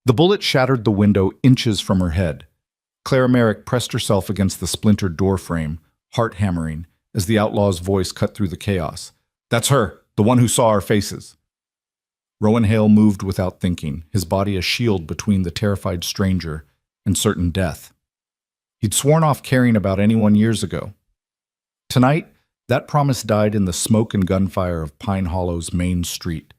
The bullet shattered the window inches from her head. Clara Merrick pressed herself against the splintered door frame, heart hammering, as the outlaw's voice cut through the chaos. "That's her, the one who saw our faces." Rowan Hale moved without thinking, his body a shield between the terrified stranger and certain death. He'd sworn off caring about anyone years ago. Tonight, that promise died in the smoke and gunfire of Pine Hollow's main street.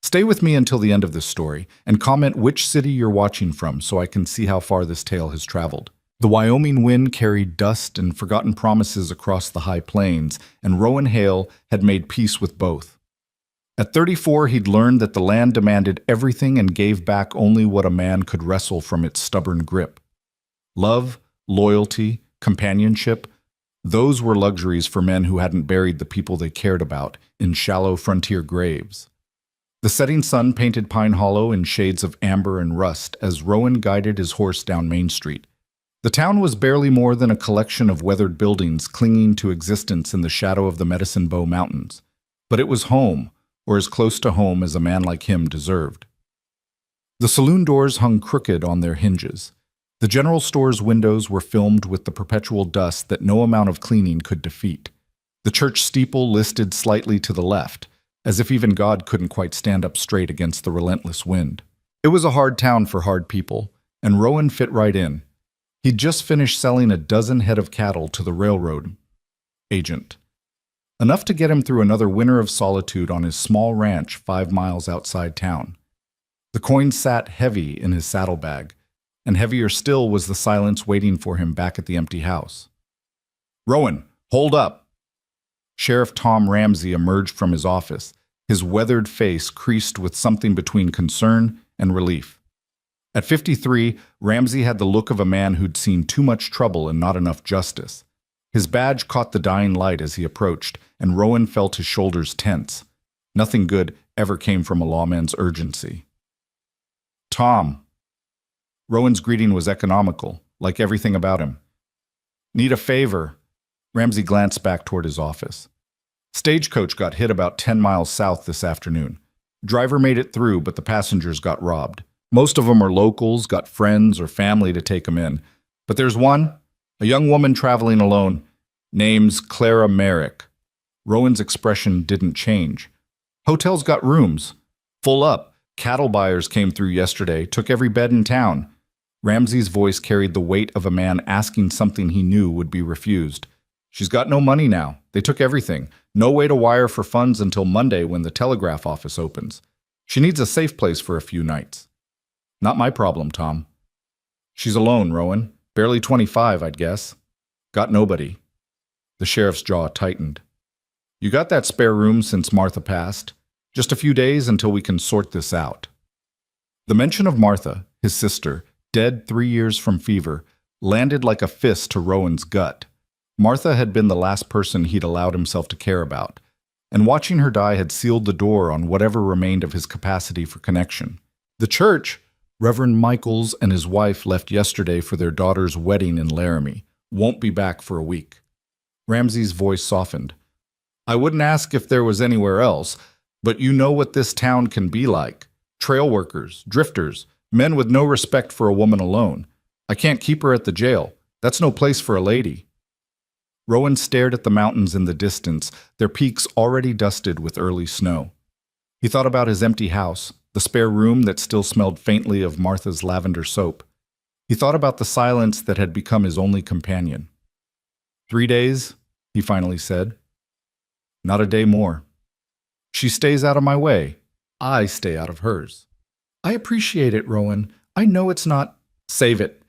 Stay with me until the end of this story, and comment which city you're watching from so I can see how far this tale has traveled. The Wyoming wind carried dust and forgotten promises across the high plains, and Rowan Hale had made peace with both. At 34, he'd learned that the land demanded everything and gave back only what a man could wrestle from its stubborn grip. Love, loyalty, companionship, those were luxuries for men who hadn't buried the people they cared about in shallow frontier graves. The setting sun painted Pine Hollow in shades of amber and rust as Rowan guided his horse down Main Street. The town was barely more than a collection of weathered buildings clinging to existence in the shadow of the Medicine Bow Mountains. But it was home, or as close to home as a man like him deserved. The saloon doors hung crooked on their hinges. The general store's windows were filmed with the perpetual dust that no amount of cleaning could defeat. The church steeple listed slightly to the left, as if even God couldn't quite stand up straight against the relentless wind. It was a hard town for hard people, and Rowan fit right in. He'd just finished selling a dozen head of cattle to the railroad agent. Enough to get him through another winter of solitude on his small ranch 5 miles outside town. The coin sat heavy in his saddlebag, and heavier still was the silence waiting for him back at the empty house. "Rowan, hold up!" Sheriff Tom Ramsey emerged from his office, his weathered face creased with something between concern and relief. At 53, Ramsey had the look of a man who'd seen too much trouble and not enough justice. His badge caught the dying light as he approached, and Rowan felt his shoulders tense. Nothing good ever came from a lawman's urgency. "Tom." Rowan's greeting was economical, like everything about him. "Need a favor." Ramsey glanced back toward his office. "Stagecoach got hit about 10 miles south this afternoon. Driver made it through, but the passengers got robbed. Most of them are locals, got friends or family to take them in. But there's one, a young woman traveling alone, name's Clara Merrick." Rowan's expression didn't change. "Hotel's got rooms. Full up. Cattle buyers came through yesterday, took every bed in town." Ramsey's voice carried the weight of a man asking something he knew would be refused. "She's got no money now. They took everything. No way to wire for funds until Monday when the telegraph office opens. She needs a safe place for a few nights." "Not my problem, Tom." "She's alone, Rowan. Barely 25, I'd guess. Got nobody." The sheriff's jaw tightened. "You got that spare room since Martha passed? Just a few days until we can sort this out." The mention of Martha, his sister, dead 3 years from fever, landed like a fist to Rowan's gut. Martha had been the last person he'd allowed himself to care about, and watching her die had sealed the door on whatever remained of his capacity for connection. The church, Reverend Michaels and his wife left yesterday for their daughter's wedding in Laramie, won't be back for a week. Ramsey's voice softened. "I wouldn't ask if there was anywhere else, but you know what this town can be like. Trail workers, drifters, men with no respect for a woman alone. I can't keep her at the jail. That's no place for a lady." Rowan stared at the mountains in the distance, their peaks already dusted with early snow. He thought about his empty house, the spare room that still smelled faintly of Martha's lavender soap. He thought about the silence that had become his only companion. 3 days, he finally said. Not a day more. She stays out of my way. I stay out of hers. I appreciate it, Rowan. I know it's not... Save it.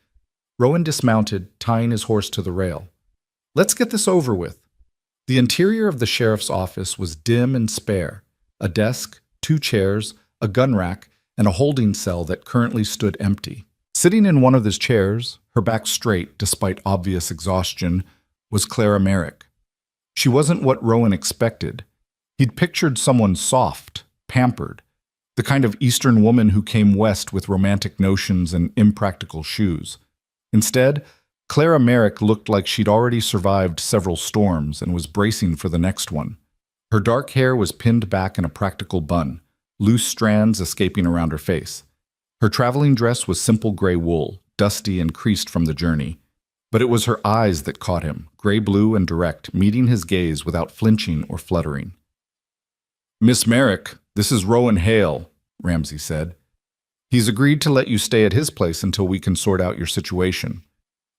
Rowan dismounted, tying his horse to the rail. Let's get this over with. The interior of the sheriff's office was dim and spare. A desk, 2 chairs, a gun rack, and a holding cell that currently stood empty. Sitting in one of his chairs, her back straight despite obvious exhaustion, was Clara Merrick. She wasn't what Rowan expected. He'd pictured someone soft, pampered, the kind of Eastern woman who came west with romantic notions and impractical shoes. Instead, Clara Merrick looked like she'd already survived several storms and was bracing for the next one. Her dark hair was pinned back in a practical bun, loose strands escaping around her face. Her traveling dress was simple gray wool, dusty and creased from the journey. But it was her eyes that caught him, gray-blue and direct, meeting his gaze without flinching or fluttering. "Miss Merrick, this is Rowan Hale," Ramsay said. "He's agreed to let you stay at his place until we can sort out your situation."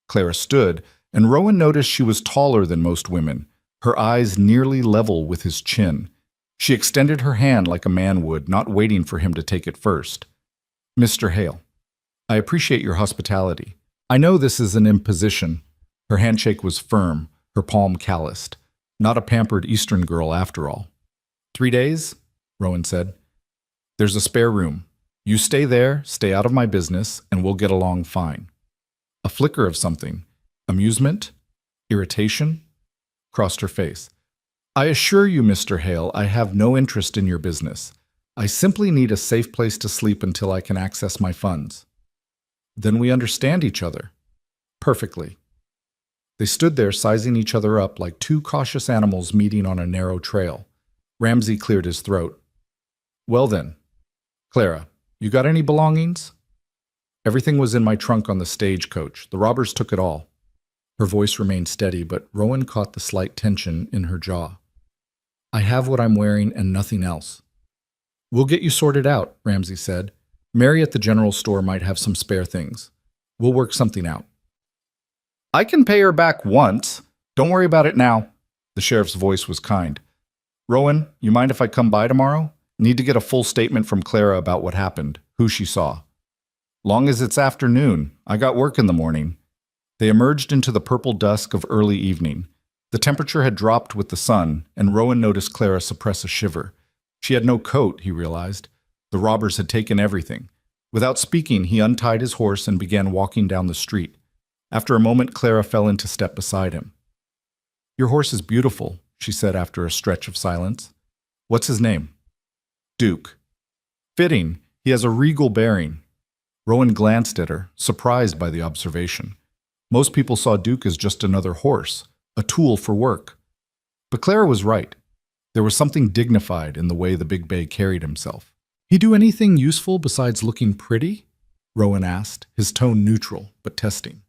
Clara stood, and Rowan noticed she was taller than most women, her eyes nearly level with his chin. She extended her hand like a man would, not waiting for him to take it first. "Mr. Hale, I appreciate your hospitality. I know this is an imposition." Her handshake was firm, her palm calloused. Not a pampered Eastern girl after all. 3 days? Rowan said. "There's a spare room. You stay there, stay out of my business, and we'll get along fine." A flicker of something, amusement, irritation, crossed her face. "I assure you, Mr. Hale, I have no interest in your business. I simply need a safe place to sleep until I can access my funds." "Then we understand each other." "Perfectly." They stood there sizing each other up like two cautious animals meeting on a narrow trail. Ramsay cleared his throat. "Well then, Clara, you got any belongings?" "Everything was in my trunk on the stagecoach. The robbers took it all." Her voice remained steady, but Rowan caught the slight tension in her jaw. "I have what I'm wearing and nothing else." "We'll get you sorted out," Ramsay said. "Mary at the general store might have some spare things. We'll work something out." "I can pay her back once. Don't worry about it now." The sheriff's voice was kind. "Rowan, you mind if I come by tomorrow? Need to get a full statement from Clara about what happened, who she saw." "Long as it's afternoon. I got work in the morning." They emerged into the purple dusk of early evening. The temperature had dropped with the sun, and Rowan noticed Clara suppress a shiver. She had no coat, he realized. The robbers had taken everything. Without speaking, he untied his horse and began walking down the street. After a moment, Clara fell into step beside him. "Your horse is beautiful," she said after a stretch of silence. "What's his name?" "Duke." "Fitting. He has a regal bearing." Rowan glanced at her, surprised by the observation. Most people saw Duke as just another horse, a tool for work. But Clara was right. There was something dignified in the way the big bay carried himself. "He do anything useful besides looking pretty?" Rowan asked, his tone neutral, but testing.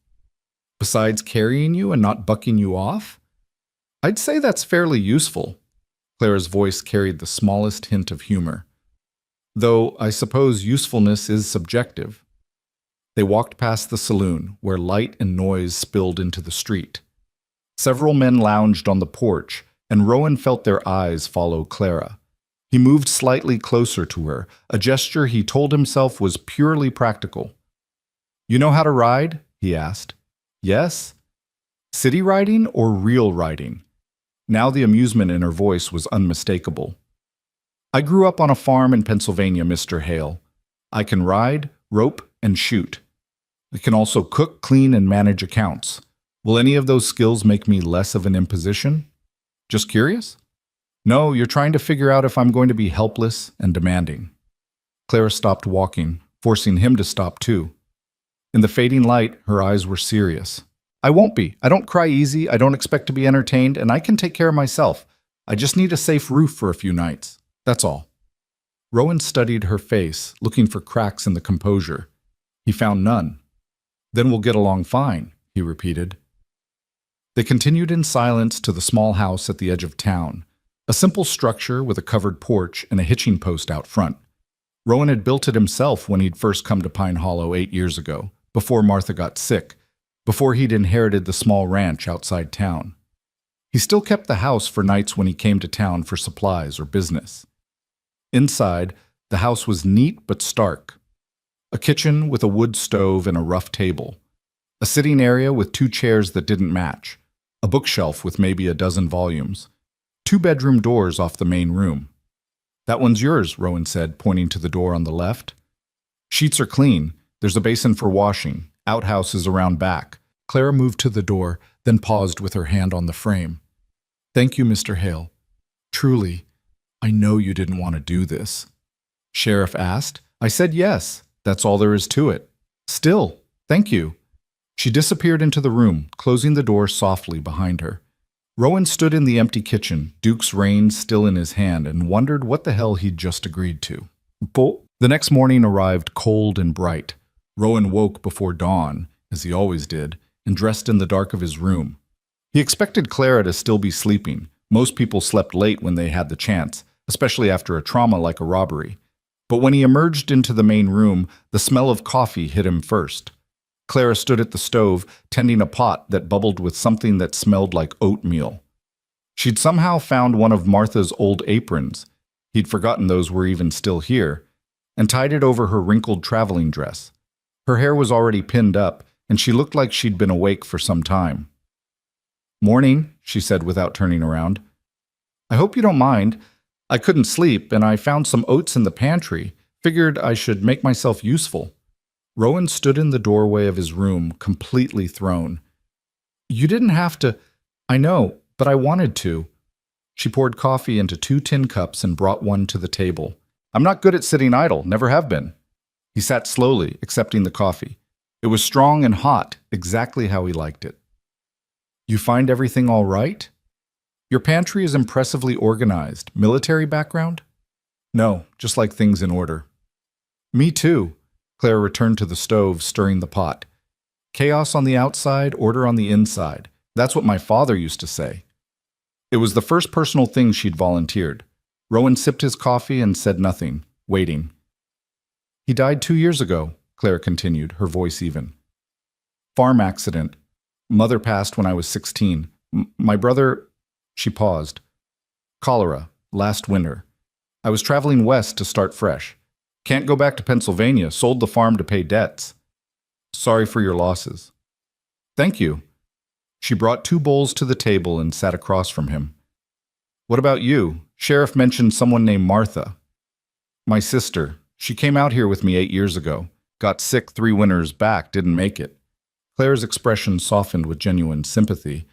"Besides carrying you and not bucking you off?" "I'd say that's fairly useful." Clara's voice carried the smallest hint of humor. "Though I suppose usefulness is subjective." They walked past the saloon, where light and noise spilled into the street. Several men lounged on the porch, and Rowan felt their eyes follow Clara. He moved slightly closer to her, a gesture he told himself was purely practical. "You know how to ride?" he asked. "Yes?" "City riding or real riding?" Now the amusement in her voice was unmistakable. "I grew up on a farm in Pennsylvania, Mr. Hale. I can ride, rope, and shoot. I can also cook, clean, and manage accounts. Will any of those skills make me less of an imposition?" "Just curious?" "No, you're trying to figure out if I'm going to be helpless and demanding." Clara stopped walking, forcing him to stop too. In the fading light, her eyes were serious. "I won't be. I don't cry easy, I don't expect to be entertained, and I can take care of myself. I just need a safe roof for a few nights. That's all." Rowan studied her face, looking for cracks in the composure. He found none. "Then we'll get along fine," he repeated. They continued in silence to the small house at the edge of town, a simple structure with a covered porch and a hitching post out front. Rowan had built it himself when he'd first come to Pine Hollow 8 years ago, before Martha got sick, before he'd inherited the small ranch outside town. He still kept the house for nights when he came to town for supplies or business. Inside, the house was neat but stark. A kitchen with a wood stove and a rough table. A sitting area with 2 chairs that didn't match. A bookshelf with maybe a dozen volumes. 2 bedroom doors off the main room. "That one's yours," Rowan said, pointing to the door on the left. "Sheets are clean. There's a basin for washing. Outhouse is around back." Clara moved to the door, then paused with her hand on the frame. "Thank you, Mr. Hale. Truly, I know you didn't want to do this." Sheriff asked. "I said yes. That's all there is to it." "Still, thank you." She disappeared into the room, closing the door softly behind her. Rowan stood in the empty kitchen, Duke's reins still in his hand, and wondered what the hell he'd just agreed to. The next morning arrived cold and bright. Rowan woke before dawn, as he always did, and dressed in the dark of his room. He expected Clara to still be sleeping. Most people slept late when they had the chance, especially after a trauma like a robbery. But when he emerged into the main room, the smell of coffee hit him first. Clara stood at the stove, tending a pot that bubbled with something that smelled like oatmeal. She'd somehow found one of Martha's old aprons. He'd forgotten those were even still here, and tied it over her wrinkled traveling dress. Her hair was already pinned up, and she looked like she'd been awake for some time. "Morning," she said without turning around. "I hope you don't mind. I couldn't sleep, and I found some oats in the pantry. Figured I should make myself useful." Rowan stood in the doorway of his room, completely thrown. "You didn't have to. I know, but I wanted to." She poured coffee into 2 tin cups and brought one to the table. "I'm not good at sitting idle, never have been." He sat slowly, accepting the coffee. It was strong and hot, exactly how he liked it. "You find everything all right? Your pantry is impressively organized. Military background?" "No, just like things in order." "Me too." Claire returned to the stove, stirring the pot. "Chaos on the outside, order on the inside. That's what my father used to say." It was the first personal thing she'd volunteered. Rowan sipped his coffee and said nothing, waiting. "He died 2 years ago," Claire continued, her voice even. "Farm accident. Mother passed when I was 16. My brother—" She paused. "Cholera, last winter. I was traveling west to start fresh. Can't go back to Pennsylvania, sold the farm to pay debts. Sorry for your losses." "Thank you." She brought 2 bowls to the table and sat across from him. "What about you? Sheriff mentioned someone named Martha." "My sister. She came out here with me 8 years ago. Got sick 3 winters back, didn't make it." Claire's expression softened with genuine sympathy.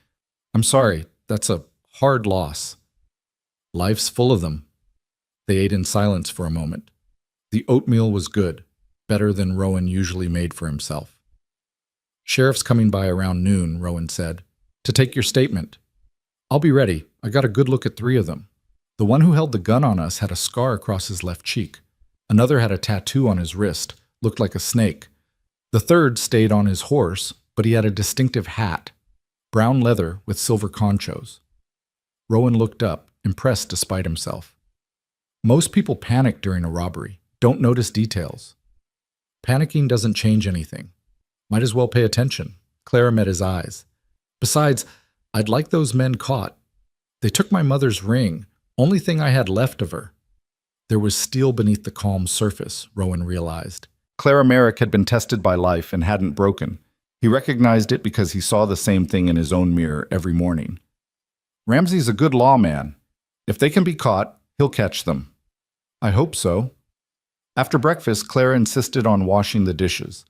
"I'm sorry, that's a hard loss." "Life's full of them." They ate in silence for a moment. The oatmeal was good, better than Rowan usually made for himself. "Sheriff's coming by around noon," Rowan said, "to take your statement. I'll be ready. I got a good look at 3 of them. The one who held the gun on us had a scar across his left cheek. Another had a tattoo on his wrist, looked like a snake. The third stayed on his horse, but he had a distinctive hat, brown leather with silver conchos." Rowan looked up, impressed despite himself. "Most people panic during a robbery, don't notice details. Panicking doesn't change anything. Might as well pay attention." Clara met his eyes. "Besides, I'd like those men caught. They took my mother's ring, only thing I had left of her." There was steel beneath the calm surface, Rowan realized. Clara Merrick had been tested by life and hadn't broken. He recognized it because he saw the same thing in his own mirror every morning. "Ramsey's a good lawman. If they can be caught, he'll catch them." "I hope so." After breakfast, Clara insisted on washing the dishes.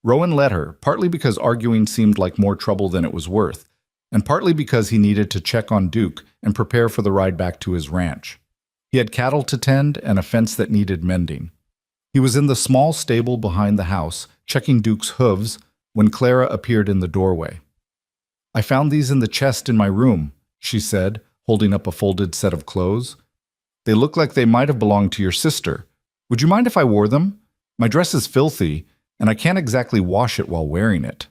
Rowan let her, partly because arguing seemed like more trouble than it was worth, and partly because he needed to check on Duke and prepare for the ride back to his ranch. He had cattle to tend and a fence that needed mending. He was in the small stable behind the house, checking Duke's hooves, when Clara appeared in the doorway. "I found these in the chest in my room," she said, holding up a folded set of clothes. "They look like they might have belonged to your sister. Would you mind if I wore them? My dress is filthy, and I can't exactly wash it while wearing it."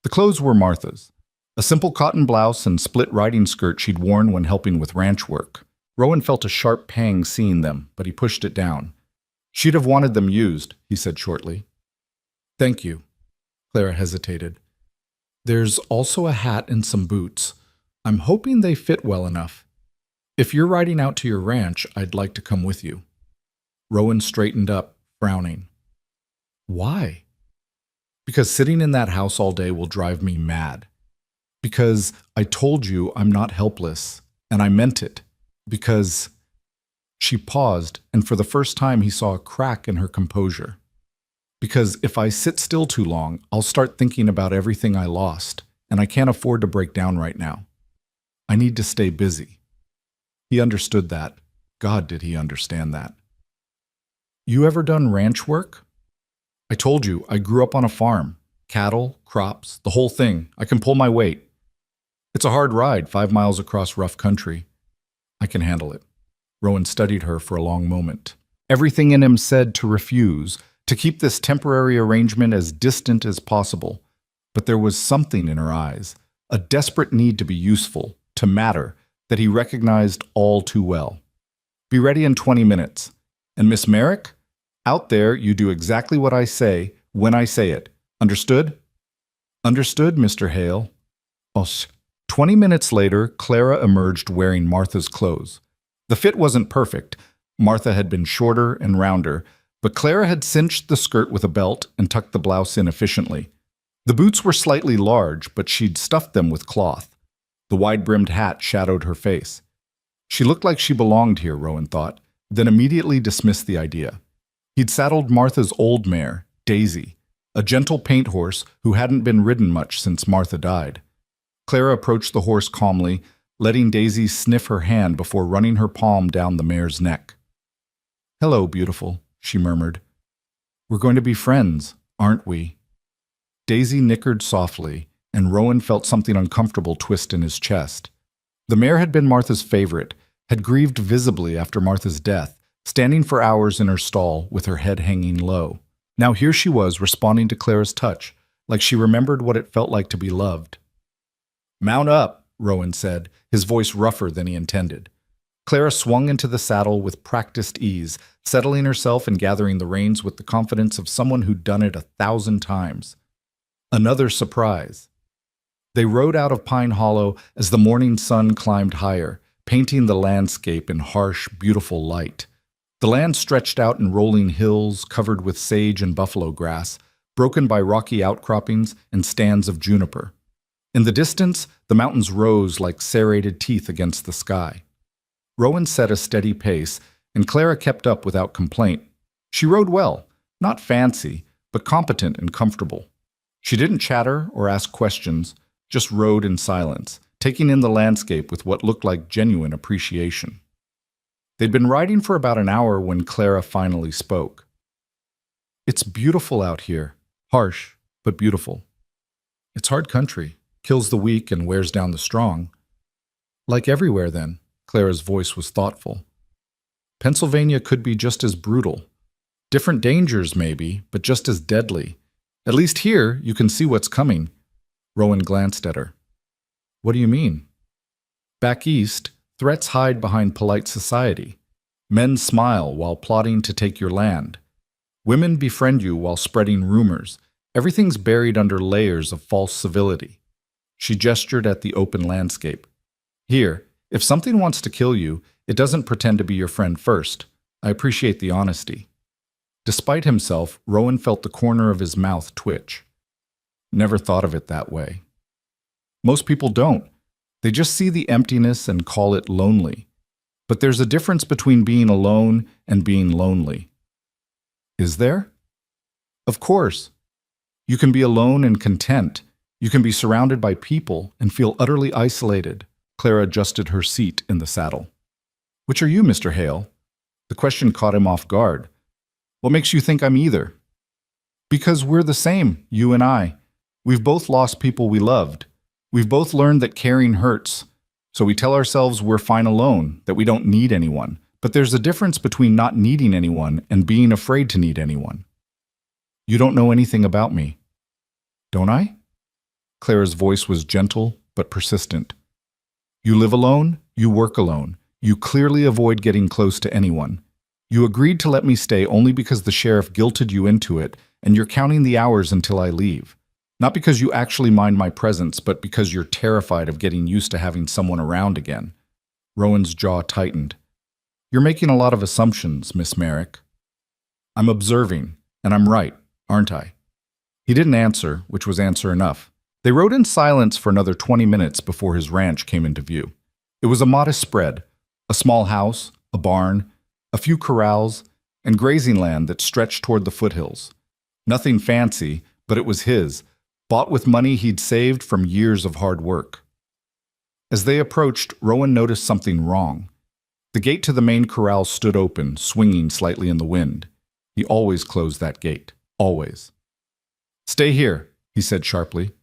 The clothes were Martha's. A simple cotton blouse and split riding skirt she'd worn when helping with ranch work. Rowan felt a sharp pang seeing them, but he pushed it down. "She'd have wanted them used," he said shortly. "Thank you." Clara hesitated. "There's also a hat and some boots. I'm hoping they fit well enough. If you're riding out to your ranch, I'd like to come with you." Rowan straightened up, frowning. "Why?" "Because sitting in that house all day will drive me mad. Because I told you I'm not helpless, and I meant it. Because—" She paused, and for the first time he saw a crack in her composure. "Because if I sit still too long, I'll start thinking about everything I lost, and I can't afford to break down right now. I need to stay busy." He understood that. God, did he understand that. "You ever done ranch work?" "I told you, I grew up on a farm. Cattle, crops, the whole thing. I can pull my weight. It's a hard ride, 5 miles across rough country. I can handle it." Rowan studied her for a long moment. Everything in him said to refuse, to keep this temporary arrangement as distant as possible. But there was something in her eyes, a desperate need to be useful, to matter, that he recognized all too well. Be ready in 20 minutes. And Miss Merrick? Out there, you do exactly what I say, when I say it. Understood? Understood, Mr. Hale. 20 minutes later, Clara emerged wearing Martha's clothes. The fit wasn't perfect. Martha had been shorter and rounder, but Clara had cinched the skirt with a belt and tucked the blouse in efficiently. The boots were slightly large, but she'd stuffed them with cloth. The wide-brimmed hat shadowed her face. She looked like she belonged here, Rowan thought, then immediately dismissed the idea. He'd saddled Martha's old mare, Daisy, a gentle paint horse who hadn't been ridden much since Martha died. Clara approached the horse calmly, letting Daisy sniff her hand before running her palm down the mare's neck. "Hello, beautiful," she murmured. "We're going to be friends, aren't we?" Daisy nickered softly, and Rowan felt something uncomfortable twist in his chest. The mare had been Martha's favorite, had grieved visibly after Martha's death, standing for hours in her stall with her head hanging low. Now here she was responding to Clara's touch, like she remembered what it felt like to be loved. "Mount up," Rowan said, his voice rougher than he intended. Clara swung into the saddle with practiced ease, settling herself and gathering the reins with the confidence of someone who'd done it 1,000 times. Another surprise. They rode out of Pine Hollow as the morning sun climbed higher, painting the landscape in harsh, beautiful light. The land stretched out in rolling hills covered with sage and buffalo grass, broken by rocky outcroppings and stands of juniper. In the distance, the mountains rose like serrated teeth against the sky. Rowan set a steady pace, and Clara kept up without complaint. She rode well, not fancy, but competent and comfortable. She didn't chatter or ask questions, just rode in silence, taking in the landscape with what looked like genuine appreciation. They'd been riding for about an hour when Clara finally spoke. "It's beautiful out here. Harsh, but beautiful. It's hard country, kills the weak and wears down the strong." "Like everywhere, then." Clara's voice was thoughtful. "Pennsylvania could be just as brutal. Different dangers, maybe, but just as deadly. At least here, you can see what's coming." Rowan glanced at her. "What do you mean?" "Back east, threats hide behind polite society. Men smile while plotting to take your land. Women befriend you while spreading rumors. Everything's buried under layers of false civility." She gestured at the open landscape. "Here, if something wants to kill you, it doesn't pretend to be your friend first. I appreciate the honesty." Despite himself, Rowan felt the corner of his mouth twitch. Never thought of it that way. Most people don't. They just see the emptiness and call it lonely. But there's a difference between being alone and being lonely. Is there? Of course. You can be alone and content. You can be surrounded by people and feel utterly isolated. Clara adjusted her seat in the saddle. "Which are you, Mr. Hale?" The question caught him off guard. "What makes you think I'm either?" "Because we're the same, you and I. We've both lost people we loved. We've both learned that caring hurts. So we tell ourselves we're fine alone, that we don't need anyone. But there's a difference between not needing anyone and being afraid to need anyone." "You don't know anything about me." "Don't I?" Clara's voice was gentle but persistent. "You live alone, you work alone. You clearly avoid getting close to anyone. You agreed to let me stay only because the sheriff guilted you into it, and you're counting the hours until I leave. Not because you actually mind my presence, but because you're terrified of getting used to having someone around again." Rowan's jaw tightened. "You're making a lot of assumptions, Miss Merrick." "I'm observing, and I'm right, aren't I?" He didn't answer, which was answer enough. They rode in silence for another 20 minutes before his ranch came into view. It was a modest spread, a small house, a barn, a few corrals, and grazing land that stretched toward the foothills. Nothing fancy, but it was his, bought with money he'd saved from years of hard work. As they approached, Rowan noticed something wrong. The gate to the main corral stood open, swinging slightly in the wind. He always closed that gate. Always. "Stay here," he said sharply.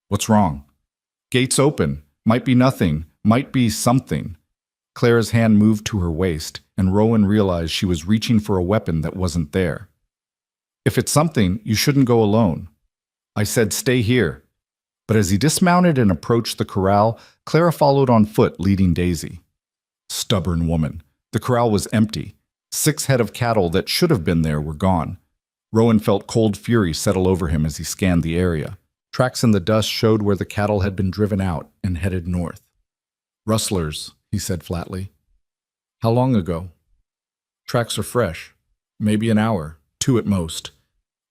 "What's wrong?" "Gate's open. Might be nothing. Might be something." Clara's hand moved to her waist, and Rowan realized she was reaching for a weapon that wasn't there. If it's something, you shouldn't go alone. I said stay here. But as he dismounted and approached the corral, Clara followed on foot, leading Daisy. Stubborn woman. The corral was empty. 6 head of cattle that should have been there were gone. Rowan felt cold fury settle over him as he scanned the area. Tracks in the dust showed where the cattle had been driven out and headed north. Rustlers, he said flatly. How long ago? Tracks are fresh. Maybe an hour, 2 at most.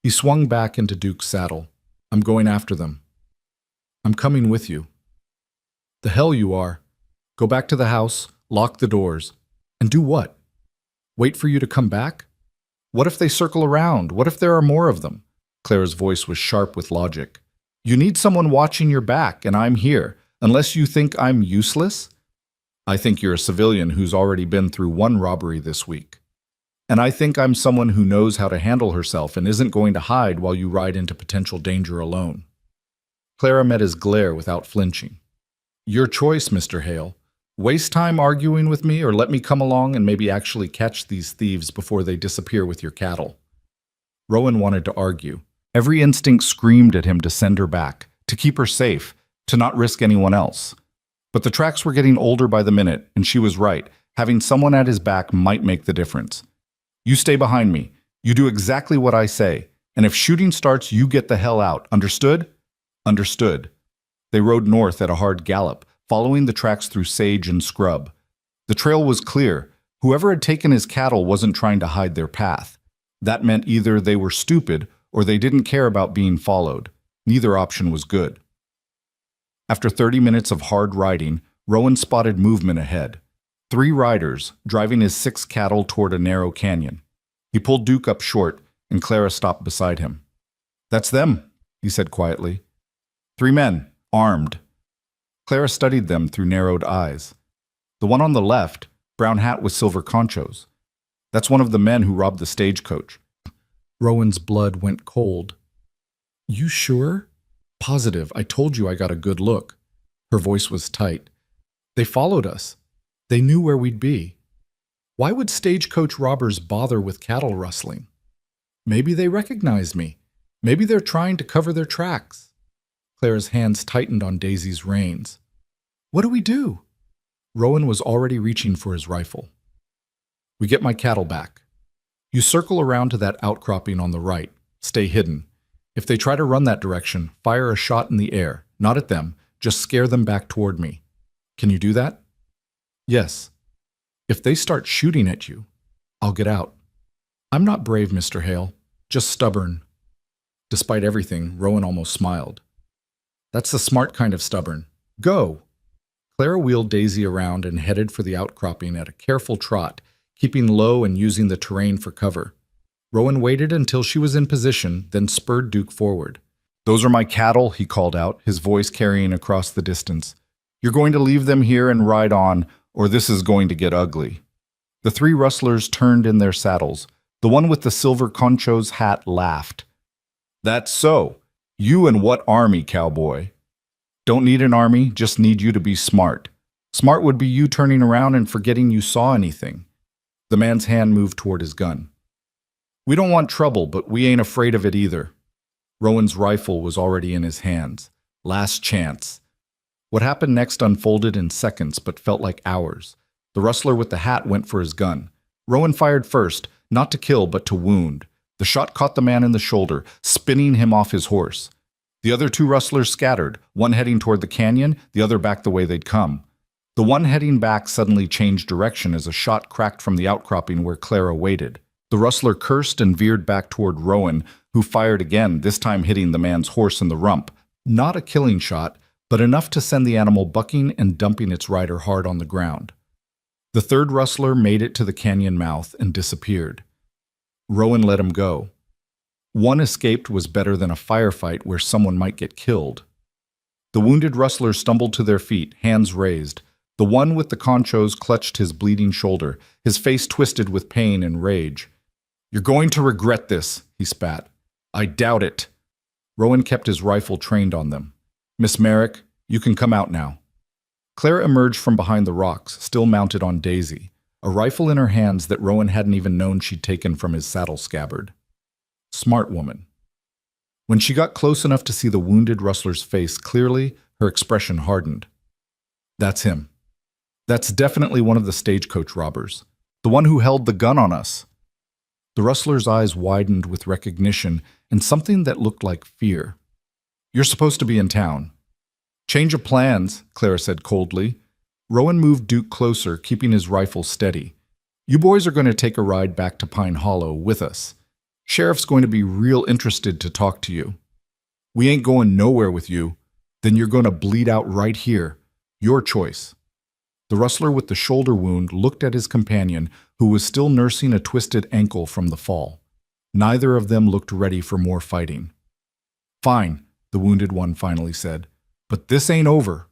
He swung back into Duke's saddle. I'm going after them. I'm coming with you. The hell you are. Go back to the house, lock the doors. And do what? Wait for you to come back? What if they circle around? What if there are more of them? Clara's voice was sharp with logic. You need someone watching your back, and I'm here. Unless you think I'm useless? I think you're a civilian who's already been through 1 robbery this week. And I think I'm someone who knows how to handle herself and isn't going to hide while you ride into potential danger alone. Clara met his glare without flinching. Your choice, Mr. Hale. Waste time arguing with me or let me come along and maybe actually catch these thieves before they disappear with your cattle. Rowan wanted to argue. Every instinct screamed at him to send her back, to keep her safe, to not risk anyone else. But the tracks were getting older by the minute, and she was right. Having someone at his back might make the difference. You stay behind me. You do exactly what I say. And if shooting starts, you get the hell out. Understood? Understood. They rode north at a hard gallop, following the tracks through sage and scrub. The trail was clear. Whoever had taken his cattle wasn't trying to hide their path. That meant either they were stupid or they didn't care about being followed. Neither option was good. After 30 minutes of hard riding, Rowan spotted movement ahead. 3 riders, driving his 6 cattle toward a narrow canyon. He pulled Duke up short, and Clara stopped beside him. That's them, he said quietly. 3 men, armed. Clara studied them through narrowed eyes. The one on the left, brown hat with silver conchos. That's one of the men who robbed the stagecoach. Rowan's blood went cold. You sure? Positive. I told you I got a good look. Her voice was tight. They followed us. They knew where we'd be. Why would stagecoach robbers bother with cattle rustling? Maybe they recognized me. Maybe they're trying to cover their tracks. Clara's hands tightened on Daisy's reins. What do we do? Rowan was already reaching for his rifle. We get my cattle back. You circle around to that outcropping on the right. Stay hidden. If they try to run that direction, fire a shot in the air, not at them, just scare them back toward me. Can you do that? Yes. If they start shooting at you, I'll get out. I'm not brave, Mr. Hale, just stubborn. Despite everything, Rowan almost smiled. That's the smart kind of stubborn. Go! Clara wheeled Daisy around and headed for the outcropping at a careful trot, keeping low and using the terrain for cover. Rowan waited until she was in position, then spurred Duke forward. Those are my cattle, he called out, his voice carrying across the distance. You're going to leave them here and ride on, or this is going to get ugly. The 3 rustlers turned in their saddles. The one with the silver concho's hat laughed. That's so. You and what army, cowboy? Don't need an army, just need you to be smart. Smart would be you turning around and forgetting you saw anything. The man's hand moved toward his gun. We don't want trouble, but we ain't afraid of it either. Rowan's rifle was already in his hands. Last chance. What happened next unfolded in seconds, but felt like hours. The rustler with the hat went for his gun. Rowan fired first, not to kill, but to wound. The shot caught the man in the shoulder, spinning him off his horse. The other 2 rustlers scattered, one heading toward the canyon, the other back the way they'd come. The one heading back suddenly changed direction as a shot cracked from the outcropping where Clara waited. The rustler cursed and veered back toward Rowan, who fired again, this time hitting the man's horse in the rump. Not a killing shot, but enough to send the animal bucking and dumping its rider hard on the ground. The 3rd rustler made it to the canyon mouth and disappeared. Rowan let him go. One escaped was better than a firefight where someone might get killed. The wounded rustlers stumbled to their feet, hands raised. The one with the conchos clutched his bleeding shoulder, his face twisted with pain and rage. You're going to regret this, he spat. I doubt it. Rowan kept his rifle trained on them. Miss Merrick, you can come out now. Clara emerged from behind the rocks, still mounted on Daisy. a rifle in her hands that Rowan hadn't even known she'd taken from his saddle scabbard. Smart woman. When she got close enough to see the wounded rustler's face clearly, her expression hardened. That's him. That's definitely one of the stagecoach robbers. The one who held the gun on us. The rustler's eyes widened with recognition and something that looked like fear. You're supposed to be in town. Change of plans, Clara said coldly. Rowan moved Duke closer, keeping his rifle steady. You boys are going to take a ride back to Pine Hollow with us. Sheriff's going to be real interested to talk to you. We ain't going nowhere with you. Then you're going to bleed out right here. Your choice. The rustler with the shoulder wound looked at his companion, who was still nursing a twisted ankle from the fall. Neither of them looked ready for more fighting. Fine, the wounded one finally said, but this ain't over.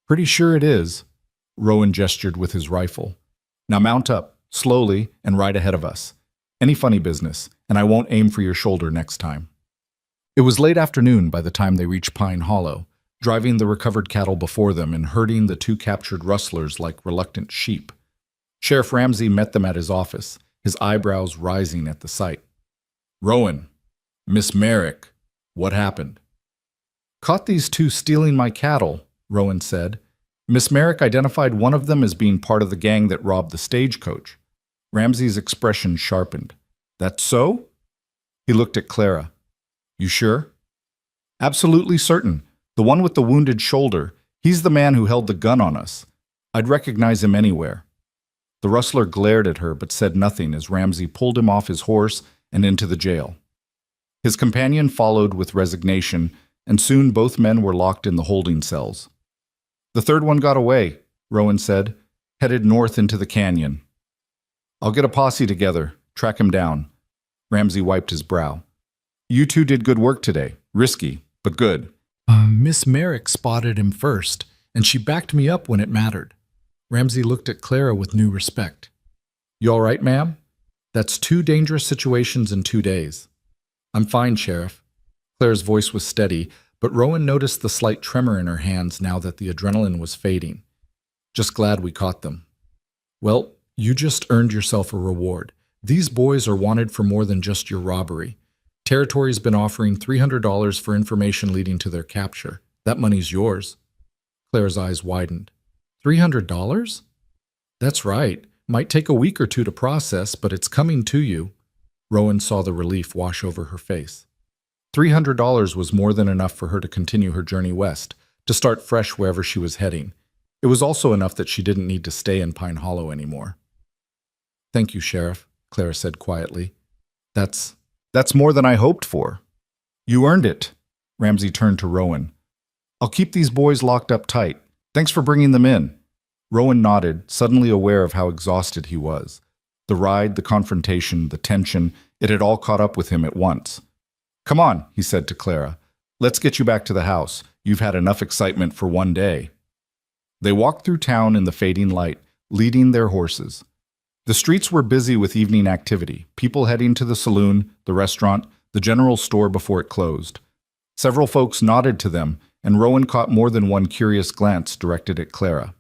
Pretty sure it is, Rowan gestured with his rifle. Now mount up, slowly, and right ahead of us. Any funny business, and I won't aim for your shoulder next time. It was late afternoon by the time they reached Pine Hollow, driving the recovered cattle before them and herding the two captured rustlers like reluctant sheep. Sheriff Ramsey met them at his office, his eyebrows rising at the sight. Rowan, Miss Merrick, what happened? Caught these two stealing my cattle, Rowan said. Miss Merrick identified one of them as being part of the gang that robbed the stagecoach. Ramsey's expression sharpened. That's so? He looked at Clara. You sure? Absolutely certain. The one with the wounded shoulder. He's the man who held the gun on us. I'd recognize him anywhere. The rustler glared at her but said nothing as Ramsey pulled him off his horse and into the jail. His companion followed with resignation, and soon both men were locked in the holding cells. The third one got away, Rowan said, headed north into the canyon. I'll get a posse together, track him down. Ramsey wiped his brow. You two did good work today. Risky, but good. Miss Merrick spotted him first, and she backed me up when it mattered. Ramsey looked at Clara with new respect. You all right, ma'am? That's 2 dangerous situations in 2 days. I'm fine, Sheriff. Clara's voice was steady, but Rowan noticed the slight tremor in her hands now that the adrenaline was fading. Just glad we caught them. Well, you just earned yourself a reward. These boys are wanted for more than just your robbery. Territory's been offering $300 for information leading to their capture. That money's yours. Clara's eyes widened. $300? That's right. Might take a week or 2 to process, but it's coming to you. Rowan saw the relief wash over her face. $300 was more than enough for her to continue her journey west, to start fresh wherever she was heading. It was also enough that she didn't need to stay in Pine Hollow anymore. Thank you, Sheriff, Clara said quietly. That's more than I hoped for. You earned it. Ramsey turned to Rowan. I'll keep these boys locked up tight. Thanks for bringing them in. Rowan nodded, suddenly aware of how exhausted he was. The ride, the confrontation, the tension, it had all caught up with him at once. Come on, he said to Clara. Let's get you back to the house. You've had enough excitement for one day. They walked through town in the fading light, leading their horses. The streets were busy with evening activity, people heading to the saloon, the restaurant, the general store before it closed. Several folks nodded to them, and Rowan caught more than one curious glance directed at Clara.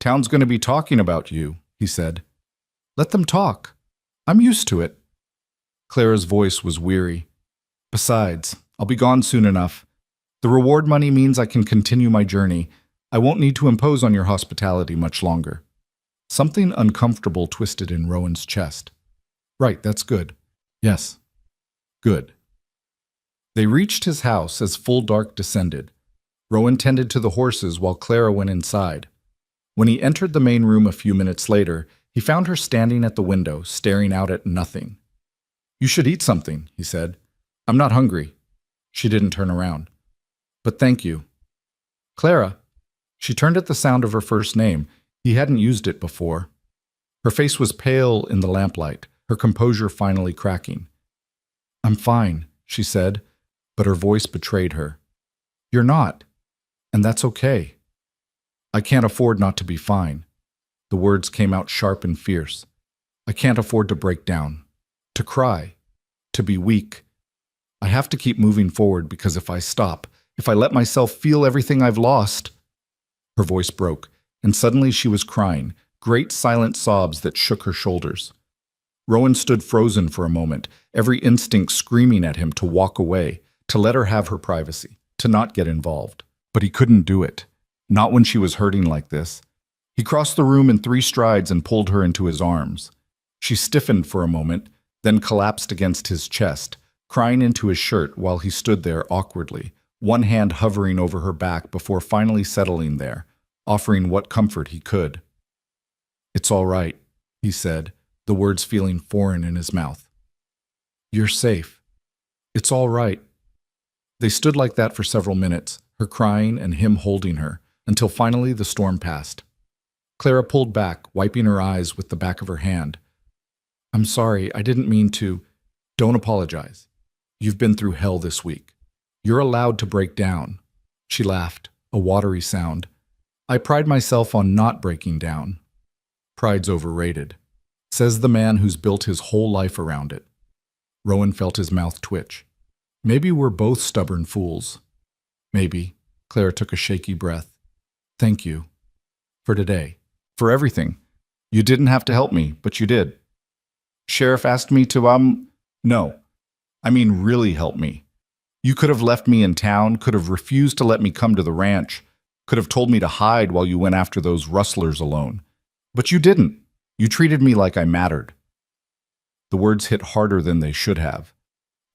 Town's going to be talking about you, he said. Let them talk. I'm used to it. Clara's voice was weary. Besides, I'll be gone soon enough. The reward money means I can continue my journey. I won't need to impose on your hospitality much longer. Something uncomfortable twisted in Rowan's chest. Right, that's good. Yes. Good. They reached his house as full dark descended. Rowan tended to the horses while Clara went inside. When he entered the main room a few minutes later, he found her standing at the window, staring out at nothing. You should eat something, he said. I'm not hungry. She didn't turn around. But thank you. Clara. She turned at the sound of her first name. He hadn't used it before. Her face was pale in the lamplight, her composure finally cracking. I'm fine, she said, but her voice betrayed her. You're not, and that's okay. I can't afford not to be fine. The words came out sharp and fierce. I can't afford to break down, to cry, to be weak. I have to keep moving forward because if I stop, if I let myself feel everything I've lost... Her voice broke, and suddenly she was crying, great silent sobs that shook her shoulders. Rowan stood frozen for a moment, every instinct screaming at him to walk away, to let her have her privacy, to not get involved. But he couldn't do it. Not when she was hurting like this. He crossed the room in 3 strides and pulled her into his arms. She stiffened for a moment, then collapsed against his chest, crying into his shirt while he stood there awkwardly, one hand hovering over her back before finally settling there, offering what comfort he could. "It's all right," he said, the words feeling foreign in his mouth. "You're safe. It's all right." They stood like that for several minutes, her crying and him holding her, until finally the storm passed. Clara pulled back, wiping her eyes with the back of her hand. "I'm sorry, I didn't mean to." "Don't apologize. You've been through hell this week. You're allowed to break down." She laughed, a watery sound. "I pride myself on not breaking down." "Pride's overrated," says the man who's built his whole life around it. Rowan felt his mouth twitch. "Maybe we're both stubborn fools." "Maybe." Clara took a shaky breath. "Thank you. For today. For everything. You didn't have to help me, but you did. Sheriff asked me to, no. I mean really help me. You could have left me in town, could have refused to let me come to the ranch, could have told me to hide while you went after those rustlers alone. But you didn't. You treated me like I mattered." The words hit harder than they should have.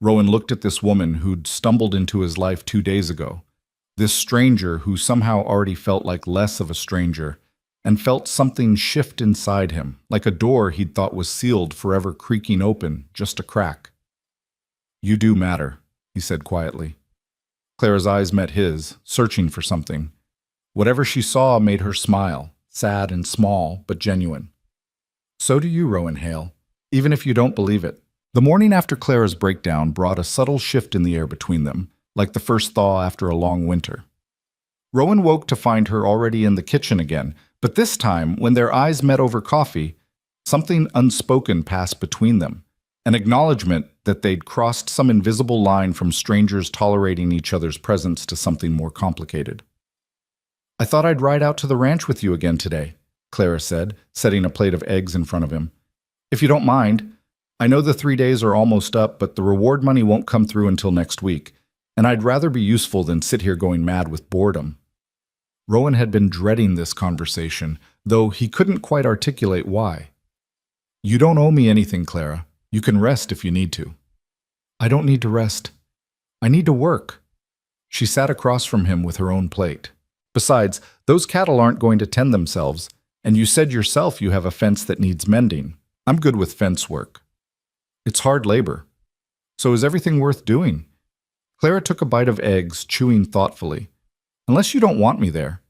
Rowan looked at this woman who'd stumbled into his life 2 days ago, this stranger who somehow already felt like less of a stranger, and felt something shift inside him, like a door he'd thought was sealed forever creaking open, just a crack. "You do matter," he said quietly. Clara's eyes met his, searching for something. Whatever she saw made her smile, sad and small, but genuine. "So do you, Rowan Hale, even if you don't believe it." The morning after Clara's breakdown brought a subtle shift in the air between them, like the first thaw after a long winter. Rowan woke to find her already in the kitchen again, but this time, when their eyes met over coffee, something unspoken passed between them, an acknowledgement that they'd crossed some invisible line from strangers tolerating each other's presence to something more complicated. "I thought I'd ride out to the ranch with you again today," Clara said, setting a plate of eggs in front of him. "If you don't mind. I know the 3 days are almost up, but the reward money won't come through until next week, and I'd rather be useful than sit here going mad with boredom." Rowan had been dreading this conversation, though he couldn't quite articulate why. "You don't owe me anything, Clara. You can rest if you need to." "I don't need to rest. I need to work." She sat across from him with her own plate. "Besides, those cattle aren't going to tend themselves, and you said yourself you have a fence that needs mending. I'm good with fence work." "It's hard labor. So is everything worth doing?" Clara took a bite of eggs, chewing thoughtfully. "Unless you don't want me there.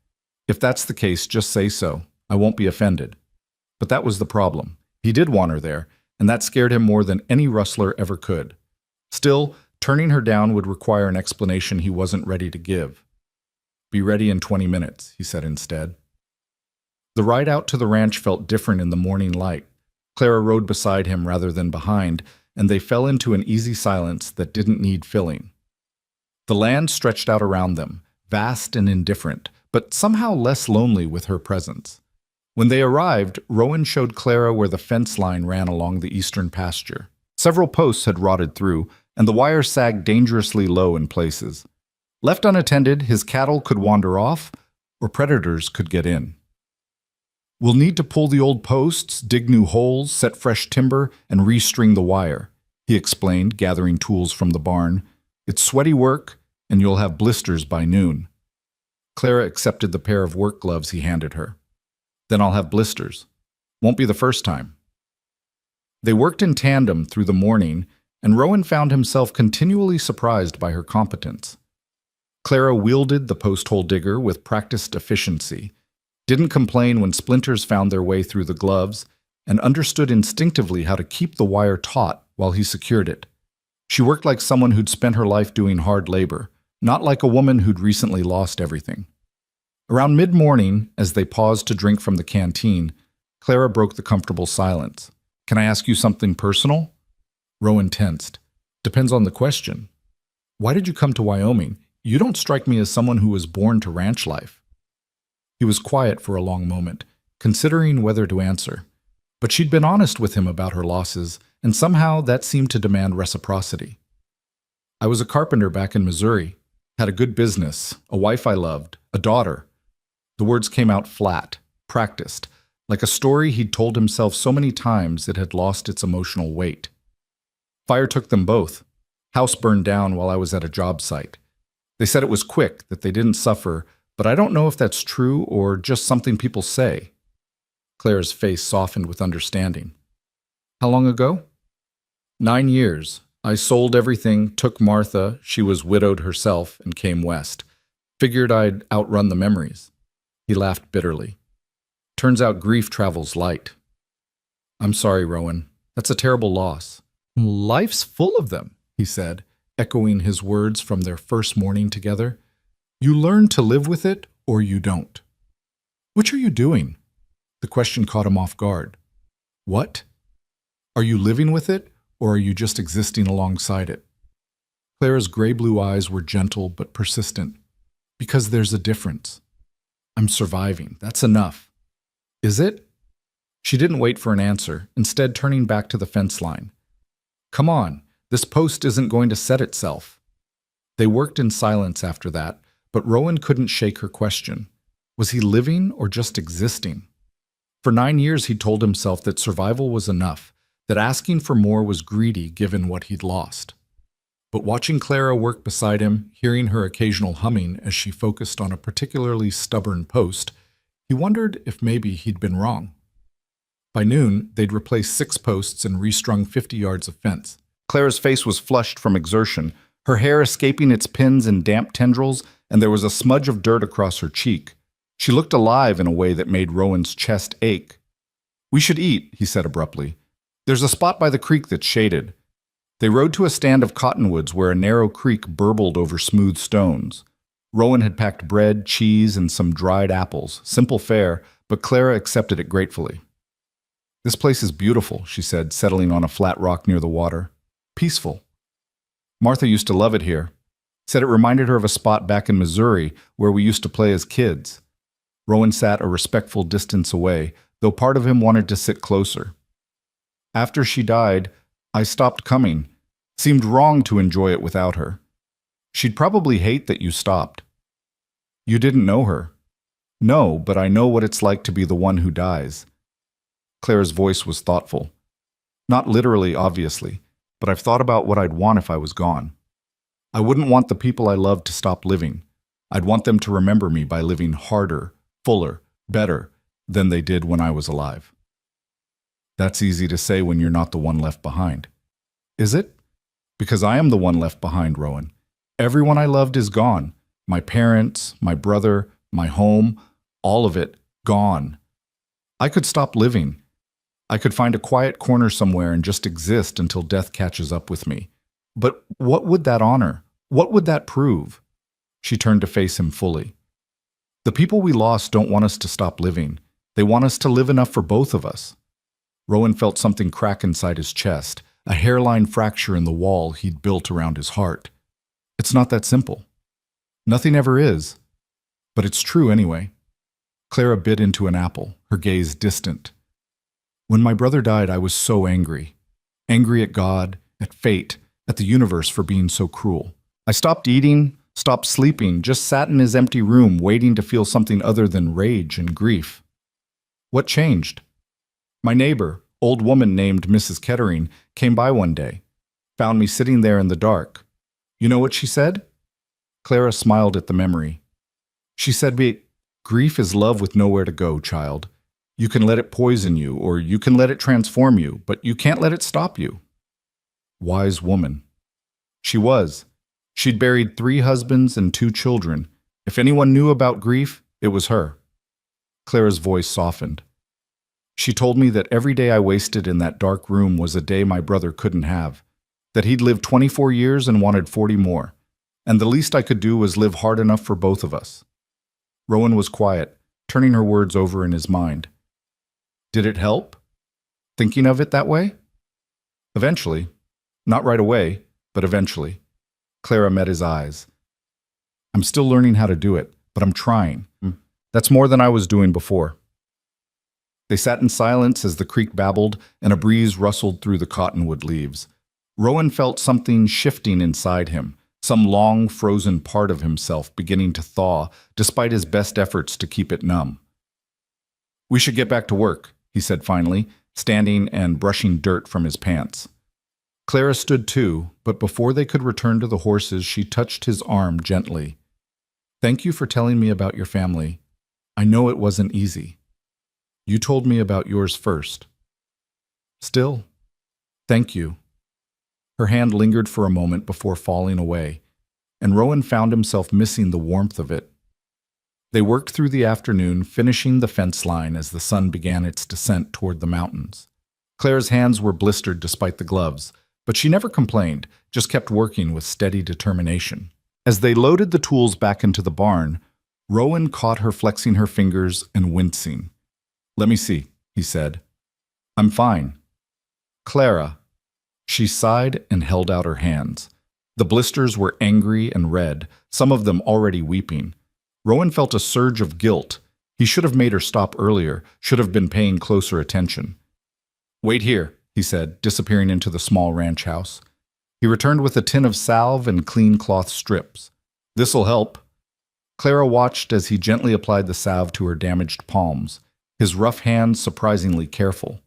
If that's the case, just say so. I won't be offended." But that was the problem. He did want her there, and that scared him more than any rustler ever could. Still, turning her down would require an explanation he wasn't ready to give. "Be ready in 20 minutes, he said instead. The ride out to the ranch felt different in the morning light. Clara rode beside him rather than behind, and they fell into an easy silence that didn't need filling. The land stretched out around them, vast and indifferent, but somehow less lonely with her presence. When they arrived, Rowan showed Clara where the fence line ran along the eastern pasture. Several posts had rotted through, and the wire sagged dangerously low in places. Left unattended, his cattle could wander off, or predators could get in. "We'll need to pull the old posts, dig new holes, set fresh timber, and restring the wire," he explained, gathering tools from the barn. "It's sweaty work, and you'll have blisters by noon." Clara accepted the pair of work gloves he handed her. "Then I'll have blisters. Won't be the first time." They worked in tandem through the morning, and Rowan found himself continually surprised by her competence. Clara wielded the post-hole digger with practiced efficiency, didn't complain when splinters found their way through the gloves, and understood instinctively how to keep the wire taut while he secured it. She worked like someone who'd spent her life doing hard labor, not like a woman who'd recently lost everything. Around mid-morning, as they paused to drink from the canteen, Clara broke the comfortable silence. "Can I ask you something personal?" Rowan tensed. "Depends on the question." "Why did you come to Wyoming? You don't strike me as someone who was born to ranch life." He was quiet for a long moment, considering whether to answer. But she'd been honest with him about her losses, and somehow that seemed to demand reciprocity. I was a carpenter back in Missouri, had a good business, a wife I loved, a daughter. The words came out flat, practiced, like a story he'd told himself so many times it had lost its emotional weight. Fire took them both. House burned down while I was at a job site. They said it was quick, that they didn't suffer, but I don't know if that's true or just something people say. Claire's face softened with understanding. How long ago? 9 years. I sold everything, took Martha, she was widowed herself, and came west. Figured I'd outrun the memories. He laughed bitterly. Turns out grief travels light. I'm sorry, Rowan. That's a terrible loss. Life's full of them, he said, echoing his words from their first morning together. You learn to live with it, or you don't. What are you doing? The question caught him off guard. What? Are you living with it, or are you just existing alongside it? Clara's gray-blue eyes were gentle but persistent. Because there's a difference. I'm surviving. That's enough. Is it? She didn't wait for an answer, instead turning back to the fence line. Come on, this post isn't going to set itself. They worked in silence after that, but Rowan couldn't shake her question. Was he living or just existing? For 9 years he'd told himself that survival was enough, that asking for more was greedy given what he'd lost. But watching Clara work beside him, hearing her occasional humming as she focused on a particularly stubborn post, he wondered if maybe he'd been wrong. By noon, they'd replaced 6 posts and restrung 50 yards of fence. Clara's face was flushed from exertion, her hair escaping its pins and damp tendrils, and there was a smudge of dirt across her cheek. She looked alive in a way that made Rowan's chest ache. We should eat, he said abruptly. There's a spot by the creek that's shaded. They rode to a stand of cottonwoods where a narrow creek burbled over smooth stones. Rowan had packed bread, cheese, and some dried apples. Simple fare, but Clara accepted it gratefully. This place is beautiful, she said, settling on a flat rock near the water. Peaceful. Martha used to love it here. Said it reminded her of a spot back in Missouri where we used to play as kids. Rowan sat a respectful distance away, though part of him wanted to sit closer. After she died, I stopped coming. Seemed wrong to enjoy it without her. She'd probably hate that you stopped. You didn't know her. No, but I know what it's like to be the one who dies. Clara's voice was thoughtful. Not literally, obviously, but I've thought about what I'd want if I was gone. I wouldn't want the people I loved to stop living. I'd want them to remember me by living harder, fuller, better than they did when I was alive. That's easy to say when you're not the one left behind. Is it? Because I am the one left behind, Rowan. Everyone I loved is gone. My parents, my brother, my home, all of it, gone. I could stop living. I could find a quiet corner somewhere and just exist until death catches up with me. But what would that honor? What would that prove? She turned to face him fully. The people we lost don't want us to stop living. They want us to live enough for both of us. Rowan felt something crack inside his chest, a hairline fracture in the wall he'd built around his heart. It's not that simple. Nothing ever is. But it's true anyway. Clara bit into an apple, her gaze distant. When my brother died, I was so angry. Angry at God, at fate, at the universe for being so cruel. I stopped eating, stopped sleeping, just sat in his empty room waiting to feel something other than rage and grief. What changed? My neighbor, old woman named Mrs. Kettering, came by one day, found me sitting there in the dark. You know what she said? Clara smiled at the memory. She said, grief is love with nowhere to go, child. You can let it poison you, or you can let it transform you, but you can't let it stop you. Wise woman. She was. She'd buried 3 husbands and 2 children. If anyone knew about grief, it was her. Clara's voice softened. She told me that every day I wasted in that dark room was a day my brother couldn't have, that he'd lived 24 years and wanted 40 more, and the least I could do was live hard enough for both of us. Rowan was quiet, turning her words over in his mind. Did it help? Thinking of it that way? Eventually. Not right away, but eventually. Clara met his eyes. I'm still learning how to do it, but I'm trying. That's more than I was doing before. They sat in silence as the creek babbled and a breeze rustled through the cottonwood leaves. Rowan felt something shifting inside him, some long frozen part of himself beginning to thaw despite his best efforts to keep it numb. "We should get back to work," he said finally, standing and brushing dirt from his pants. Clara stood too, but before they could return to the horses, she touched his arm gently. "Thank you for telling me about your family. I know it wasn't easy. You told me about yours first. Still, thank you." Her hand lingered for a moment before falling away, and Rowan found himself missing the warmth of it. They worked through the afternoon, finishing the fence line as the sun began its descent toward the mountains. Claire's hands were blistered despite the gloves, but she never complained, just kept working with steady determination. As they loaded the tools back into the barn, Rowan caught her flexing her fingers and wincing. "Let me see," he said. "I'm fine." "Clara." She sighed and held out her hands. The blisters were angry and red, some of them already weeping. Rowan felt a surge of guilt. He should have made her stop earlier, should have been paying closer attention. "Wait here," he said, disappearing into the small ranch house. He returned with a tin of salve and clean cloth strips. "This'll help." Clara watched as he gently applied the salve to her damaged palms, his rough hands surprisingly careful.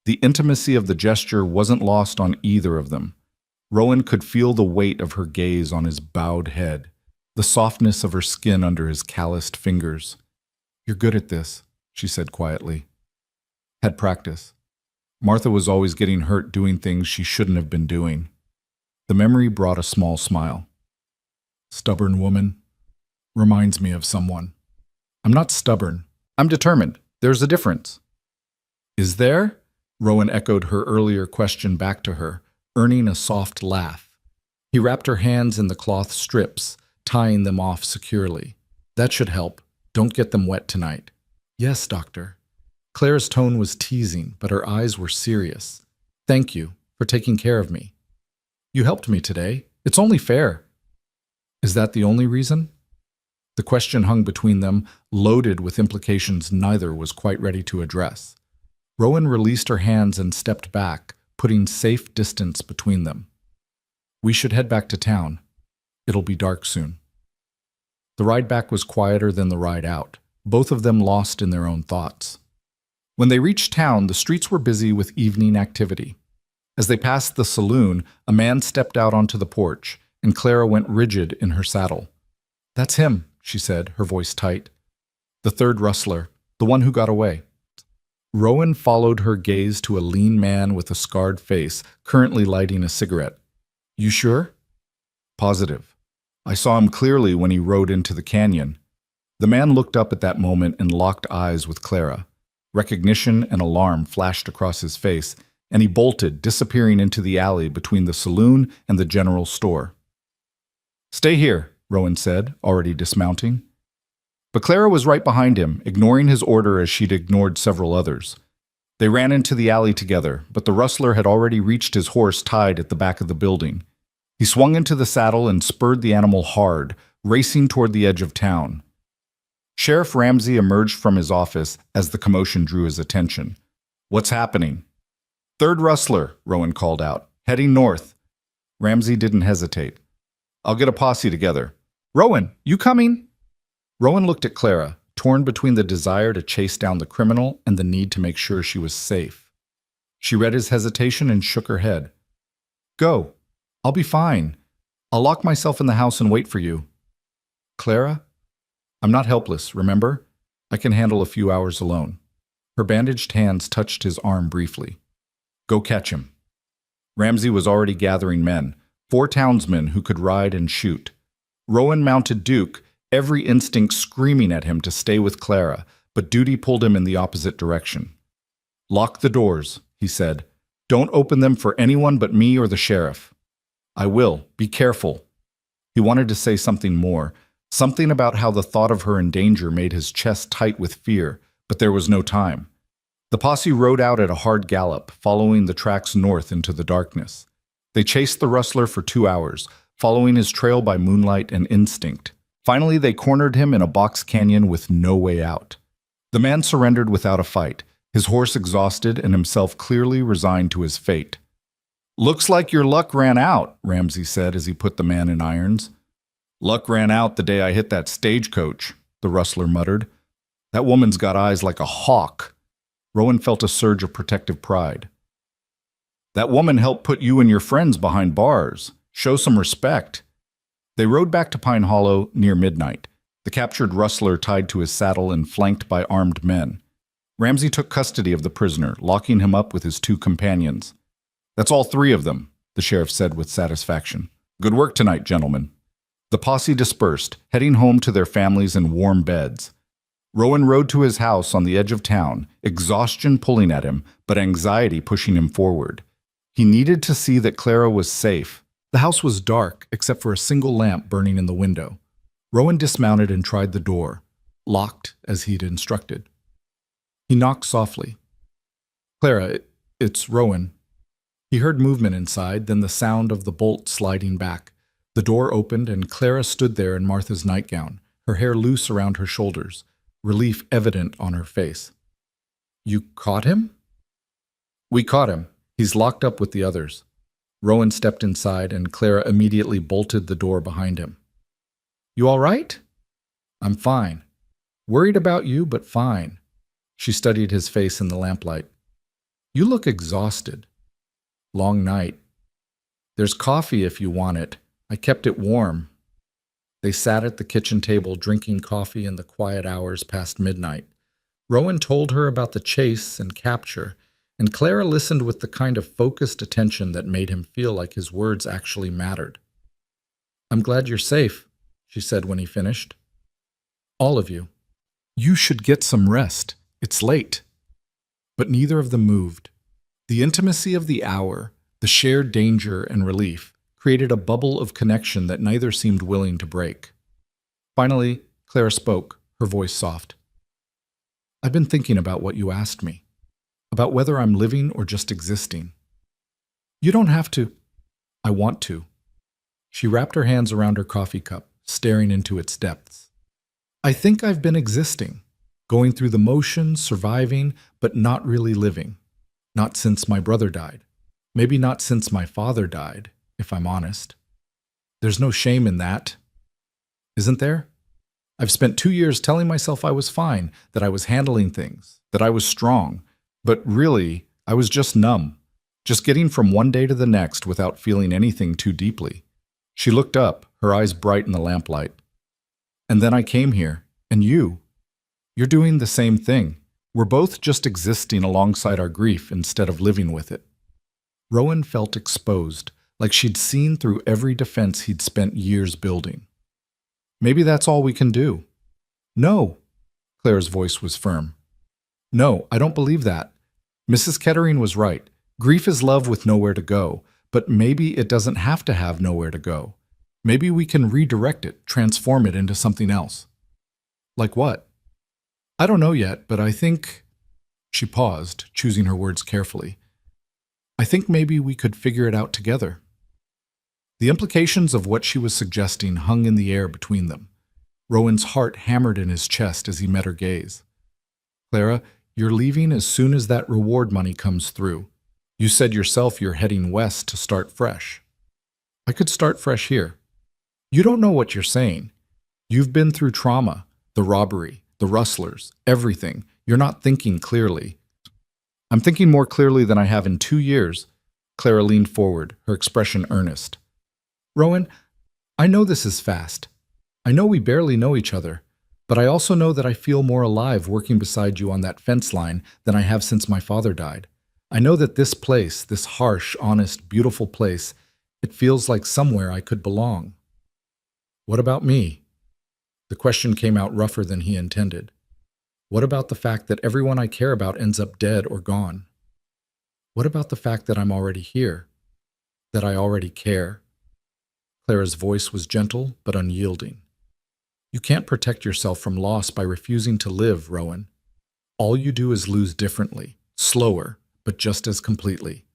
The intimacy of the gesture wasn't lost on either of them. Rowan could feel the weight of her gaze on his bowed head, the softness of her skin under his calloused fingers. "You're good at this," she said quietly. "Had practice. Martha was always getting hurt doing things she shouldn't have been doing." The memory brought a small smile. "Stubborn woman. Reminds me of someone." "I'm not stubborn. I'm determined. There's a difference." "Is there?" Rowan echoed her earlier question back to her, earning a soft laugh. He wrapped her hands in the cloth strips, tying them off securely. "That should help. Don't get them wet tonight." "Yes, doctor." Claire's tone was teasing, but her eyes were serious. "Thank you for taking care of me. You helped me today. It's only fair." "Is that the only reason?" The question hung between them, loaded with implications neither was quite ready to address. Rowan released her hands and stepped back, putting safe distance between them. "We should head back to town. It'll be dark soon." The ride back was quieter than the ride out, both of them lost in their own thoughts. When they reached town, the streets were busy with evening activity. As they passed the saloon, a man stepped out onto the porch, and Clara went rigid in her saddle. "That's him," she said, her voice tight. "The third rustler, the one who got away." Rowan followed her gaze to a lean man with a scarred face, currently lighting a cigarette. "You sure?" "Positive. I saw him clearly when he rode into the canyon." The man looked up at that moment and locked eyes with Clara. Recognition and alarm flashed across his face, and he bolted, disappearing into the alley between the saloon and the general store. "Stay here," Rowan said, already dismounting. But Clara was right behind him, ignoring his order as she'd ignored several others. They ran into the alley together, but the rustler had already reached his horse tied at the back of the building. He swung into the saddle and spurred the animal hard, racing toward the edge of town. Sheriff Ramsey emerged from his office as the commotion drew his attention. "What's happening?" "Third rustler," Rowan called out, "heading north." Ramsey didn't hesitate. "I'll get a posse together." "Rowan, you coming?" Rowan looked at Clara, torn between the desire to chase down the criminal and the need to make sure she was safe. She read his hesitation and shook her head. "Go. I'll be fine. I'll lock myself in the house and wait for you." "Clara? I'm not helpless, remember? I can handle a few hours alone." Her bandaged hands touched his arm briefly. "Go catch him." Ramsey was already gathering men, 4 townsmen who could ride and shoot. Rowan mounted Duke, every instinct screaming at him to stay with Clara, but duty pulled him in the opposite direction. "Lock the doors," he said. "Don't open them for anyone but me or the sheriff." "I will. Be careful." He wanted to say something more, something about how the thought of her in danger made his chest tight with fear, but there was no time. The posse rode out at a hard gallop, following the tracks north into the darkness. They chased the rustler for 2 hours, following his trail by moonlight and instinct. Finally, they cornered him in a box canyon with no way out. The man surrendered without a fight, his horse exhausted and himself clearly resigned to his fate. "Looks like your luck ran out," Ramsay said as he put the man in irons. "Luck ran out the day I hit that stagecoach," the rustler muttered. "That woman's got eyes like a hawk." Rowan felt a surge of protective pride. "That woman helped put you and your friends behind bars. Show some respect." They rode back to Pine Hollow near midnight, the captured rustler tied to his saddle and flanked by armed men. Ramsay took custody of the prisoner, locking him up with his two companions. "That's all three of them," the sheriff said with satisfaction. "Good work tonight, gentlemen." The posse dispersed, heading home to their families in warm beds. Rowan rode to his house on the edge of town, exhaustion pulling at him, but anxiety pushing him forward. He needed to see that Clara was safe. The house was dark, except for a single lamp burning in the window. Rowan dismounted and tried the door, locked as he'd instructed. He knocked softly. "Clara, it's Rowan." He heard movement inside, then the sound of the bolt sliding back. The door opened, and Clara stood there in Martha's nightgown, her hair loose around her shoulders, relief evident on her face. "You caught him?" "We caught him. He's locked up with the others." Rowan stepped inside, and Clara immediately bolted the door behind him. "You all right?" "I'm fine. Worried about you, but fine." She studied his face in the lamplight. "You look exhausted. Long night. There's coffee if you want it. I kept it warm." They sat at the kitchen table drinking coffee in the quiet hours past midnight. Rowan told her about the chase and capture, and Clara listened with the kind of focused attention that made him feel like his words actually mattered. "I'm glad you're safe," she said when he finished. "All of you. You should get some rest. It's late." But neither of them moved. The intimacy of the hour, the shared danger and relief, created a bubble of connection that neither seemed willing to break. Finally, Clara spoke, her voice soft. "I've been thinking about what you asked me, about whether I'm living or just existing. You don't have to. I want to." She wrapped her hands around her coffee cup, staring into its depths. "I think I've been existing, going through the motions, surviving, but not really living. Not since my brother died. Maybe not since my father died, if I'm honest. There's no shame in that, isn't there? I've spent 2 years telling myself I was fine, that I was handling things, that I was strong, but really, I was just numb, just getting from one day to the next without feeling anything too deeply." She looked up, her eyes bright in the lamplight. "And then I came here, and you're doing the same thing. We're both just existing alongside our grief instead of living with it." Rowan felt exposed, like she'd seen through every defense he'd spent years building. "Maybe that's all we can do." "No," Claire's voice was firm. "No, I don't believe that. Mrs. Kettering was right. Grief is love with nowhere to go, but maybe it doesn't have to have nowhere to go. Maybe we can redirect it, transform it into something else." "Like what?" "I don't know yet, but I think—" She paused, choosing her words carefully. "I think maybe we could figure it out together." The implications of what she was suggesting hung in the air between them. Rowan's heart hammered in his chest as he met her gaze. "Clara, you're leaving as soon as that reward money comes through. You said yourself you're heading west to start fresh." "I could start fresh here." "You don't know what you're saying. You've been through trauma, the robbery, the rustlers, everything. You're not thinking clearly." "I'm thinking more clearly than I have in 2 years. Clara leaned forward, her expression earnest. "Rowan, I know this is fast. I know we barely know each other, but I also know that I feel more alive working beside you on that fence line than I have since my father died. I know that this place, this harsh, honest, beautiful place, it feels like somewhere I could belong." "What about me?" The question came out rougher than he intended. "What about the fact that everyone I care about ends up dead or gone? What about the fact that I'm already here? That I already care?" Clara's voice was gentle but unyielding. "You can't protect yourself from loss by refusing to live, Rowan. All you do is lose differently, slower, but just as completely."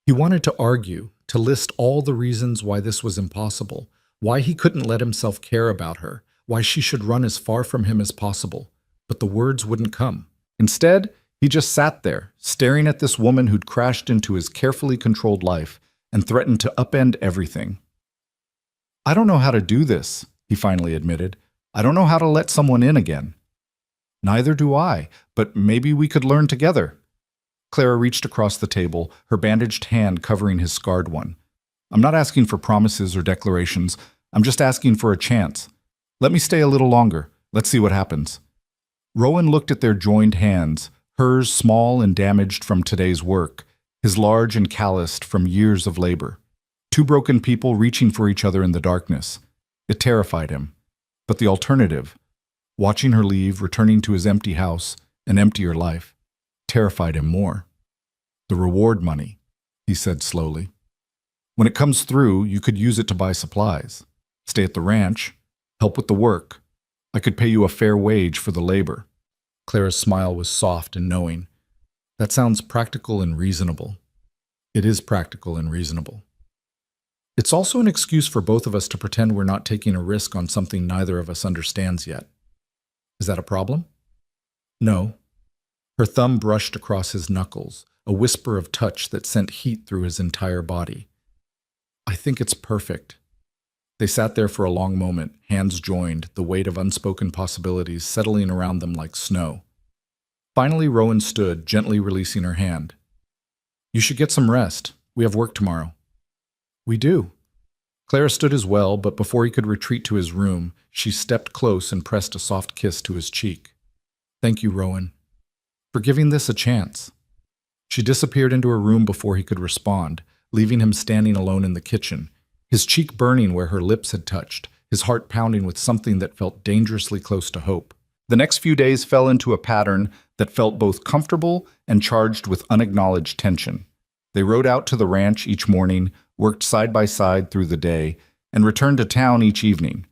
He wanted to argue, to list all the reasons why this was impossible, why he couldn't let himself care about her, why she should run as far from him as possible, but the words wouldn't come. Instead, He just sat there, staring at this woman who'd crashed into his carefully controlled life and threatened to upend everything. "I don't know how to do this," he finally admitted. "I don't know how to let someone in again." "Neither do I, but maybe we could learn together." Clara reached across the table, her bandaged hand covering his scarred one. "I'm not asking for promises or declarations. I'm just asking for a chance. Let me stay a little longer. Let's see what happens." Rowan looked at their joined hands, hers small and damaged from today's work, his large and calloused from years of labor. Two broken people reaching for each other in the darkness. It terrified him. But the alternative, watching her leave, returning to his empty house, an emptier life, terrified him more. "The reward money," he said slowly. "When it comes through, you could use it to buy supplies. Stay at the ranch, help with the work. I could pay you a fair wage for the labor." Clara's smile was soft and knowing. "That sounds practical and reasonable." "It is practical and reasonable. It's also an excuse for both of us to pretend we're not taking a risk on something neither of us understands yet. Is that a problem?" "No." Her thumb brushed across his knuckles, a whisper of touch that sent heat through his entire body. "I think it's perfect." They sat there for a long moment, hands joined, the weight of unspoken possibilities settling around them like snow. Finally, Rowan stood, gently releasing her hand. "You should get some rest. We have work tomorrow." "We do." Clara stood as well, but before he could retreat to his room, she stepped close and pressed a soft kiss to his cheek. "Thank you, Rowan, for giving this a chance." She disappeared into her room before he could respond, leaving him standing alone in the kitchen, his cheek burning where her lips had touched, his heart pounding with something that felt dangerously close to hope. The next few days fell into a pattern that felt both comfortable and charged with unacknowledged tension. They rode out to the ranch each morning, worked side by side through the day, and returned to town each evening.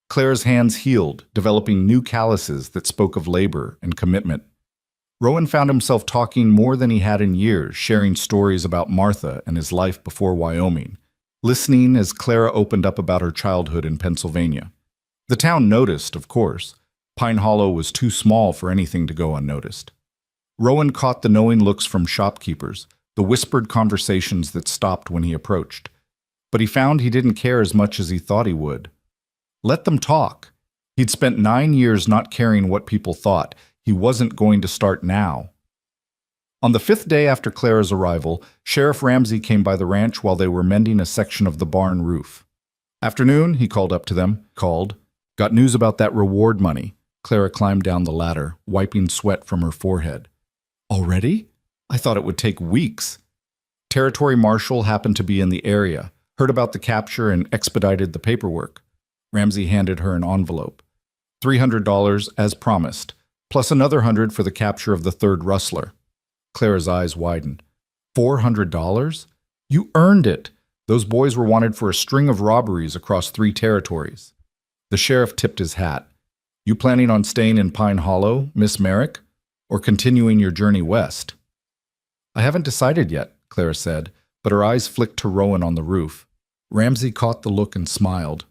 Clara's hands healed, developing new calluses that spoke of labor and commitment. Rowan found himself talking more than he had in years, sharing stories about Martha and his life before Wyoming, listening as Clara opened up about her childhood in Pennsylvania. The town noticed, of course. Pine Hollow was too small for anything to go unnoticed. Rowan caught the knowing looks from shopkeepers, the whispered conversations that stopped when he approached. But he found he didn't care as much as he thought he would. Let them talk. He'd spent 9 years not caring what people thought. He wasn't going to start now. On the 5th day after Clara's arrival, Sheriff Ramsey came by the ranch while they were mending a section of the barn roof. "Afternoon," he called up to them. "Got news about that reward money." Clara climbed down the ladder, wiping sweat from her forehead. "Already? I thought it would take weeks." Territory Marshal happened to be in the area, heard about the capture and expedited the paperwork. Ramsey handed her an envelope. $300 as promised, plus another $100 for the capture of the third rustler. Clara's eyes widened. $400? You earned it! Those boys were wanted for a string of robberies across 3 territories. The sheriff tipped his hat. "You planning on staying in Pine Hollow, Miss Merrick, or continuing your journey west?" "I haven't decided yet," Clara said, but her eyes flicked to Rowan on the roof. Ramsey caught the look and smiled.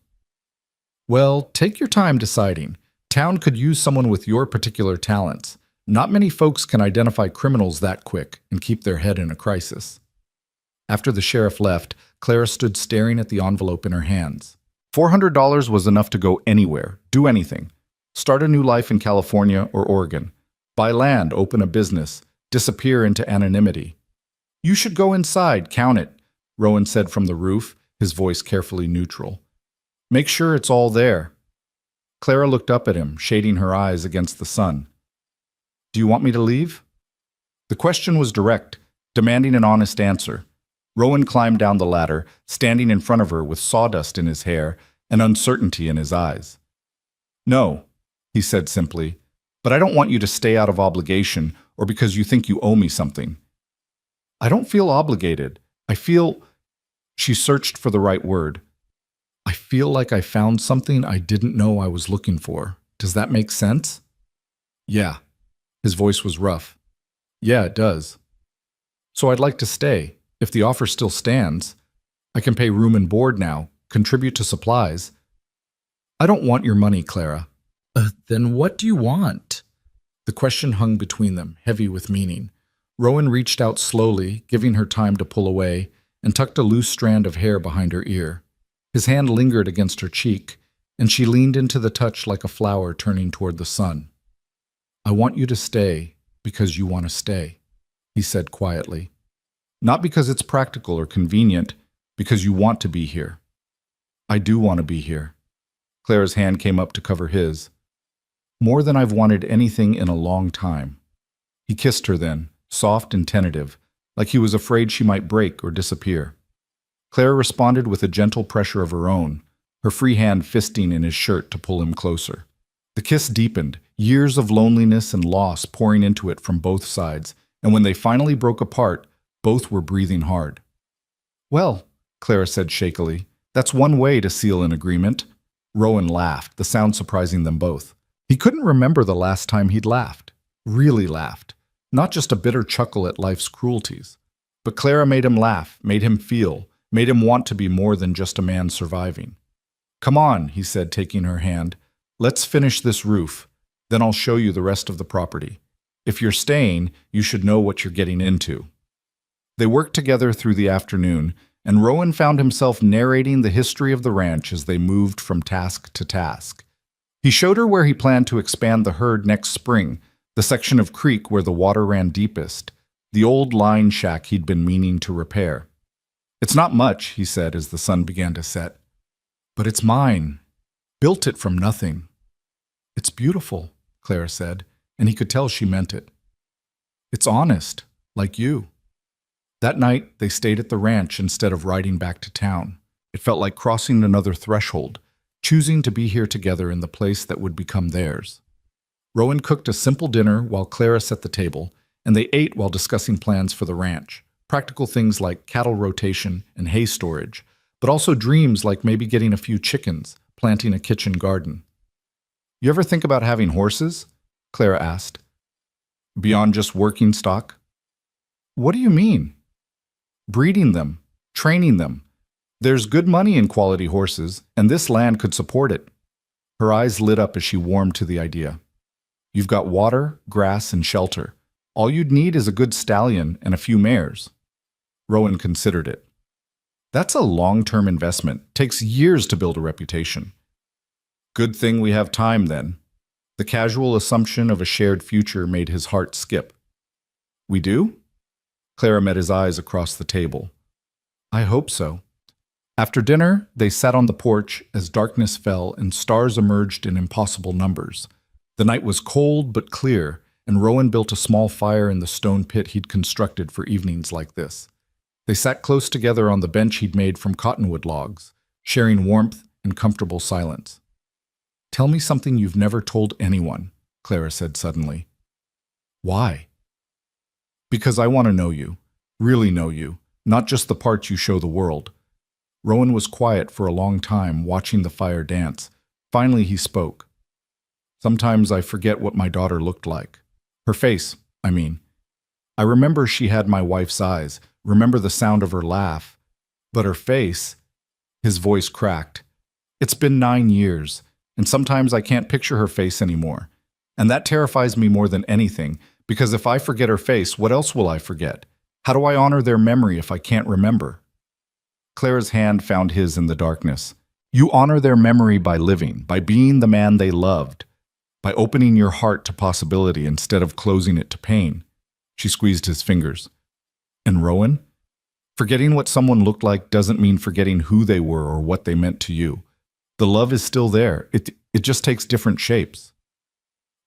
"Well, take your time deciding. Town could use someone with your particular talents. Not many folks can identify criminals that quick and keep their head in a crisis." After the sheriff left, Clara stood staring at the envelope in her hands. $400 was enough to go anywhere, do anything. Start a new life in California or Oregon. Buy land, open a business, disappear into anonymity. "You should go inside, count it," Rowan said from the roof, his voice carefully neutral. "Make sure it's all there." Clara looked up at him, shading her eyes against the sun. "Do you want me to leave?" The question was direct, demanding an honest answer. Rowan climbed down the ladder, standing in front of her with sawdust in his hair and uncertainty in his eyes. "No," he said simply, "but I don't want you to stay out of obligation or because you think you owe me something." "I don't feel obligated. I feel—" She searched for the right word. "I feel like I found something I didn't know I was looking for. Does that make sense?" "Yeah." His voice was rough. "Yeah, it does. So I'd like to stay, if the offer still stands. I can pay room and board now, contribute to supplies." "I don't want your money, Clara." Then what do you want?" The question hung between them, heavy with meaning. Rowan reached out slowly, giving her time to pull away, and tucked a loose strand of hair behind her ear. His hand lingered against her cheek, and she leaned into the touch like a flower turning toward the sun. "I want you to stay because you want to stay," he said quietly. "Not because it's practical or convenient, because you want to be here." "I do want to be here." Clara's hand came up to cover his. "More than I've wanted anything in a long time." He kissed her then, soft and tentative, like he was afraid she might break or disappear. Clara responded with a gentle pressure of her own, her free hand fisting in his shirt to pull him closer. The kiss deepened, years of loneliness and loss pouring into it from both sides, and when they finally broke apart, both were breathing hard. "Well," Clara said shakily, "that's one way to seal an agreement." Rowan laughed, the sound surprising them both. He couldn't remember the last time he'd laughed. Really laughed. Not just a bitter chuckle at life's cruelties. But Clara made him laugh, made him feel, made him want to be more than just a man surviving. "Come on," he said, taking her hand. "Let's finish this roof. Then I'll show you the rest of the property. If you're staying, you should know what you're getting into." They worked together through the afternoon, and Rowan found himself narrating the history of the ranch as they moved from task to task. He showed her where he planned to expand the herd next spring, the section of creek where the water ran deepest, the old line shack he'd been meaning to repair. "It's not much," he said as the sun began to set. "But it's mine. Built it from nothing." "It's beautiful," Clara said, and he could tell she meant it. "It's honest, like you." That night, they stayed at the ranch instead of riding back to town. It felt like crossing another threshold, choosing to be here together in the place that would become theirs. Rowan cooked a simple dinner while Clara set the table, and they ate while discussing plans for the ranch. Practical things like cattle rotation and hay storage, but also dreams like maybe getting a few chickens, planting a kitchen garden. "You ever think about having horses?" Clara asked. "Beyond just working stock?" "What do you mean?" "Breeding them, training them. There's good money in quality horses, and this land could support it." Her eyes lit up as she warmed to the idea. "You've got water, grass, and shelter. All you'd need is a good stallion and a few mares." Rowan considered it. "That's a long-term investment. Takes years to build a reputation." "Good thing we have time, then." The casual assumption of a shared future made his heart skip. "We do?" Clara met his eyes across the table. "I hope so." After dinner, they sat on the porch as darkness fell and stars emerged in impossible numbers. The night was cold but clear, and Rowan built a small fire in the stone pit he'd constructed for evenings like this. They sat close together on the bench he'd made from cottonwood logs, sharing warmth and comfortable silence. "Tell me something you've never told anyone," Clara said suddenly. "Why?" "Because I want to know you, really know you, not just the parts you show the world." Rowan was quiet for a long time, watching the fire dance. Finally he spoke. "Sometimes I forget what my daughter looked like. Her face, I mean. I remember she had my wife's eyes, remember the sound of her laugh. But her face," his voice cracked. "It's been 9 years, and sometimes I can't picture her face anymore. And that terrifies me more than anything, because if I forget her face, what else will I forget? How do I honor their memory if I can't remember?" Clara's hand found his in the darkness. "You honor their memory by living, by being the man they loved, by opening your heart to possibility instead of closing it to pain." She squeezed his fingers. "And Rowan? Forgetting what someone looked like doesn't mean forgetting who they were or what they meant to you. The love is still there. It just takes different shapes."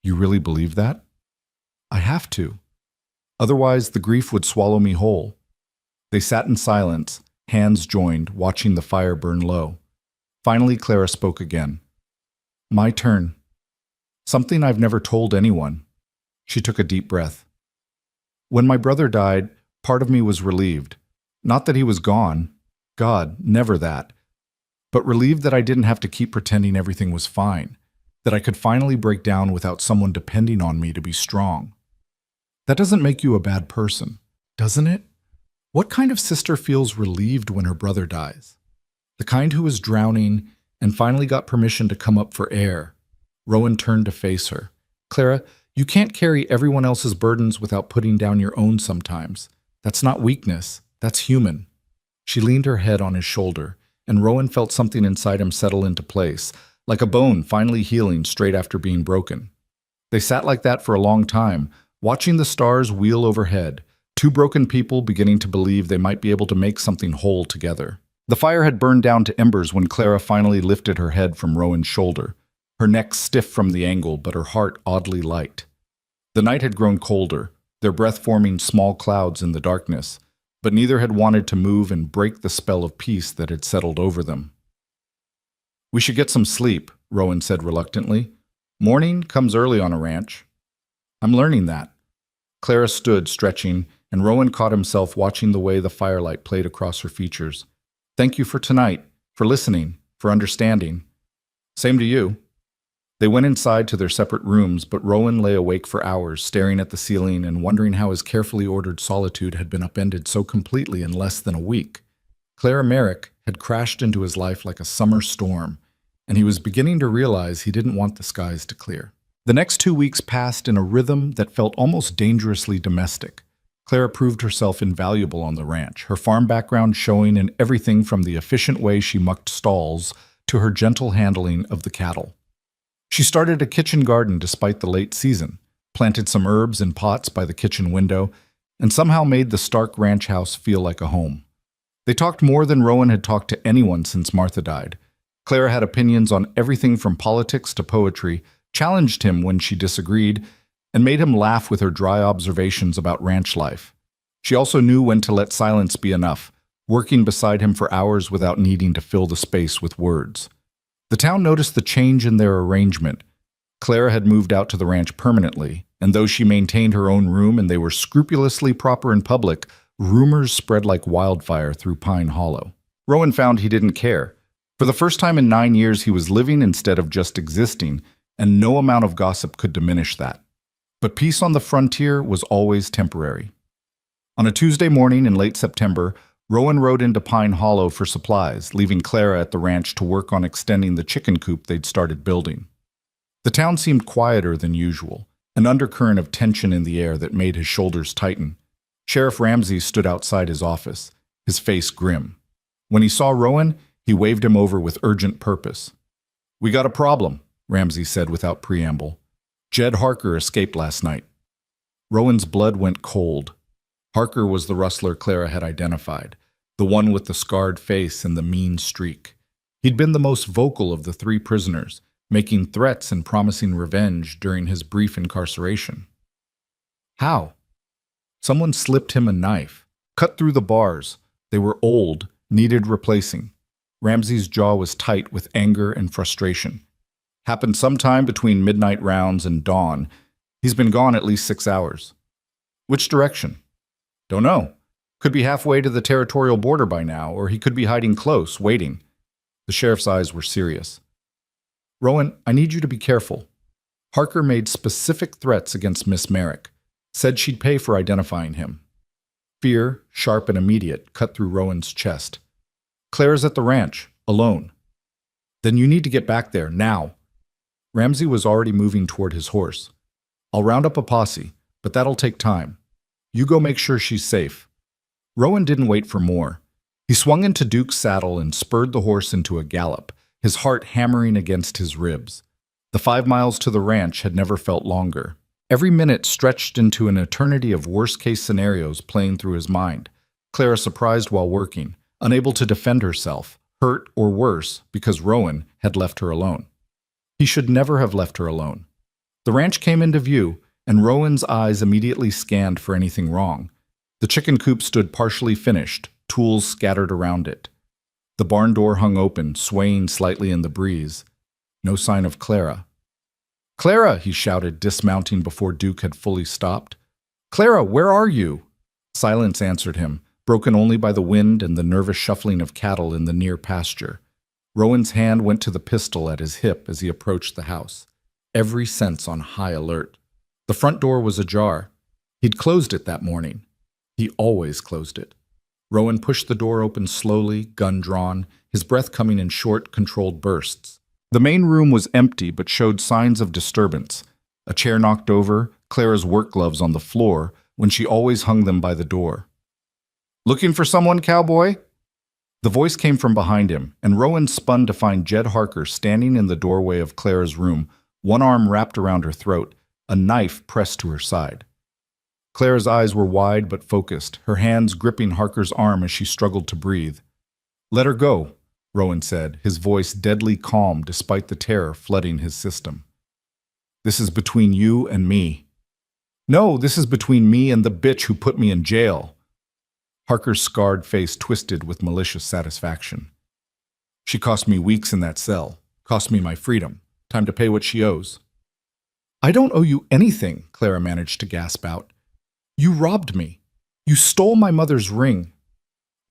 "You really believe that?" "I have to. Otherwise, the grief would swallow me whole." They sat in silence, hands joined, watching the fire burn low. Finally, Clara spoke again. "My turn. Something I've never told anyone." She took a deep breath. "When my brother died, part of me was relieved. Not that he was gone. God, never that. But relieved that I didn't have to keep pretending everything was fine, that I could finally break down without someone depending on me to be strong." That doesn't make you a bad person, doesn't it? What kind of sister feels relieved when her brother dies? The kind who was drowning and finally got permission to come up for air. Rowan turned to face her. "Clara, You can't carry everyone else's burdens without putting down your own sometimes. That's not weakness, that's human. She leaned her head on his shoulder, and Rowan felt something inside him settle into place, like a bone finally healing straight after being broken. They sat like that for a long time, watching the stars wheel overhead, two broken people beginning to believe they might be able to make something whole together. The fire had burned down to embers when Clara finally lifted her head from Rowan's shoulder, her neck stiff from the angle, but her heart oddly light. The night had grown colder, their breath forming small clouds in the darkness, but neither had wanted to move and break the spell of peace that had settled over them. "We should get some sleep," Rowan said reluctantly. "Morning comes early on a ranch." "I'm learning that." Clara stood, stretching, and Rowan caught himself watching the way the firelight played across her features. "Thank you for tonight, for listening, for understanding." "Same to you." They went inside to their separate rooms, but Rowan lay awake for hours, staring at the ceiling and wondering how his carefully ordered solitude had been upended so completely in less than a week. Clara Merrick had crashed into his life like a summer storm, and he was beginning to realize he didn't want the skies to clear. The next 2 weeks passed in a rhythm that felt almost dangerously domestic. Clara proved herself invaluable on the ranch, her farm background showing in everything from the efficient way she mucked stalls to her gentle handling of the cattle. She started a kitchen garden despite the late season, planted some herbs in pots by the kitchen window, and somehow made the Stark ranch house feel like a home. They talked more than Rowan had talked to anyone since Martha died. Clara had opinions on everything from politics to poetry, challenged him when she disagreed, and made him laugh with her dry observations about ranch life. She also knew when to let silence be enough, working beside him for hours without needing to fill the space with words. The town noticed the change in their arrangement. Clara had moved out to the ranch permanently, and though she maintained her own room and they were scrupulously proper in public, rumors spread like wildfire through Pine Hollow. Rowan found he didn't care. For the first time in 9 years, he was living instead of just existing, and no amount of gossip could diminish that. But peace on the frontier was always temporary. On a Tuesday morning in late September, Rowan rode into Pine Hollow for supplies, leaving Clara at the ranch to work on extending the chicken coop they'd started building. The town seemed quieter than usual, an undercurrent of tension in the air that made his shoulders tighten. Sheriff Ramsey stood outside his office, his face grim. When he saw Rowan, he waved him over with urgent purpose. "We got a problem," Ramsey said without preamble. "Jed Harker escaped last night." Rowan's blood went cold. Harker was the rustler Clara had identified, the one with the scarred face and the mean streak. He'd been the most vocal of the 3 prisoners, making threats and promising revenge during his brief incarceration. How? Someone slipped him a knife, cut through the bars. They were old, needed replacing. Ramsey's jaw was tight with anger and frustration. Happened sometime between midnight rounds and dawn. He's been gone at least 6 hours. Which direction? Don't know. Could be halfway to the territorial border by now, or he could be hiding close, waiting. The sheriff's eyes were serious. "Rowan, I need you to be careful." Harker made specific threats against Miss Merrick, said she'd pay for identifying him. Fear, sharp and immediate, cut through Rowan's chest. "Claire's at the ranch, alone." "Then you need to get back there, now." Ramsey was already moving toward his horse. "I'll round up a posse, but that'll take time. You go make sure she's safe." Rowan didn't wait for more. He swung into Duke's saddle and spurred the horse into a gallop, his heart hammering against his ribs. The 5 miles to the ranch had never felt longer. Every minute stretched into an eternity of worst-case scenarios playing through his mind. Clara surprised while working, unable to defend herself, hurt or worse because Rowan had left her alone. He should never have left her alone. The ranch came into view, and Rowan's eyes immediately scanned for anything wrong. The chicken coop stood partially finished, tools scattered around it. The barn door hung open, swaying slightly in the breeze. No sign of Clara. "Clara!" he shouted, dismounting before Duke had fully stopped. "Clara, where are you?" Silence answered him, broken only by the wind and the nervous shuffling of cattle in the near pasture. Rowan's hand went to the pistol at his hip as he approached the house, every sense on high alert. The front door was ajar. He'd closed it that morning. He always closed it. Rowan pushed the door open slowly, gun drawn, his breath coming in short, controlled bursts. The main room was empty but showed signs of disturbance. A chair knocked over, Clara's work gloves on the floor when she always hung them by the door. "Looking for someone, Cowboy?" The voice came from behind him, and Rowan spun to find Jed Harker standing in the doorway of Clara's room, one arm wrapped around her throat, a knife pressed to her side. Clara's eyes were wide but focused, her hands gripping Harker's arm as she struggled to breathe. "Let her go," Rowan said, his voice deadly calm despite the terror flooding his system. "This is between you and me." "No, this is between me and the bitch who put me in jail." Harker's scarred face twisted with malicious satisfaction. "She cost me weeks in that cell, cost me my freedom. Time to pay what she owes." "I don't owe you anything," Clara managed to gasp out. "You robbed me. You stole my mother's ring.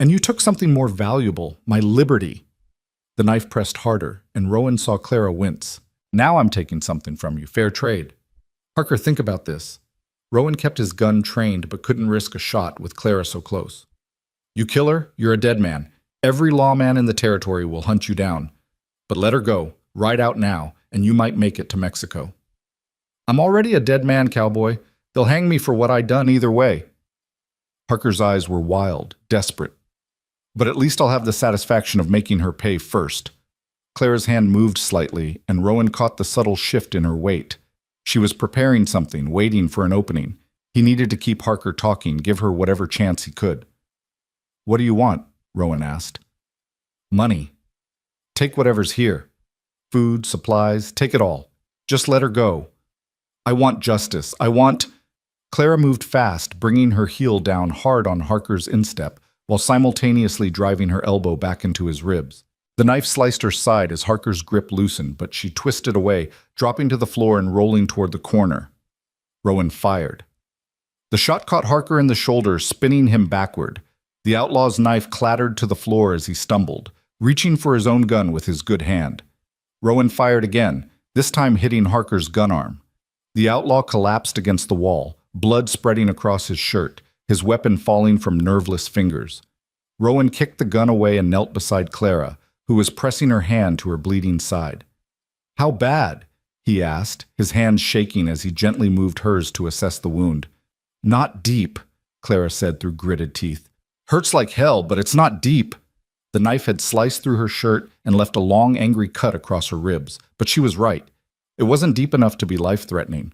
And you took something more valuable, my liberty." The knife pressed harder, and Rowan saw Clara wince. "Now I'm taking something from you, fair trade." "Harker, think about this." Rowan kept his gun trained but couldn't risk a shot with Clara so close. "You kill her, you're a dead man. Every lawman in the territory will hunt you down. But let her go, ride out now, and you might make it to Mexico." "I'm already a dead man, Cowboy. They'll hang me for what I done either way." Harker's eyes were wild, desperate. "But at least I'll have the satisfaction of making her pay first." Clara's hand moved slightly, and Rowan caught the subtle shift in her weight. She was preparing something, waiting for an opening. He needed to keep Harker talking, give her whatever chance he could. "What do you want?" Rowan asked. "Money. Take whatever's here. Food, supplies, take it all. Just let her go." "I want justice. I want—" Clara moved fast, bringing her heel down hard on Harker's instep, while simultaneously driving her elbow back into his ribs. The knife sliced her side as Harker's grip loosened, but she twisted away, dropping to the floor and rolling toward the corner. Rowan fired. The shot caught Harker in the shoulder, spinning him backward. The outlaw's knife clattered to the floor as he stumbled, reaching for his own gun with his good hand. Rowan fired again, this time hitting Harker's gun arm. The outlaw collapsed against the wall, blood spreading across his shirt, his weapon falling from nerveless fingers. Rowan kicked the gun away and knelt beside Clara, who was pressing her hand to her bleeding side. "How bad?" he asked, his hands shaking as he gently moved hers to assess the wound. "Not deep," Clara said through gritted teeth. "Hurts like hell, but it's not deep." The knife had sliced through her shirt and left a long, angry cut across her ribs, but she was right. It wasn't deep enough to be life-threatening.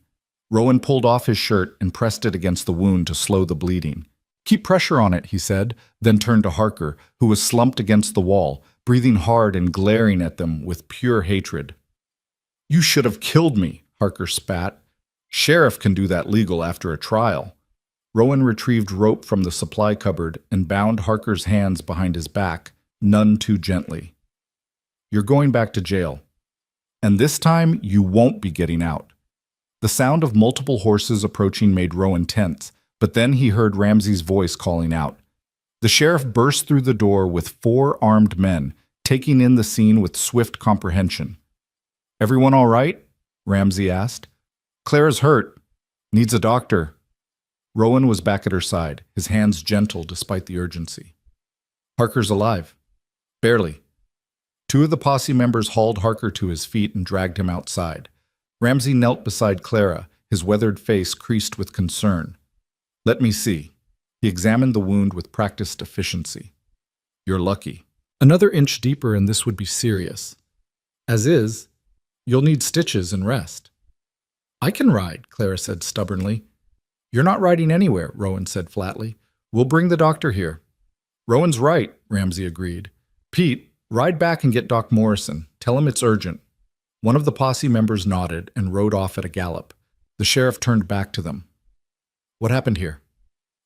Rowan pulled off his shirt and pressed it against the wound to slow the bleeding. "Keep pressure on it," he said, then turned to Harker, who was slumped against the wall, breathing hard and glaring at them with pure hatred. "You should have killed me," Harker spat. "Sheriff can do that legal after a trial." Rowan retrieved rope from the supply cupboard and bound Harker's hands behind his back, none too gently. "You're going back to jail. And this time, you won't be getting out." The sound of multiple horses approaching made Rowan tense, but then he heard Ramsey's voice calling out. The sheriff burst through the door with 4 armed men, taking in the scene with swift comprehension. "Everyone all right?" Ramsey asked. "Clara's hurt. Needs a doctor." Rowan was back at her side, his hands gentle despite the urgency. "Harker's alive." "Barely." 2 of the posse members hauled Harker to his feet and dragged him outside. Ramsey knelt beside Clara, his weathered face creased with concern. "Let me see." He examined the wound with practiced efficiency. "You're lucky. Another inch deeper and this would be serious. As is, you'll need stitches and rest." "I can ride," Clara said stubbornly. "You're not riding anywhere," Rowan said flatly. "We'll bring the doctor here." "Rowan's right," Ramsey agreed. "Pete, ride back and get Doc Morrison. Tell him it's urgent." One of the posse members nodded and rode off at a gallop. The sheriff turned back to them. "What happened here?"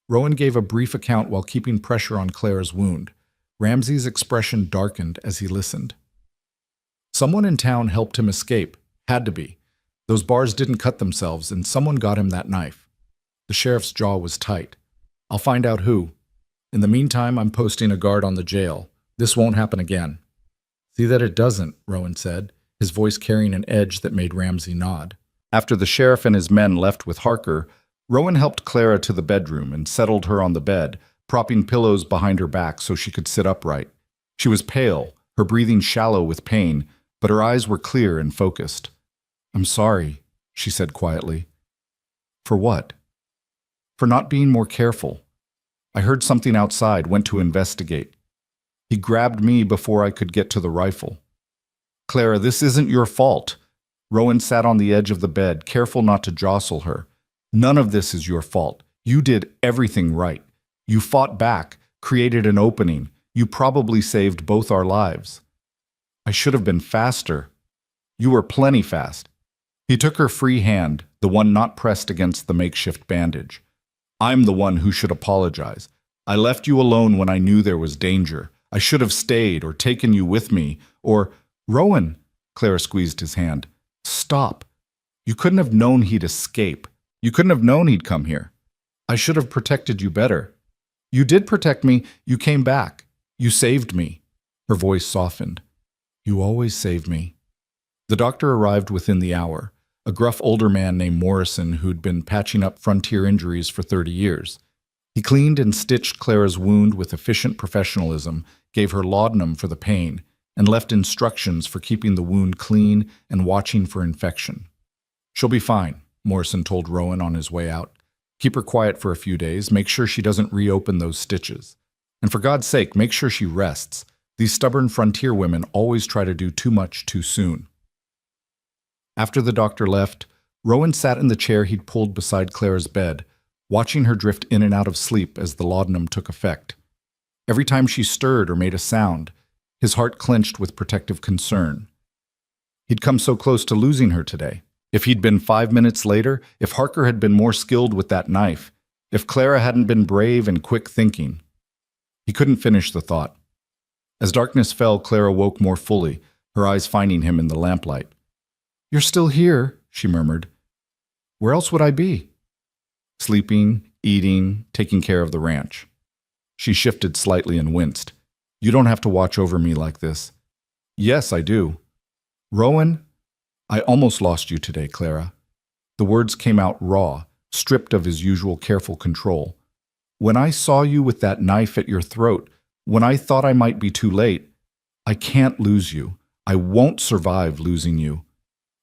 Rowan gave a brief account while keeping pressure on Clara's wound. Ramsey's expression darkened as he listened. "Someone in town helped him escape. Had to be. Those bars didn't cut themselves, and someone got him that knife." The sheriff's jaw was tight. "I'll find out who. In the meantime, I'm posting a guard on the jail. This won't happen again." "See that it doesn't," Rowan said, his voice carrying an edge that made Ramsey nod. After the sheriff and his men left with Harker, Rowan helped Clara to the bedroom and settled her on the bed, propping pillows behind her back so she could sit upright. She was pale, her breathing shallow with pain, but her eyes were clear and focused. "I'm sorry," she said quietly. For what? For not being more careful. I heard something outside, went to investigate. He grabbed me before I could get to the rifle. Clara, this isn't your fault. Rowan sat on the edge of the bed, careful not to jostle her. None of this is your fault. You did everything right. You fought back, created an opening. You probably saved both our lives. I should have been faster. You were plenty fast. He took her free hand, the one not pressed against the makeshift bandage. I'm the one who should apologize. I left you alone when I knew there was danger. I should have stayed or taken you with me, or... Rowan, Clara squeezed his hand. Stop. You couldn't have known he'd escape. You couldn't have known he'd come here. I should have protected you better. You did protect me. You came back. You saved me. Her voice softened. You always save me. The doctor arrived within the hour, a gruff older man named Morrison who'd been patching up frontier injuries for 30 years. He cleaned and stitched Clara's wound with efficient professionalism, gave her laudanum for the pain, and left instructions for keeping the wound clean and watching for infection. She'll be fine, Morrison told Rowan on his way out. Keep her quiet for a few days, make sure she doesn't reopen those stitches. And for God's sake, make sure she rests. These stubborn frontier women always try to do too much too soon. After the doctor left, Rowan sat in the chair he'd pulled beside Clara's bed, watching her drift in and out of sleep as the laudanum took effect. Every time she stirred or made a sound, his heart clenched with protective concern. He'd come so close to losing her today. If he'd been 5 minutes later, if Harker had been more skilled with that knife, if Clara hadn't been brave and quick thinking. He couldn't finish the thought. As darkness fell, Clara woke more fully, her eyes finding him in the lamplight. You're still here, she murmured. Where else would I be? Sleeping, eating, taking care of the ranch. She shifted slightly and winced. You don't have to watch over me like this. Yes, I do. Rowan, I almost lost you today, Clara. The words came out raw, stripped of his usual careful control. When I saw you with that knife at your throat, when I thought I might be too late, I can't lose you. I won't survive losing you.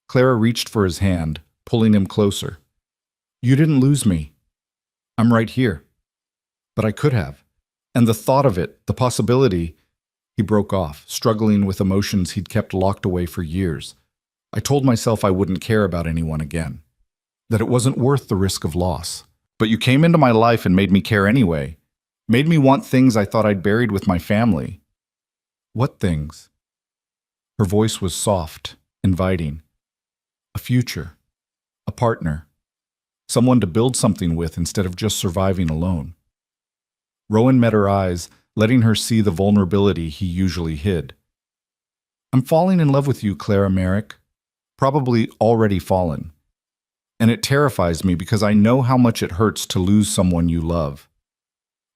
Clara reached for his hand, pulling him closer. You didn't lose me. I'm right here. But I could have. And the thought of it, the possibility, he broke off, struggling with emotions he'd kept locked away for years. I told myself I wouldn't care about anyone again, that it wasn't worth the risk of loss. But you came into my life and made me care anyway, made me want things I thought I'd buried with my family. What things? Her voice was soft, inviting. A future, a partner, someone to build something with instead of just surviving alone. Rowan met her eyes, letting her see the vulnerability he usually hid. I'm falling in love with you, Clara Merrick. Probably already fallen. And it terrifies me because I know how much it hurts to lose someone you love.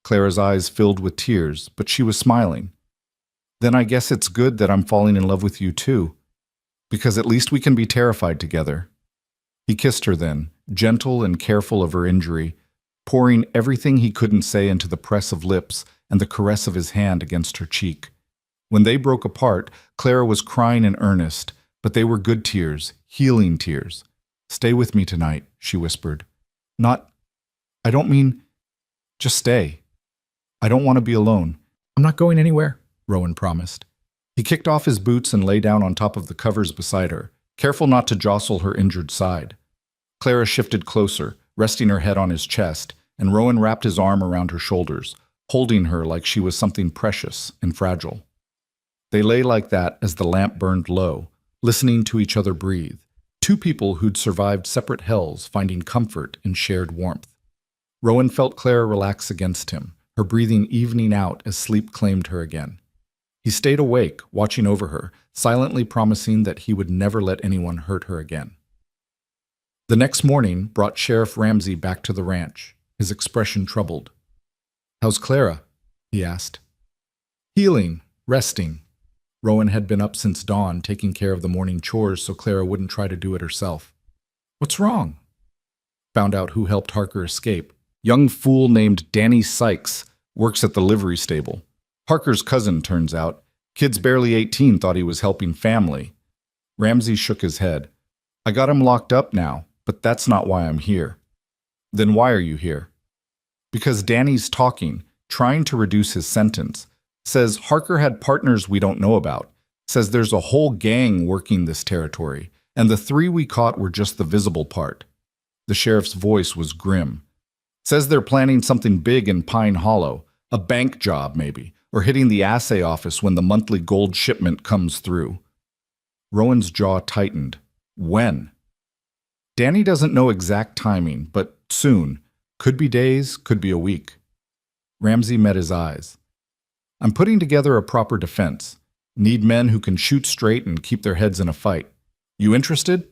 Clara's eyes filled with tears, but she was smiling. Then I guess it's good that I'm falling in love with you too, because at least we can be terrified together. He kissed her then, gentle and careful of her injury, pouring everything he couldn't say into the press of lips and the caress of his hand against her cheek. When they broke apart, Clara was crying in earnest, but they were good tears, healing tears. Stay with me tonight, she whispered. I don't mean, just stay. I don't want to be alone. I'm not going anywhere, Rowan promised. He kicked off his boots and lay down on top of the covers beside her, careful not to jostle her injured side. Clara shifted closer, resting her head on his chest, and Rowan wrapped his arm around her shoulders, holding her like she was something precious and fragile. They lay like that as the lamp burned low, listening to each other breathe, two people who'd survived separate hells finding comfort in shared warmth. Rowan felt Clara relax against him, her breathing evening out as sleep claimed her again. He stayed awake, watching over her, silently promising that he would never let anyone hurt her again. The next morning brought Sheriff Ramsey back to the ranch, his expression troubled. How's Clara? He asked. Healing, resting. Rowan had been up since dawn, taking care of the morning chores so Clara wouldn't try to do it herself. What's wrong? Found out who helped Harker escape. Young fool named Danny Sykes works at the livery stable. Harker's cousin, turns out. Kid's barely 18, thought he was helping family. Ramsey shook his head. I got him locked up now, but that's not why I'm here. Then why are you here? Because Danny's talking, trying to reduce his sentence. Says Harker had partners we don't know about. Says there's a whole gang working this territory, and the three we caught were just the visible part. The sheriff's voice was grim. Says they're planning something big in Pine Hollow, a bank job maybe, or hitting the assay office when the monthly gold shipment comes through. Rowan's jaw tightened. When? Danny doesn't know exact timing, but soon. Could be days, could be a week. Ramsey met his eyes. I'm putting together a proper defense. Need men who can shoot straight and keep their heads in a fight. You interested?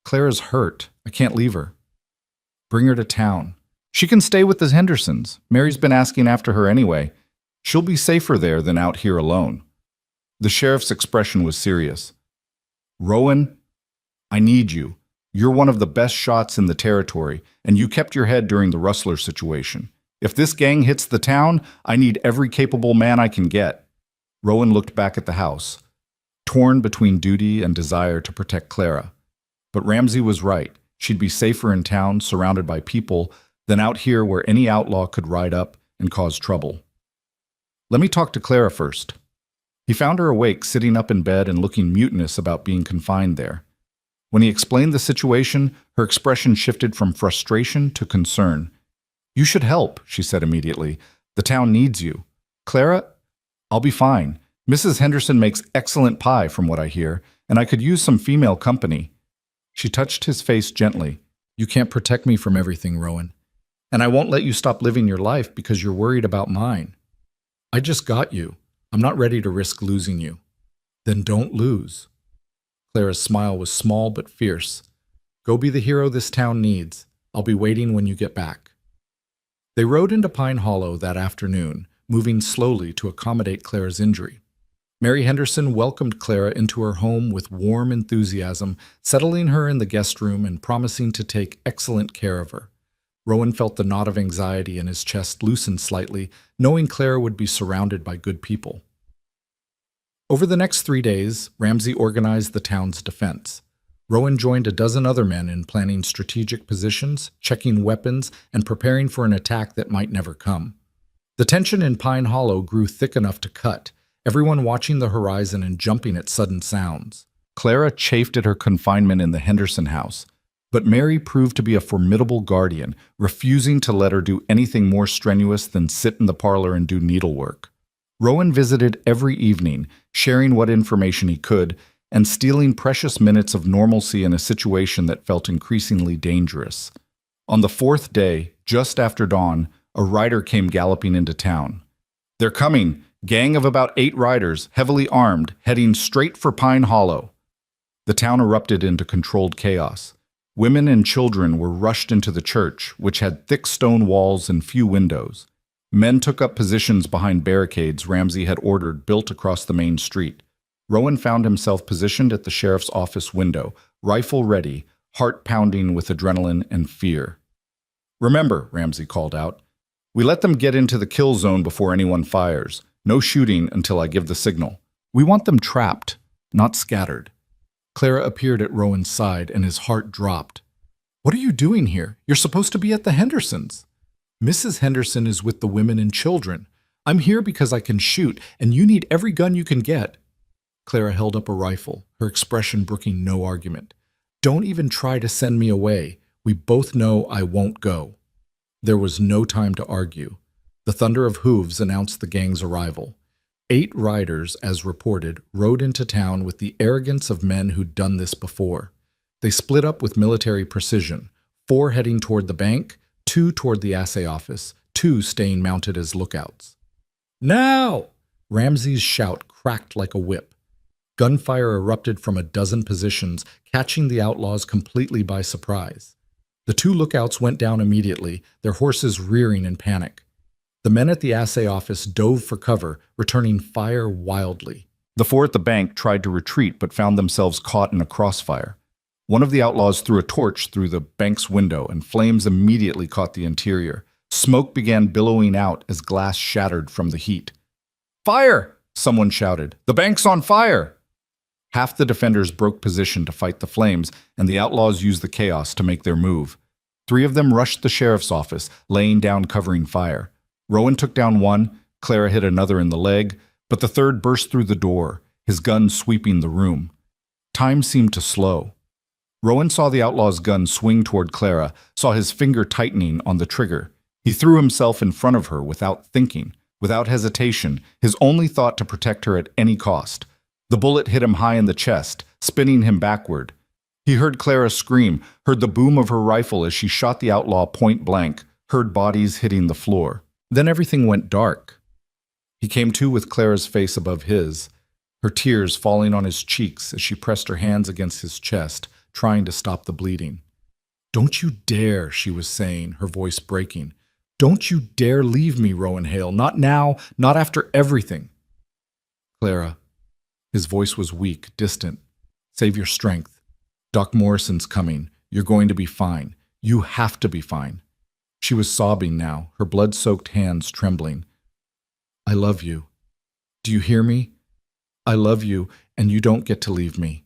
Clara's hurt. I can't leave her. Bring her to town. She can stay with the Hendersons. Mary's been asking after her anyway. She'll be safer there than out here alone. The sheriff's expression was serious. Rowan, I need you. You're one of the best shots in the territory, and you kept your head during the Rustler situation. If this gang hits the town, I need every capable man I can get. Rowan looked back at the house, torn between duty and desire to protect Clara. But Ramsey was right. She'd be safer in town, surrounded by people, than out here where any outlaw could ride up and cause trouble. Let me talk to Clara first. He found her awake, sitting up in bed and looking mutinous about being confined there. When he explained the situation, her expression shifted from frustration to concern. You should help, she said immediately. The town needs you. Clara, I'll be fine. Mrs. Henderson makes excellent pie, from what I hear, and I could use some female company. She touched his face gently. You can't protect me from everything, Rowan. And I won't let you stop living your life because you're worried about mine. I just got you. I'm not ready to risk losing you. Then don't lose. Clara's smile was small but fierce. Go be the hero this town needs. I'll be waiting when you get back. They rode into Pine Hollow that afternoon, moving slowly to accommodate Clara's injury. Mary Henderson welcomed Clara into her home with warm enthusiasm, settling her in the guest room and promising to take excellent care of her. Rowan felt the knot of anxiety in his chest loosen slightly, knowing Clara would be surrounded by good people. Over the next 3 days, Ramsey organized the town's defense. Rowan joined a dozen other men in planning strategic positions, checking weapons, and preparing for an attack that might never come. The tension in Pine Hollow grew thick enough to cut, everyone watching the horizon and jumping at sudden sounds. Clara chafed at her confinement in the Henderson house, but Mary proved to be a formidable guardian, refusing to let her do anything more strenuous than sit in the parlor and do needlework. Rowan visited every evening, sharing what information he could, and stealing precious minutes of normalcy in a situation that felt increasingly dangerous. On the 4th day, just after dawn, a rider came galloping into town. They're coming, gang of about 8 riders, heavily armed, heading straight for Pine Hollow. The town erupted into controlled chaos. Women and children were rushed into the church, which had thick stone walls and few windows. Men took up positions behind barricades Ramsey had ordered built across the main street. Rowan found himself positioned at the sheriff's office window, rifle ready, heart pounding with adrenaline and fear. Remember, Ramsey called out, we let them get into the kill zone before anyone fires. No shooting until I give the signal. We want them trapped, not scattered. Clara appeared at Rowan's side and his heart dropped. What are you doing here? You're supposed to be at the Hendersons. Mrs. Henderson is with the women and children. I'm here because I can shoot, and you need every gun you can get. Clara held up a rifle, her expression brooking no argument. Don't even try to send me away. We both know I won't go. There was no time to argue. The thunder of hooves announced the gang's arrival. 8 riders, as reported, rode into town with the arrogance of men who'd done this before. They split up with military precision, 4 heading toward the bank, 2 toward the assay office, 2 staying mounted as lookouts. Now! Ramsey's shout cracked like a whip. Gunfire erupted from a dozen positions, catching the outlaws completely by surprise. The 2 lookouts went down immediately, their horses rearing in panic. The men at the assay office dove for cover, returning fire wildly. The 4 at the bank tried to retreat but found themselves caught in a crossfire. One of the outlaws threw a torch through the bank's window, and flames immediately caught the interior. Smoke began billowing out as glass shattered from the heat. Fire! Someone shouted. The bank's on fire! Half the defenders broke position to fight the flames, and the outlaws used the chaos to make their move. 3 of them rushed the sheriff's office, laying down covering fire. Rowan took down one, Clara hit another in the leg, but the third burst through the door, his gun sweeping the room. Time seemed to slow. Rowan saw the outlaw's gun swing toward Clara, saw his finger tightening on the trigger. He threw himself in front of her without thinking, without hesitation, his only thought to protect her at any cost. The bullet hit him high in the chest, spinning him backward. He heard Clara scream, heard the boom of her rifle as she shot the outlaw point blank, heard bodies hitting the floor. Then everything went dark. He came to with Clara's face above his, her tears falling on his cheeks as she pressed her hands against his chest, trying to stop the bleeding. "Don't you dare," she was saying, her voice breaking. "Don't you dare leave me, Rowan Hale. Not now, not after everything." "Clara," his voice was weak, distant. "Save your strength. Doc Morrison's coming. You're going to be fine. You have to be fine." She was sobbing now, her blood-soaked hands trembling. "I love you. Do you hear me? I love you, and you don't get to leave me."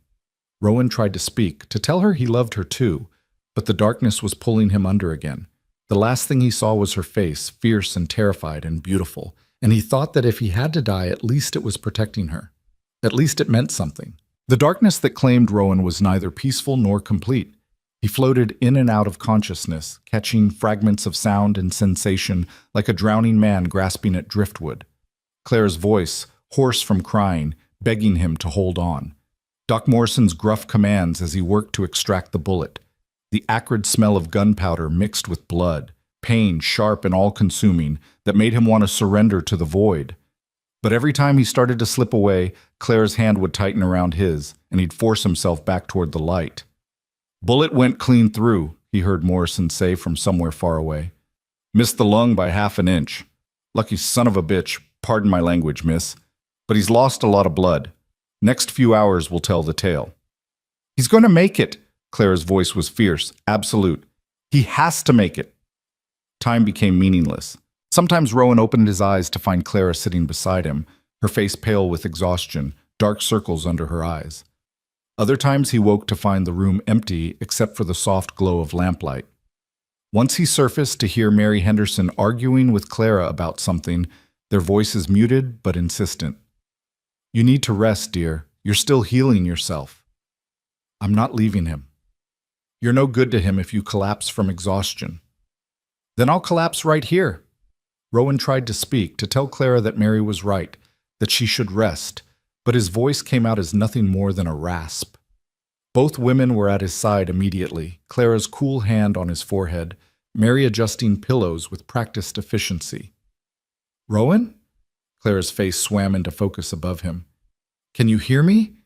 Rowan tried to speak, to tell her he loved her too, but the darkness was pulling him under again. The last thing he saw was her face, fierce and terrified and beautiful, and he thought that if he had to die, at least it was protecting her. At least it meant something. The darkness that claimed Rowan was neither peaceful nor complete. He floated in and out of consciousness, catching fragments of sound and sensation like a drowning man grasping at driftwood. Clara's voice, hoarse from crying, begging him to hold on. Doc Morrison's gruff commands as he worked to extract the bullet. The acrid smell of gunpowder mixed with blood, pain sharp and all-consuming that made him want to surrender to the void. But every time he started to slip away, Clara's hand would tighten around his, and he'd force himself back toward the light. "Bullet went clean through," he heard Morrison say from somewhere far away. "Missed the lung by half an inch. Lucky son of a bitch, pardon my language, miss. But he's lost a lot of blood. Next few hours will tell the tale." "He's going to make it!" Clara's voice was fierce, absolute. "He has to make it!" Time became meaningless. Sometimes Rowan opened his eyes to find Clara sitting beside him, her face pale with exhaustion, dark circles under her eyes. Other times he woke to find the room empty except for the soft glow of lamplight. Once he surfaced to hear Mary Henderson arguing with Clara about something, their voices muted but insistent. "You need to rest, dear. You're still healing yourself." "I'm not leaving him." "You're no good to him if you collapse from exhaustion." "Then I'll collapse right here." Rowan tried to speak, to tell Clara that Mary was right, that she should rest, but his voice came out as nothing more than a rasp. Both women were at his side immediately, Clara's cool hand on his forehead, Mary adjusting pillows with practiced efficiency. "Rowan?" Clara's face swam into focus above him. "Can you hear me?"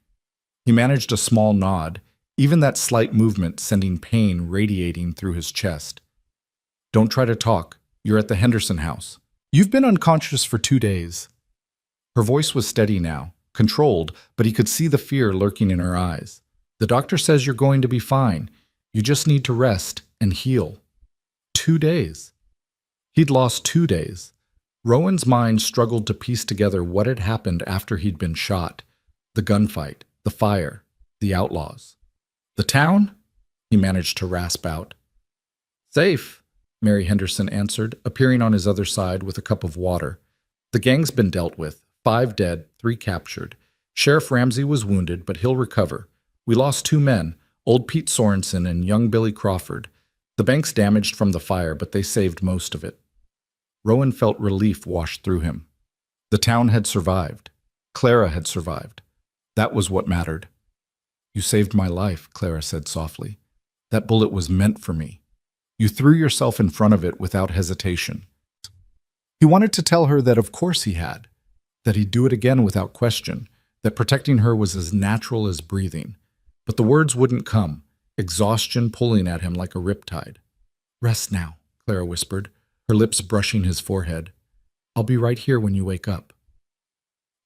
He managed a small nod, even that slight movement sending pain radiating through his chest. "Don't try to talk. You're at the Henderson house. You've been unconscious for 2 days." Her voice was steady now, controlled, but he could see the fear lurking in her eyes. "The doctor says you're going to be fine. You just need to rest and heal." 2 days. He'd lost 2 days. Rowan's mind struggled to piece together what had happened after he'd been shot. The gunfight, the fire, the outlaws. "The town?" he managed to rasp out. "Safe," Mary Henderson answered, appearing on his other side with a cup of water. "The gang's been dealt with. 5 dead, 3 captured. Sheriff Ramsey was wounded, but he'll recover. We lost 2 men, old Pete Sorensen and young Billy Crawford. The bank's damaged from the fire, but they saved most of it." Rowan felt relief wash through him. The town had survived. Clara had survived. That was what mattered. "You saved my life," Clara said softly. "That bullet was meant for me. You threw yourself in front of it without hesitation." He wanted to tell her that of course he had, that he'd do it again without question, that protecting her was as natural as breathing. But the words wouldn't come, exhaustion pulling at him like a riptide. "Rest now," Clara whispered, her lips brushing his forehead. "I'll be right here when you wake up."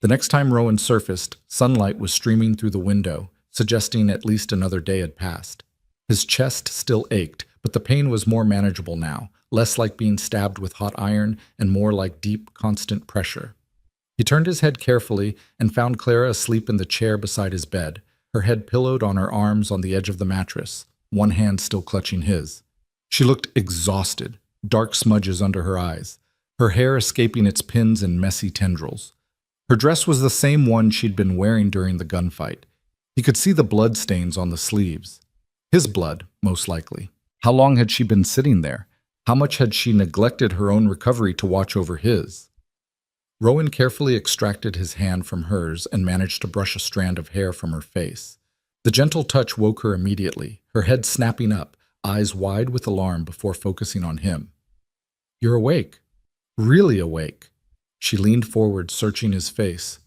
The next time Rowan surfaced, sunlight was streaming through the window, suggesting at least another day had passed. His chest still ached, but the pain was more manageable now, less like being stabbed with hot iron and more like deep, constant pressure. He turned his head carefully and found Clara asleep in the chair beside his bed, her head pillowed on her arms on the edge of the mattress, one hand still clutching his. She looked exhausted, dark smudges under her eyes, her hair escaping its pins and messy tendrils. Her dress was the same one she'd been wearing during the gunfight. He could see the blood stains on the sleeves. His blood, most likely. How long had she been sitting there? How much had she neglected her own recovery to watch over his? Rowan carefully extracted his hand from hers and managed to brush a strand of hair from her face. The gentle touch woke her immediately, her head snapping up, eyes wide with alarm before focusing on him. "You're awake. Really awake." She leaned forward, searching his face.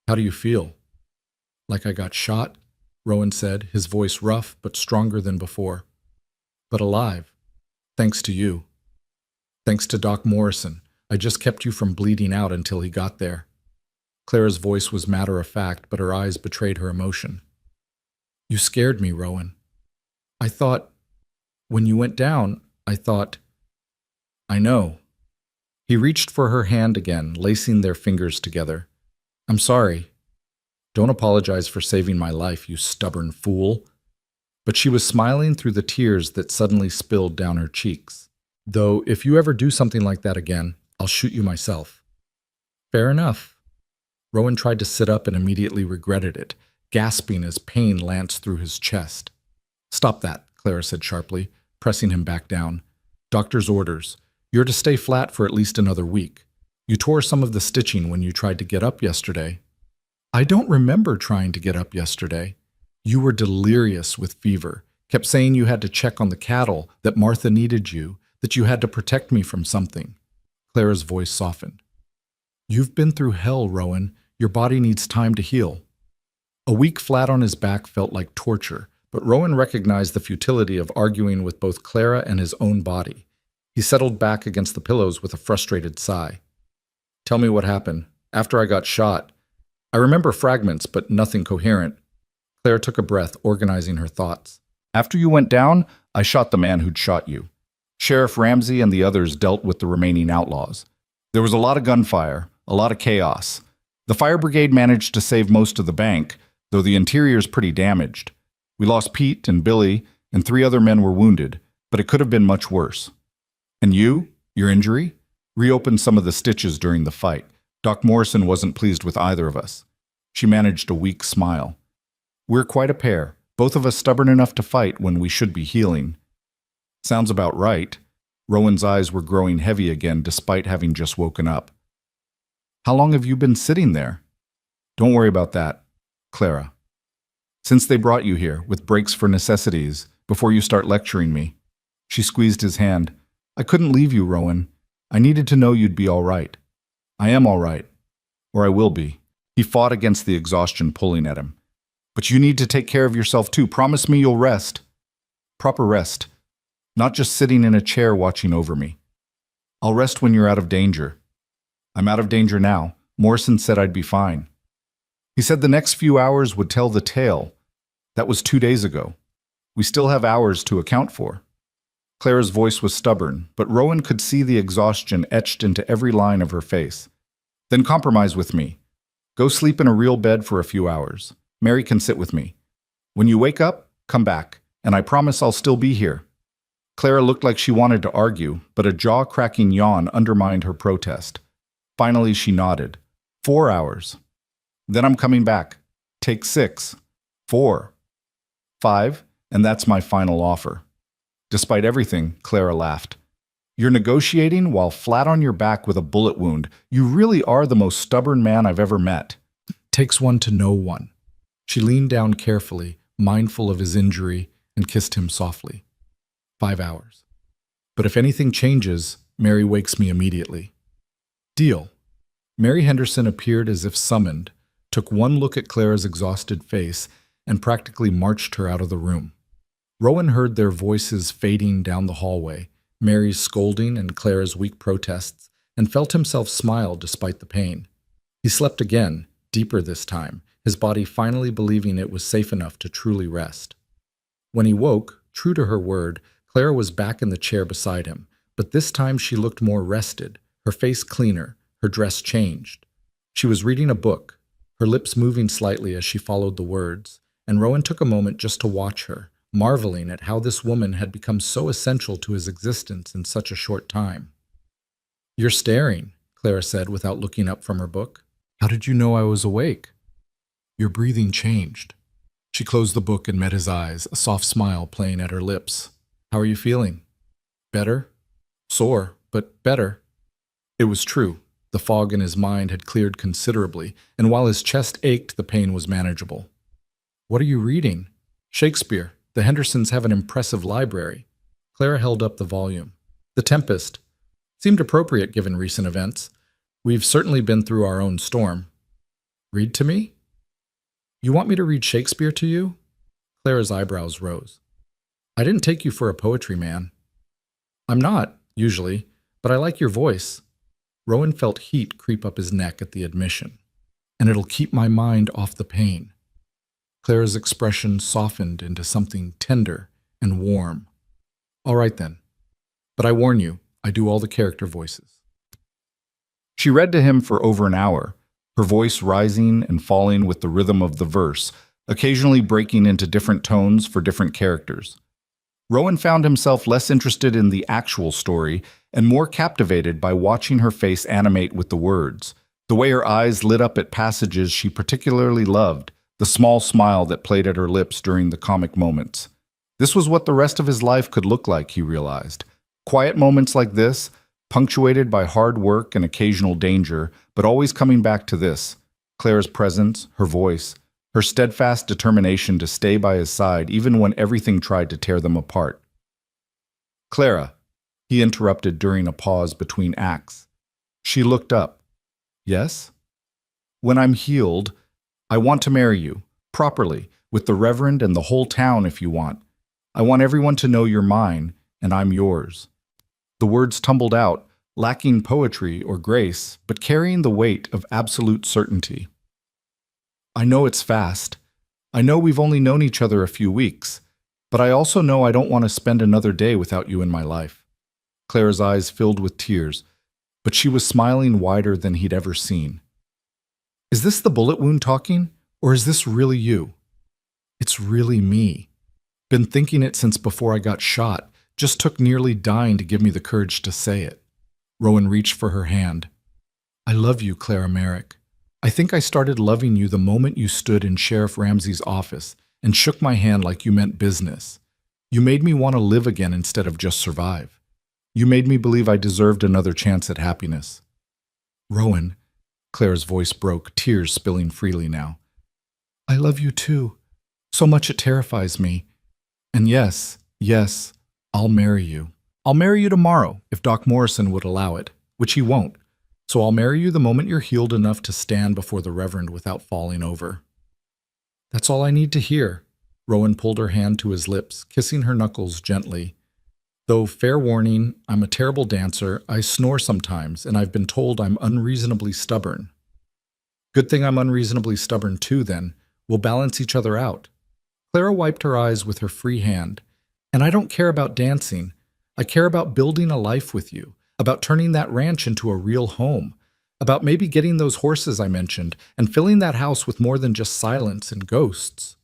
"How do you feel?" "Like I got shot," Rowan said, his voice rough but stronger than before. "But alive. Thanks to you. Thanks to Doc Morrison. I just kept you from bleeding out until he got there." Clara's voice was matter-of-fact, but her eyes betrayed her emotion. "You scared me, Rowan. I thought, when you went down, I thought—" "I know." He reached for her hand again, lacing their fingers together. "I'm sorry. Don't apologize for saving my life, you stubborn fool." But she was smiling through the tears that suddenly spilled down her cheeks. "Though, if you ever do something like that again, I'll shoot you myself." "Fair enough." Rowan tried to sit up and immediately regretted it, gasping as pain lanced through his chest. "Stop that," Clara said sharply, pressing him back down. "Doctor's orders. You're to stay flat for at least another week. You tore some of the stitching when you tried to get up yesterday." "I don't remember trying to get up yesterday." "You were delirious with fever, kept saying you had to check on the cattle, that Martha needed you, that you had to protect me from something." Clara's voice softened. "You've been through hell, Rowan. Your body needs time to heal." A week flat on his back felt like torture, but Rowan recognized the futility of arguing with both Clara and his own body. He settled back against the pillows with a frustrated sigh. "Tell me what happened. After I got shot. I remember fragments, but nothing coherent." Clara took a breath, organizing her thoughts. "After you went down, I shot the man who'd shot you. Sheriff Ramsey and the others dealt with the remaining outlaws. There was a lot of gunfire, a lot of chaos. The fire brigade managed to save most of the bank, though the interior's pretty damaged. We lost Pete and Billy, and 3 other men were wounded, but it could have been much worse. And you, your injury, reopened some of the stitches during the fight. Doc Morrison wasn't pleased with either of us." She managed a weak smile. "We're quite a pair, both of us stubborn enough to fight when we should be healing." "Sounds about right." Rowan's eyes were growing heavy again despite having just woken up. "How long have you been sitting there?" "Don't worry about that, Clara. Since they brought you here, with breaks for necessities, before you start lecturing me." She squeezed his hand. "I couldn't leave you, Rowan. I needed to know you'd be all right." "I am all right. Or I will be." He fought against the exhaustion pulling at him. "But you need to take care of yourself too. Promise me you'll rest." "Proper rest. Not just sitting in a chair watching over me." "I'll rest when you're out of danger." "I'm out of danger now. Morrison said I'd be fine." "He said the next few hours would tell the tale. That was 2 days ago. We still have hours to account for." Clara's voice was stubborn, but Rowan could see the exhaustion etched into every line of her face. "Then compromise with me. Go sleep in a real bed for a few hours. Mary can sit with me. When you wake up, come back, and I promise I'll still be here." Clara looked like she wanted to argue, but a jaw-cracking yawn undermined her protest. Finally, she nodded. 4 hours. Then I'm coming back. Take 6. 4. 5, and that's my final offer." Despite everything, Clara laughed. "You're negotiating while flat on your back with a bullet wound. You really are the most stubborn man I've ever met." "Takes one to know one." She leaned down carefully, mindful of his injury, and kissed him softly. 5 hours. But if anything changes, Mary wakes me immediately." "Deal." Mary Henderson appeared as if summoned, took one look at Clara's exhausted face, and practically marched her out of the room. Rowan heard their voices fading down the hallway, Mary's scolding and Clara's weak protests, and felt himself smile despite the pain. He slept again, deeper this time, his body finally believing it was safe enough to truly rest. When he woke, true to her word, Clara was back in the chair beside him, but this time she looked more rested, her face cleaner, her dress changed. She was reading a book, her lips moving slightly as she followed the words, and Rowan took a moment just to watch her, marveling at how this woman had become so essential to his existence in such a short time. "You're staring," Clara said without looking up from her book. "How did you know I was awake?" "Your breathing changed." She closed the book and met his eyes, a soft smile playing at her lips. "How are you feeling?" "Better. Sore, but better." It was true. The fog in his mind had cleared considerably, and while his chest ached, the pain was manageable. "What are you reading?" "Shakespeare. The Hendersons have an impressive library." Clara held up the volume. "The Tempest. Seemed appropriate given recent events. We've certainly been through our own storm." "Read to me?" "You want me to read Shakespeare to you?" Clara's eyebrows rose. "I didn't take you for a poetry man." "I'm not, usually, but I like your voice." Rowan felt heat creep up his neck at the admission. "And it'll keep my mind off the pain." Clara's expression softened into something tender and warm. "All right then. But I warn you, I do all the character voices." She read to him for over an hour, her voice rising and falling with the rhythm of the verse, occasionally breaking into different tones for different characters. Rowan found himself less interested in the actual story and more captivated by watching her face animate with the words, the way her eyes lit up at passages she particularly loved, the small smile that played at her lips during the comic moments. This was what the rest of his life could look like, he realized. Quiet moments like this, punctuated by hard work and occasional danger, but always coming back to this, Clara's presence, her voice, her steadfast determination to stay by his side even when everything tried to tear them apart. "Clara," he interrupted during a pause between acts. She looked up. "Yes?" "When I'm healed, I want to marry you, properly, with the Reverend and the whole town if you want. I want everyone to know you're mine, and I'm yours." The words tumbled out, lacking poetry or grace, but carrying the weight of absolute certainty. "I know it's fast. I know we've only known each other a few weeks, but I also know I don't want to spend another day without you in my life." Clara's eyes filled with tears, but she was smiling wider than he'd ever seen. "Is this the bullet wound talking, or is this really you?" "It's really me. Been thinking it since before I got shot. Just took nearly dying to give me the courage to say it." Rowan reached for her hand. "I love you, Clara Merrick. I think I started loving you the moment you stood in Sheriff Ramsey's office and shook my hand like you meant business. You made me want to live again instead of just survive. You made me believe I deserved another chance at happiness." "Rowan," Clara's voice broke, tears spilling freely now. "I love you too. So much it terrifies me. And yes, I'll marry you. I'll marry you tomorrow, if Doc Morrison would allow it, which he won't. So I'll marry you the moment you're healed enough to stand before the Reverend without falling over." "That's all I need to hear." Rowan pulled her hand to his lips, kissing her knuckles gently. "Though, fair warning, I'm a terrible dancer, I snore sometimes, and I've been told I'm unreasonably stubborn." "Good thing I'm unreasonably stubborn too, then. We'll balance each other out." Clara wiped her eyes with her free hand. "And I don't care about dancing. I care about building a life with you, about turning that ranch into a real home, about maybe getting those horses I mentioned, and filling that house with more than just silence and ghosts."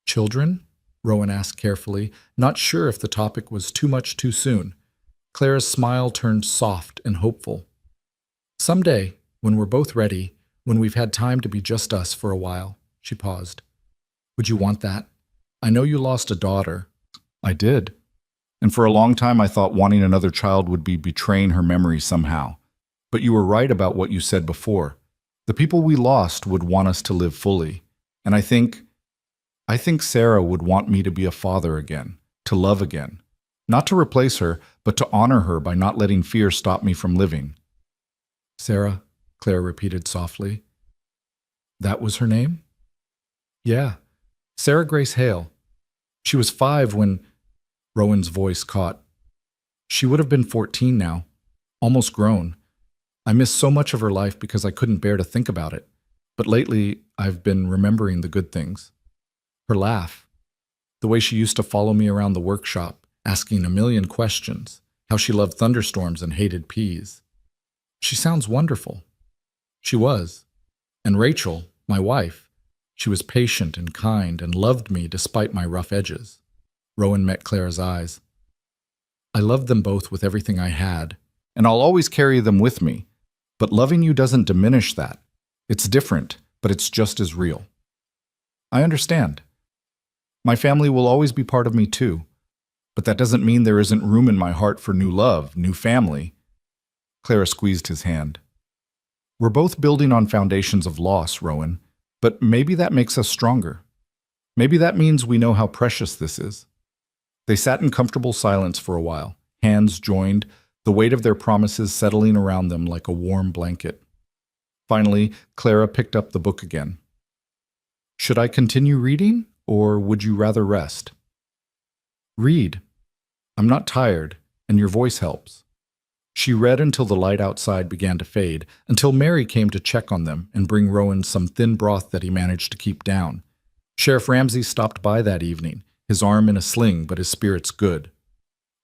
"Children?" Rowan asked carefully, not sure if the topic was too much too soon. Clara's smile turned soft and hopeful. "Someday, when we're both ready, when we've had time to be just us for a while." She paused. "Would you want that? I know you lost a daughter." "I did. And for a long time I thought wanting another child would be betraying her memory somehow. But you were right about what you said before. The people we lost would want us to live fully. And I think Sarah would want me to be a father again, to love again. Not to replace her, but to honor her by not letting fear stop me from living." "Sarah," Claire repeated softly. "That was her name?" "Yeah. Sarah Grace Hale. She was 5 when—" Rowan's voice caught. "She would have been 14 now, almost grown. I miss so much of her life because I couldn't bear to think about it. But lately, I've been remembering the good things. Her laugh. The way she used to follow me around the workshop, asking a million questions. How she loved thunderstorms and hated peas. She sounds wonderful." She was. And Rachel, my wife, she was patient and kind and loved me despite my rough edges. Rowan met Clara's eyes. I loved them both with everything I had, and I'll always carry them with me. But loving you doesn't diminish that. It's different, but it's just as real. I understand. My family will always be part of me too, but that doesn't mean there isn't room in my heart for new love, new family. Clara squeezed his hand. We're both building on foundations of loss, Rowan, but maybe that makes us stronger. Maybe that means we know how precious this is. They sat in comfortable silence for a while, hands joined, the weight of their promises settling around them like a warm blanket. Finally, Clara picked up the book again. Should I continue reading, or would you rather rest? Read. I'm not tired, and your voice helps. She read until the light outside began to fade, until Mary came to check on them and bring Rowan some thin broth that he managed to keep down. Sheriff Ramsey stopped by that evening, his arm in a sling, but his spirits good.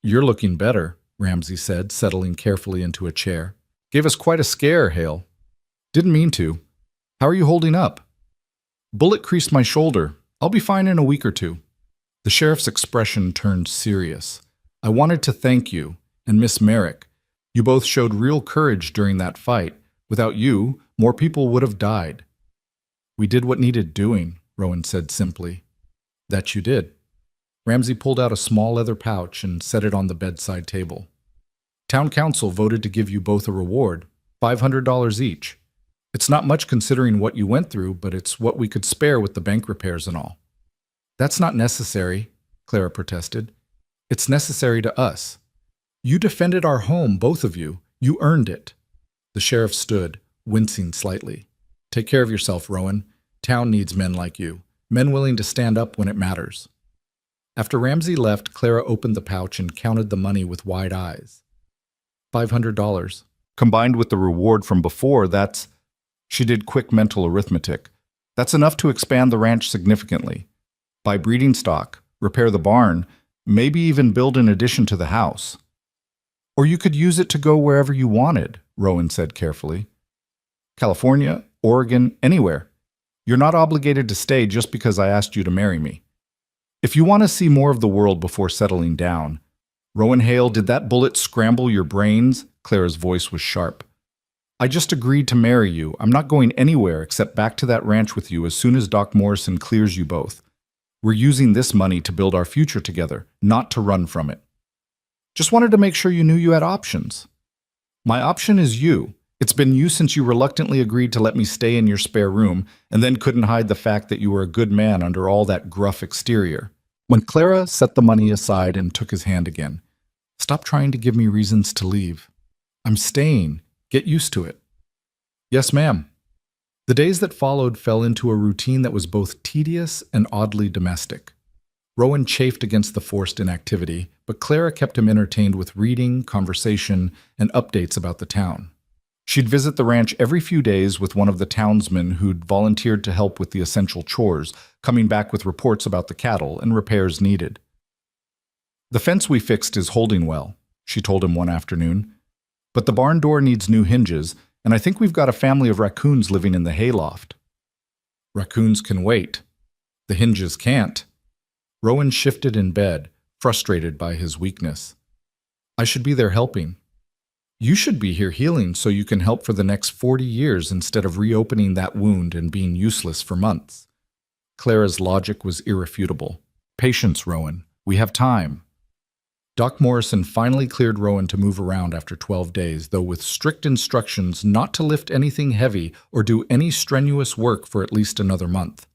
You're looking better, Ramsey said, settling carefully into a chair. Gave us quite a scare, Hale. Didn't mean to. How are you holding up? Bullet creased my shoulder. I'll be fine in a week or two. The sheriff's expression turned serious. I wanted to thank you, and Miss Merrick. You both showed real courage during that fight. Without you, more people would have died. We did what needed doing, Rowan said simply. That you did. Ramsey pulled out a small leather pouch and set it on the bedside table. Town council voted to give you both a reward, $500 each. It's not much considering what you went through, but it's what we could spare with the bank repairs and all. That's not necessary, Clara protested. It's necessary to us. You defended our home, both of you. You earned it. The sheriff stood, wincing slightly. Take care of yourself, Rowan. Town needs men like you, men willing to stand up when it matters. After Ramsey left, Clara opened the pouch and counted the money with wide eyes. $500. Combined with the reward from before, that's... She did quick mental arithmetic. That's enough to expand the ranch significantly. Buy breeding stock, repair the barn, maybe even build an addition to the house. Or you could use it to go wherever you wanted, Rowan said carefully. California, Oregon, anywhere. You're not obligated to stay just because I asked you to marry me. If you want to see more of the world before settling down. Rowan Hale, did that bullet scramble your brains? Clara's voice was sharp. I just agreed to marry you. I'm not going anywhere except back to that ranch with you as soon as Doc Morrison clears you both. We're using this money to build our future together, not to run from it. Just wanted to make sure you knew you had options. My option is you. It's been you since you reluctantly agreed to let me stay in your spare room and then couldn't hide the fact that you were a good man under all that gruff exterior. When Clara set the money aside and took his hand again, stop trying to give me reasons to leave. I'm staying. Get used to it. Yes, ma'am. The days that followed fell into a routine that was both tedious and oddly domestic. Rowan chafed against the forced inactivity, but Clara kept him entertained with reading, conversation, and updates about the town. She'd visit the ranch every few days with one of the townsmen who'd volunteered to help with the essential chores, coming back with reports about the cattle and repairs needed. The fence we fixed is holding well, she told him one afternoon. But the barn door needs new hinges, and I think we've got a family of raccoons living in the hayloft. Raccoons can wait. The hinges can't. Rowan shifted in bed, frustrated by his weakness. I should be there helping. You should be here healing so you can help for the next 40 years instead of reopening that wound and being useless for months. Clara's logic was irrefutable. Patience, Rowan. We have time. Doc Morrison finally cleared Rowan to move around after 12 days, though with strict instructions not to lift anything heavy or do any strenuous work for at least another month.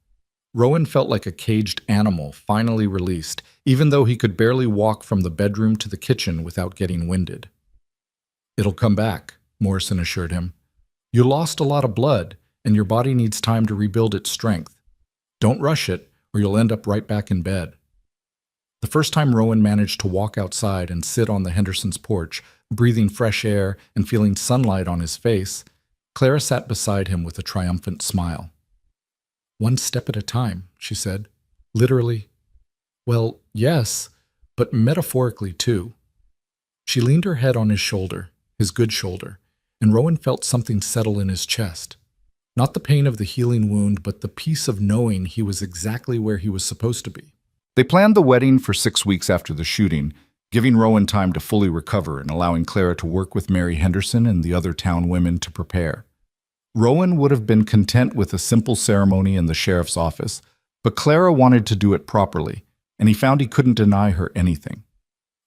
Rowan felt like a caged animal finally released, even though he could barely walk from the bedroom to the kitchen without getting winded. It'll come back, Morrison assured him. You lost a lot of blood, and your body needs time to rebuild its strength. Don't rush it, or you'll end up right back in bed. The first time Rowan managed to walk outside and sit on the Hendersons' porch, breathing fresh air and feeling sunlight on his face, Clara sat beside him with a triumphant smile. One step at a time, she said. Literally. Well, yes, but metaphorically too. She leaned her head on his shoulder, his good shoulder, and Rowan felt something settle in his chest. Not the pain of the healing wound, but the peace of knowing he was exactly where he was supposed to be. They planned the wedding for 6 weeks after the shooting, giving Rowan time to fully recover and allowing Clara to work with Mary Henderson and the other town women to prepare. Rowan would have been content with a simple ceremony in the sheriff's office, but Clara wanted to do it properly, and he found he couldn't deny her anything.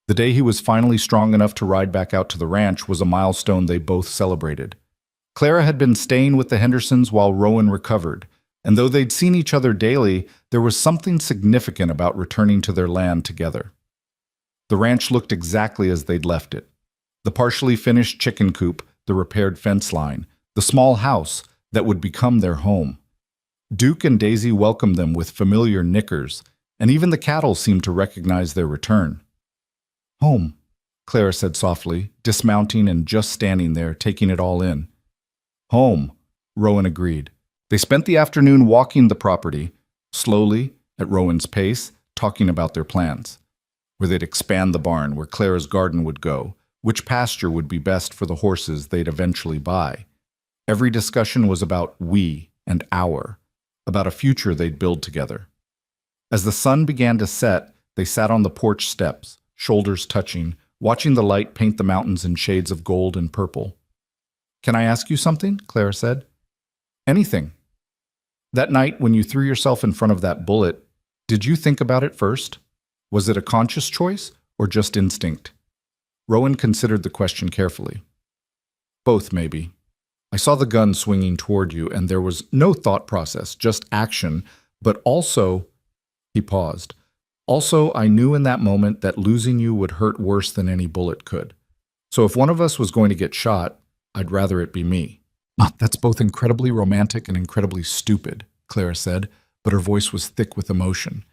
The day he was finally strong enough to ride back out to the ranch was a milestone they both celebrated. Clara had been staying with the Hendersons while Rowan recovered, and though they'd seen each other daily, there was something significant about returning to their land together. The ranch looked exactly as they'd left it. The partially finished chicken coop, the repaired fence line, the small house that would become their home. Duke and Daisy welcomed them with familiar nickers, and even the cattle seemed to recognize their return. "Home," Clara said softly, dismounting and just standing there, taking it all in. "Home," Rowan agreed. They spent the afternoon walking the property, slowly, at Rowan's pace, talking about their plans. Where they'd expand the barn, where Clara's garden would go, which pasture would be best for the horses they'd eventually buy. Every discussion was about we and our, about a future they'd build together. As the sun began to set, they sat on the porch steps, shoulders touching, watching the light paint the mountains in shades of gold and purple. "Can I ask you something?" Clara said. "Anything." "That night when you threw yourself in front of that bullet, did you think about it first? Was it a conscious choice or just instinct?" Rowan considered the question carefully. "Both, maybe. I saw the gun swinging toward you, and there was no thought process, just action, but also—" He paused. "Also, I knew in that moment that losing you would hurt worse than any bullet could. So if one of us was going to get shot, I'd rather it be me." "That's both incredibly romantic and incredibly stupid," Clara said, but her voice was thick with emotion.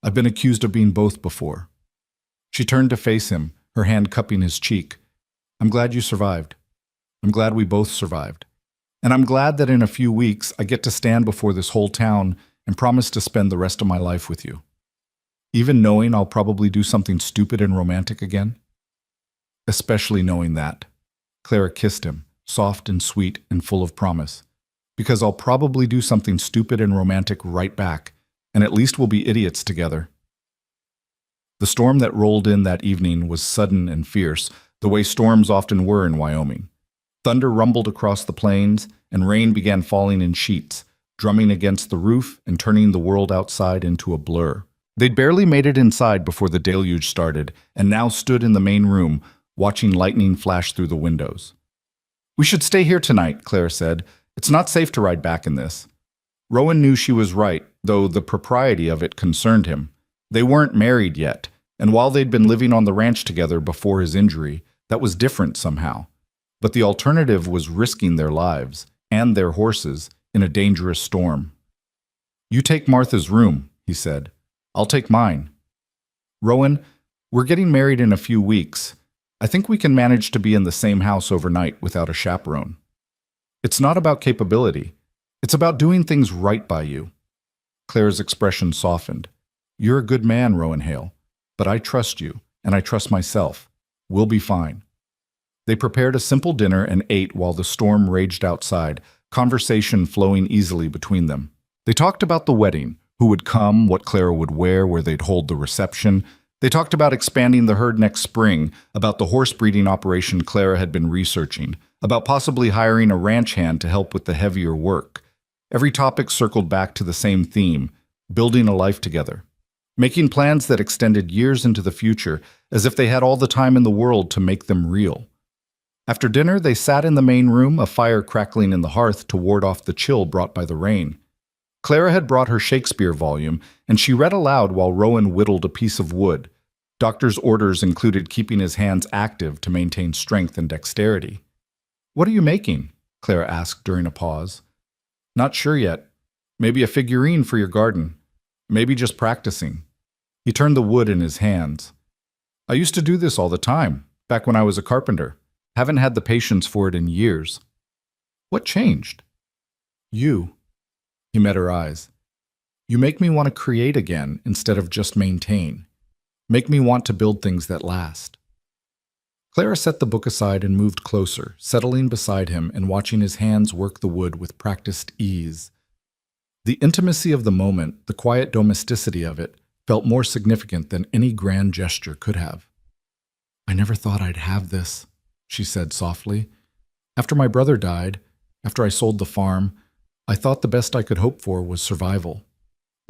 "I've been accused of being both before." She turned to face him, her hand cupping his cheek. "I'm glad you survived. I'm glad we both survived. And I'm glad that in a few weeks I get to stand before this whole town and promise to spend the rest of my life with you. Even knowing I'll probably do something stupid and romantic again." "Especially knowing that." Clara kissed him, soft and sweet and full of promise. "Because I'll probably do something stupid and romantic right back, and at least we'll be idiots together." The storm that rolled in that evening was sudden and fierce, the way storms often were in Wyoming. Thunder rumbled across the plains, and rain began falling in sheets, drumming against the roof and turning the world outside into a blur. They'd barely made it inside before the deluge started, and now stood in the main room, watching lightning flash through the windows. "We should stay here tonight," Clara said. "It's not safe to ride back in this." Rowan knew she was right, though the propriety of it concerned him. They weren't married yet, and while they'd been living on the ranch together before his injury, that was different somehow. But the alternative was risking their lives, and their horses, in a dangerous storm. "You take Martha's room," he said. "I'll take mine. Rowan, we're getting married in a few weeks. I think we can manage to be in the same house overnight without a chaperone. It's not about capability. It's about doing things right by you." Clara's expression softened. "You're a good man, Rowan Hale, but I trust you, and I trust myself. We'll be fine." They prepared a simple dinner and ate while the storm raged outside, conversation flowing easily between them. They talked about the wedding, who would come, what Clara would wear, where they'd hold the reception. They talked about expanding the herd next spring, about the horse breeding operation Clara had been researching, about possibly hiring a ranch hand to help with the heavier work. Every topic circled back to the same theme, building a life together. Making plans that extended years into the future, as if they had all the time in the world to make them real. After dinner, they sat in the main room, a fire crackling in the hearth to ward off the chill brought by the rain. Clara had brought her Shakespeare volume, and she read aloud while Rowan whittled a piece of wood. Doctor's orders included keeping his hands active to maintain strength and dexterity. "What are you making?" Clara asked during a pause. "Not sure yet. Maybe a figurine for your garden. Maybe just practicing." He turned the wood in his hands. "I used to do this all the time, back when I was a carpenter. Haven't had the patience for it in years." "What changed?" "You." He met her eyes. "You make me want to create again instead of just maintain. Make me want to build things that last." Clara set the book aside and moved closer, settling beside him and watching his hands work the wood with practiced ease. The intimacy of the moment, the quiet domesticity of it, felt more significant than any grand gesture could have. "I never thought I'd have this," she said softly. "After my brother died, after I sold the farm, I thought the best I could hope for was survival.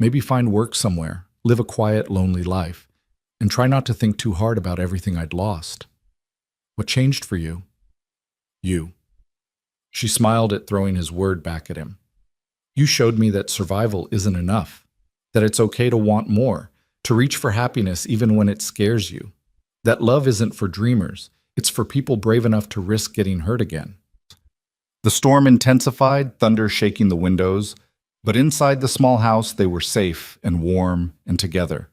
Maybe find work somewhere, live a quiet, lonely life, and try not to think too hard about everything I'd lost. What changed for you?" "You." She smiled at throwing his word back at him. "You showed me that survival isn't enough, that it's okay to want more, to reach for happiness even when it scares you. That love isn't for dreamers, it's for people brave enough to risk getting hurt again." The storm intensified, thunder shaking the windows, but inside the small house they were safe and warm and together.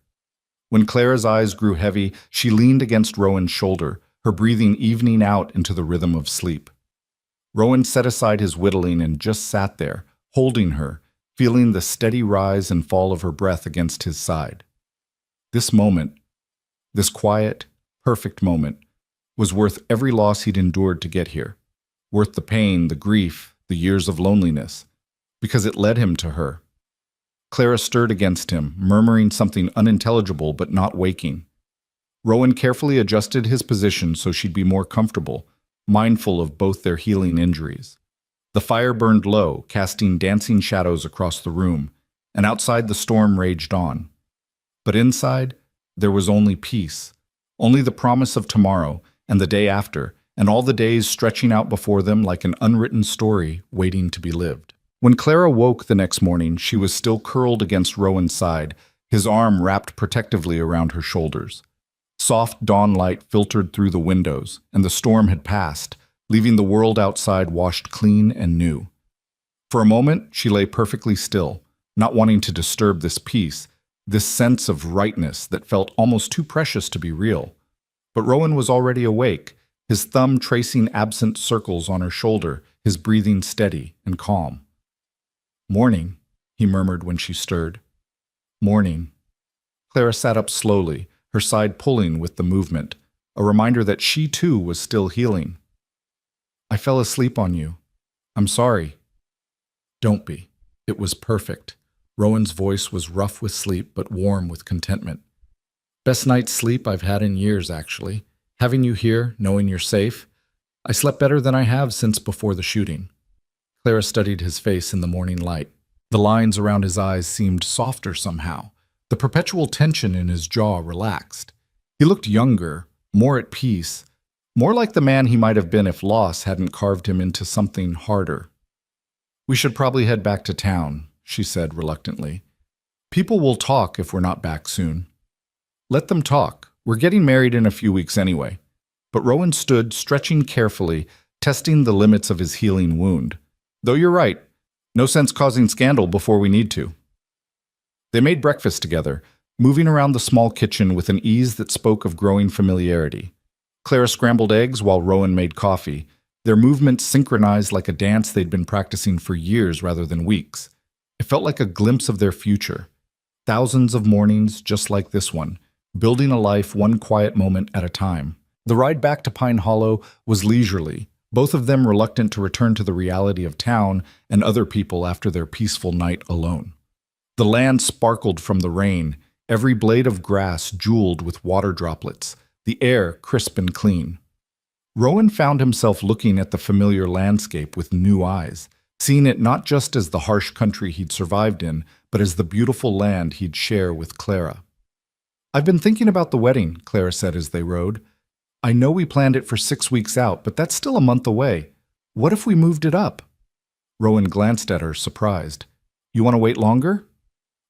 When Clara's eyes grew heavy, she leaned against Rowan's shoulder, her breathing evening out into the rhythm of sleep. Rowan set aside his whittling and just sat there, holding her, feeling the steady rise and fall of her breath against his side. This moment, this quiet, perfect moment, was worth every loss he'd endured to get here, worth the pain, the grief, the years of loneliness, because it led him to her. Clara stirred against him, murmuring something unintelligible but not waking. Rowan carefully adjusted his position so she'd be more comfortable, mindful of both their healing injuries. The fire burned low, casting dancing shadows across the room, and outside the storm raged on. But inside, there was only peace, only the promise of tomorrow and the day after, and all the days stretching out before them like an unwritten story waiting to be lived. When Clara woke the next morning, she was still curled against Rowan's side, his arm wrapped protectively around her shoulders. Soft dawn light filtered through the windows, and the storm had passed, leaving the world outside washed clean and new. For a moment, she lay perfectly still, not wanting to disturb this peace, this sense of rightness that felt almost too precious to be real. But Rowan was already awake, his thumb tracing absent circles on her shoulder, his breathing steady and calm. "Morning," he murmured when she stirred. "Morning." Clara sat up slowly, her side pulling with the movement, a reminder that she too was still healing. "I fell asleep on you. I'm sorry." "Don't be. It was perfect." Rowan's voice was rough with sleep but warm with contentment. "Best night's sleep I've had in years, actually. Having you here, knowing you're safe, I slept better than I have since before the shooting." Clara studied his face in the morning light. The lines around his eyes seemed softer somehow. The perpetual tension in his jaw relaxed. He looked younger, more at peace, more like the man he might have been if loss hadn't carved him into something harder. "We should probably head back to town," she said reluctantly. "People will talk if we're not back soon." "Let them talk. We're getting married in a few weeks anyway." But Rowan stood, stretching carefully, testing the limits of his healing wound. "Though you're right, no sense causing scandal before we need to." They made breakfast together, moving around the small kitchen with an ease that spoke of growing familiarity. Clara scrambled eggs while Rowan made coffee, their movements synchronized like a dance they'd been practicing for years rather than weeks. It felt like a glimpse of their future. Thousands of mornings just like this one, building a life one quiet moment at a time. The ride back to Pine Hollow was leisurely, both of them reluctant to return to the reality of town and other people after their peaceful night alone. The land sparkled from the rain, every blade of grass jeweled with water droplets, the air crisp and clean. Rowan found himself looking at the familiar landscape with new eyes, seeing it not just as the harsh country he'd survived in, but as the beautiful land he'd share with Clara. "I've been thinking about the wedding," Clara said as they rode. "I know we planned it for 6 weeks out, but that's still a month away. What if we moved it up?" Rowan glanced at her, surprised. "You want to wait longer?"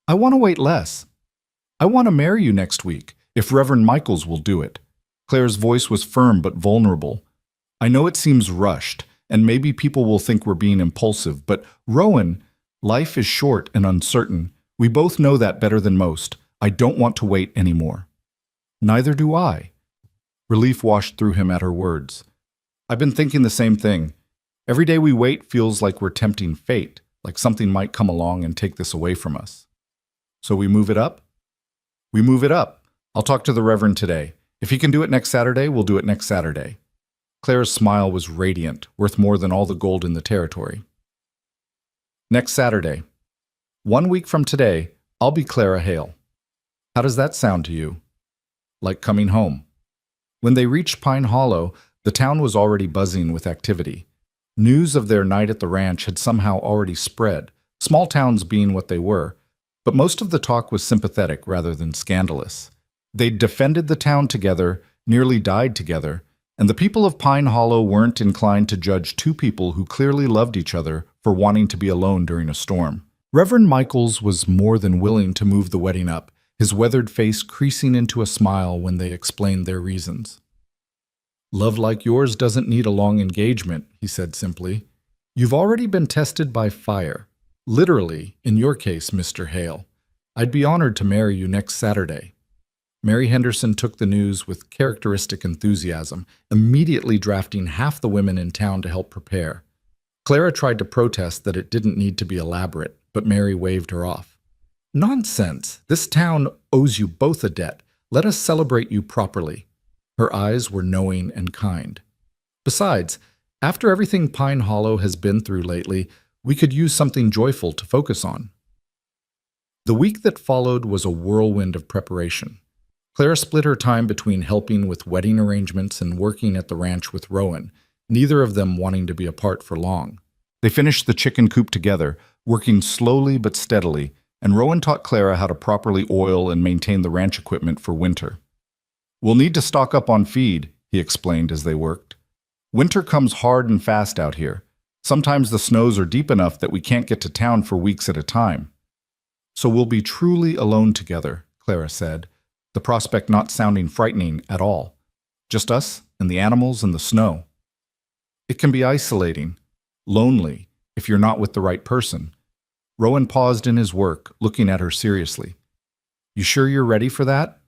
"I want to wait less. I want to marry you next week, if Reverend Michaels will do it." Claire's voice was firm but vulnerable. "I know it seems rushed, and maybe people will think we're being impulsive, but Rowan, life is short and uncertain. We both know that better than most. I don't want to wait anymore." "Neither do I." Relief washed through him at her words. "I've been thinking the same thing. Every day we wait feels like we're tempting fate, like something might come along and take this away from us." "So we move it up?" "We move it up. I'll talk to the Reverend today. If he can do it next Saturday, we'll do it next Saturday. Clara's smile was radiant, worth more than all the gold in the territory. Next Saturday. 1 week from today, I'll be Clara Hale. How does that sound to you? Like coming home. When they reached Pine Hollow, the town was already buzzing with activity. News of their night at the ranch had somehow already spread, small towns being what they were, but most of the talk was sympathetic rather than scandalous. They'd defended the town together, nearly died together, and the people of Pine Hollow weren't inclined to judge two people who clearly loved each other for wanting to be alone during a storm. Reverend Michaels was more than willing to move the wedding up, his weathered face creasing into a smile when they explained their reasons. "Love like yours doesn't need a long engagement," he said simply. "You've already been tested by fire. Literally, in your case, Mr. Hale. I'd be honored to marry you next Saturday." Mary Henderson took the news with characteristic enthusiasm, immediately drafting half the women in town to help prepare. Clara tried to protest that it didn't need to be elaborate, but Mary waved her off. "Nonsense! This town owes you both a debt. Let us celebrate you properly." Her eyes were knowing and kind. "Besides, after everything Pine Hollow has been through lately, we could use something joyful to focus on." The week that followed was a whirlwind of preparation. Clara split her time between helping with wedding arrangements and working at the ranch with Rowan, neither of them wanting to be apart for long. They finished the chicken coop together, working slowly but steadily, and Rowan taught Clara how to properly oil and maintain the ranch equipment for winter. "We'll need to stock up on feed," he explained as they worked. "Winter comes hard and fast out here. Sometimes the snows are deep enough that we can't get to town for weeks at a time." "So we'll be truly alone together," Clara said, the prospect not sounding frightening at all. "Just us and the animals and the snow." "It can be isolating, lonely, if you're not with the right person." Rowan paused in his work, looking at her seriously. "You sure you're ready for that?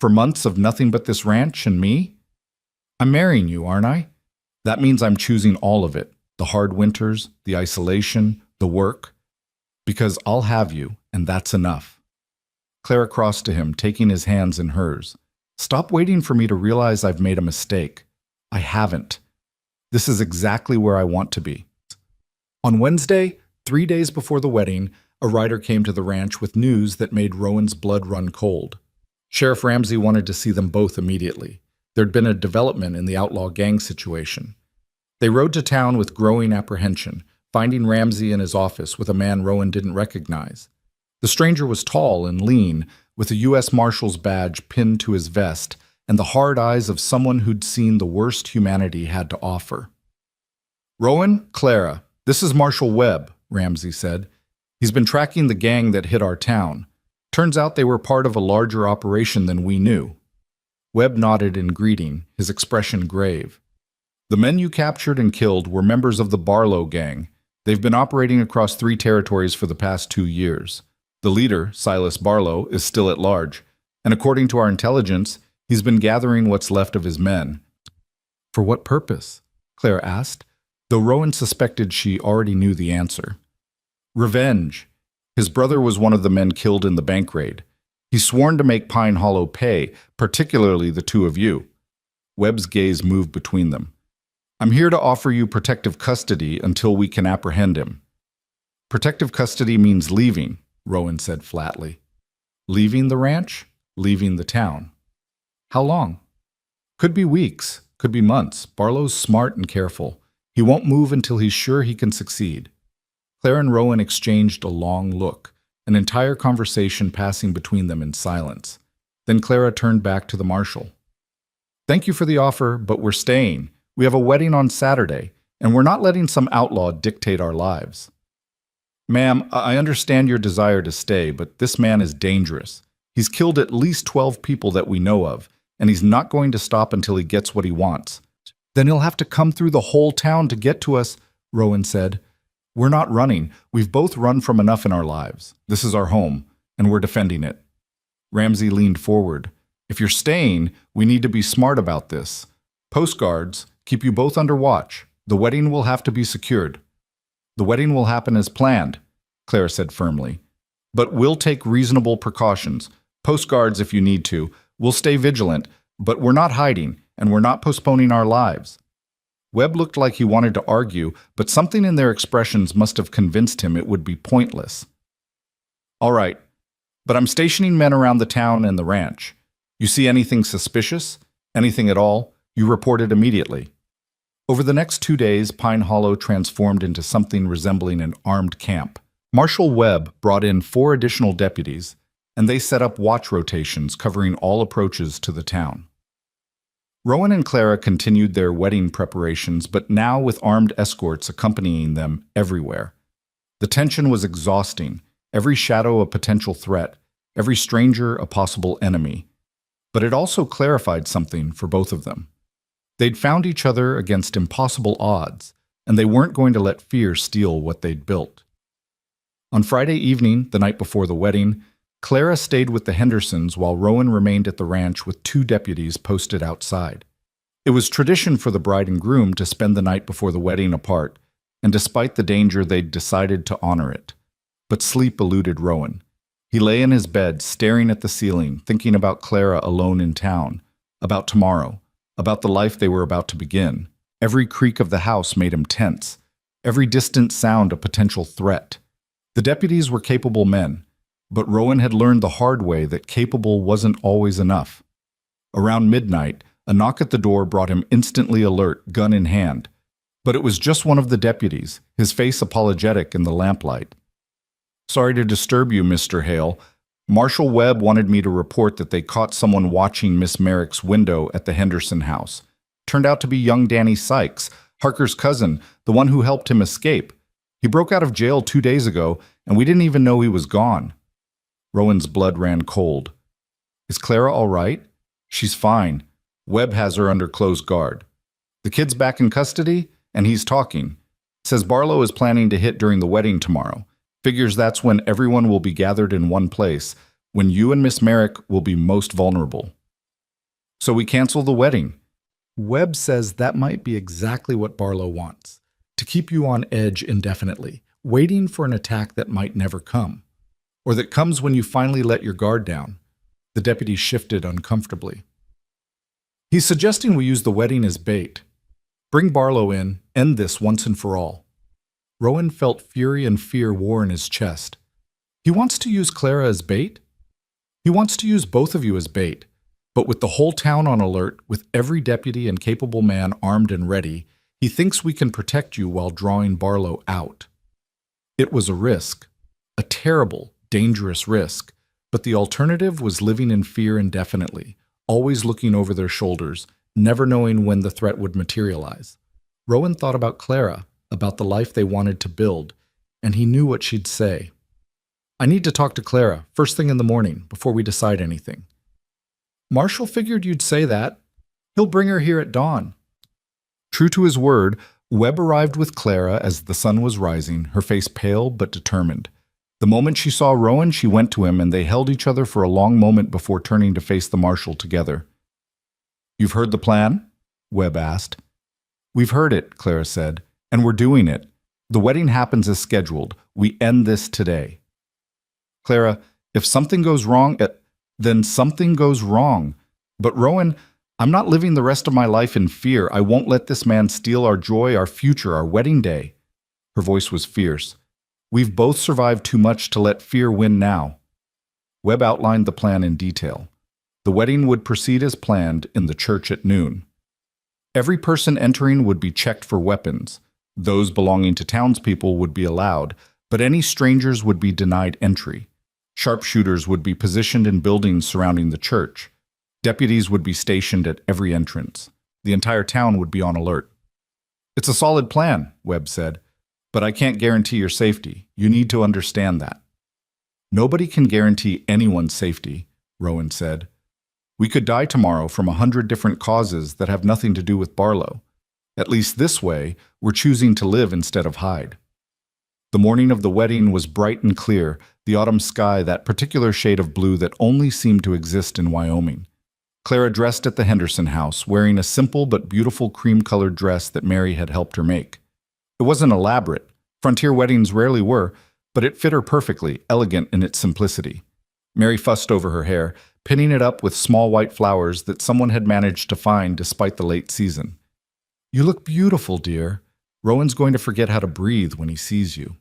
For months of nothing but this ranch and me? I'm marrying you, aren't I? That means I'm choosing all of it, the hard winters, the isolation, the work. Because I'll have you, and that's enough." Clara crossed to him, taking his hands in hers. "Stop waiting for me to realize I've made a mistake. I haven't. This is exactly where I want to be." On Wednesday, 3 days before the wedding, a rider came to the ranch with news that made Rowan's blood run cold. Sheriff Ramsey wanted to see them both immediately. There'd been a development in the outlaw gang situation. They rode to town with growing apprehension, finding Ramsey in his office with a man Rowan didn't recognize. The stranger was tall and lean, with a U.S. Marshal's badge pinned to his vest and the hard eyes of someone who'd seen the worst humanity had to offer. "Rowan, Clara, this is Marshal Webb," Ramsey said. "He's been tracking the gang that hit our town. Turns out they were part of a larger operation than we knew." Webb nodded in greeting, his expression grave. "The men you captured and killed were members of the Barlow gang. They've been operating across 3 territories for the past 2 years. The leader, Silas Barlow, is still at large, and according to our intelligence, he's been gathering what's left of his men." "For what purpose?" Clara asked, though Rowan suspected she already knew the answer. "Revenge. His brother was one of the men killed in the bank raid. He's sworn to make Pine Hollow pay, particularly the two of you." Webb's gaze moved between them. "I'm here to offer you protective custody until we can apprehend him." "Protective custody means leaving," Rowan said flatly. "Leaving the ranch? Leaving the town." "How long?" "Could be weeks, could be months. Barlow's smart and careful. He won't move until he's sure he can succeed." Clara and Rowan exchanged a long look, an entire conversation passing between them in silence. Then Clara turned back to the marshal. "Thank you for the offer, but we're staying. We have a wedding on Saturday, and we're not letting some outlaw dictate our lives." "Ma'am, I understand your desire to stay, but this man is dangerous. He's killed at least 12 people that we know of, and he's not going to stop until he gets what he wants." "Then he'll have to come through the whole town to get to us," Rowan said. "We're not running. We've both run from enough in our lives. This is our home, and we're defending it." Ramsey leaned forward. "If you're staying, we need to be smart about this. Postguards, keep you both under watch. The wedding will have to be secured." "The wedding will happen as planned," Clara said firmly. "But we'll take reasonable precautions. Postguards if you need to. We'll stay vigilant, But we're not hiding, and we're not postponing our lives. Webb looked like he wanted to argue, but something in their expressions must have convinced him it would be pointless. All right, but I'm stationing men around the town and the ranch. You see anything suspicious? Anything at all? You report it immediately. Over the next 2 days, Pine Hollow transformed into something resembling an armed camp. Marshal Webb brought in 4 additional deputies, and they set up watch rotations covering all approaches to the town. Rowan and Clara continued their wedding preparations, but now with armed escorts accompanying them everywhere. The tension was exhausting, every shadow a potential threat, every stranger a possible enemy. But it also clarified something for both of them. They'd found each other against impossible odds, and they weren't going to let fear steal what they'd built. On Friday evening, the night before the wedding, Clara stayed with the Hendersons while Rowan remained at the ranch with 2 deputies posted outside. It was tradition for the bride and groom to spend the night before the wedding apart, and despite the danger, they'd decided to honor it. But sleep eluded Rowan. He lay in his bed, staring at the ceiling, thinking about Clara alone in town, about tomorrow, about the life they were about to begin. Every creak of the house made him tense, every distant sound a potential threat. The deputies were capable men, but Rowan had learned the hard way that capable wasn't always enough. Around midnight, a knock at the door brought him instantly alert, gun in hand. But it was just one of the deputies, his face apologetic in the lamplight. "Sorry to disturb you, Mr. Hale. Marshal Webb wanted me to report that they caught someone watching Miss Merrick's window at the Henderson house. Turned out to be young Danny Sykes, Harker's cousin, the one who helped him escape. He broke out of jail 2 days ago, and we didn't even know he was gone." Rowan's blood ran cold. "Is Clara all right?" "She's fine. Webb has her under close guard. The kid's back in custody, and he's talking. Says Barlow is planning to hit during the wedding tomorrow. Figures that's when everyone will be gathered in one place, when you and Miss Merrick will be most vulnerable. So we cancel the wedding." Webb says that might be exactly what Barlow wants, to keep you on edge indefinitely, waiting for an attack that might never come, or that comes when you finally let your guard down. The deputy shifted uncomfortably. "He's suggesting we use the wedding as bait. Bring Barlow in, end this once and for all." Rowan felt fury and fear war in his chest. He wants to use Clara as bait? He wants to use both of you as bait, but with the whole town on alert, with every deputy and capable man armed and ready, he thinks we can protect you while drawing Barlow out. It was a risk, a terrible, dangerous risk, but the alternative was living in fear indefinitely, always looking over their shoulders, never knowing when the threat would materialize. Rowan thought about Clara, about the life they wanted to build, and he knew what she'd say. "I need to talk to Clara, first thing in the morning, before we decide anything." "Marshall figured you'd say that. He'll bring her here at dawn." True to his word, Webb arrived with Clara as the sun was rising, her face pale but determined. The moment she saw Rowan, she went to him, and they held each other for a long moment before turning to face the marshal together. "You've heard the plan?" Webb asked. "We've heard it," Clara said. "And we're doing it. The wedding happens as scheduled. We end this today." "Clara, if something goes wrong, then something goes wrong. But Rowan, I'm not living the rest of my life in fear. I won't let this man steal our joy, our future, our wedding day." Her voice was fierce. "We've both survived too much to let fear win now." Webb outlined the plan in detail. The wedding would proceed as planned in the church at noon. Every person entering would be checked for weapons. Those belonging to townspeople would be allowed, but any strangers would be denied entry. Sharpshooters would be positioned in buildings surrounding the church. Deputies would be stationed at every entrance. The entire town would be on alert. "It's a solid plan," Webb said, "but I can't guarantee your safety. You need to understand that." "Nobody can guarantee anyone's safety," Rowan said. "We could die tomorrow from 100 different causes that have nothing to do with Barlow. At least this way, we're choosing to live instead of hide." The morning of the wedding was bright and clear, the autumn sky that particular shade of blue that only seemed to exist in Wyoming. Clara dressed at the Henderson house, wearing a simple but beautiful cream-colored dress that Mary had helped her make. It wasn't elaborate. Frontier weddings rarely were, but it fit her perfectly, elegant in its simplicity. Mary fussed over her hair, pinning it up with small white flowers that someone had managed to find despite the late season. "You look beautiful, dear. Rowan's going to forget how to breathe when he sees you."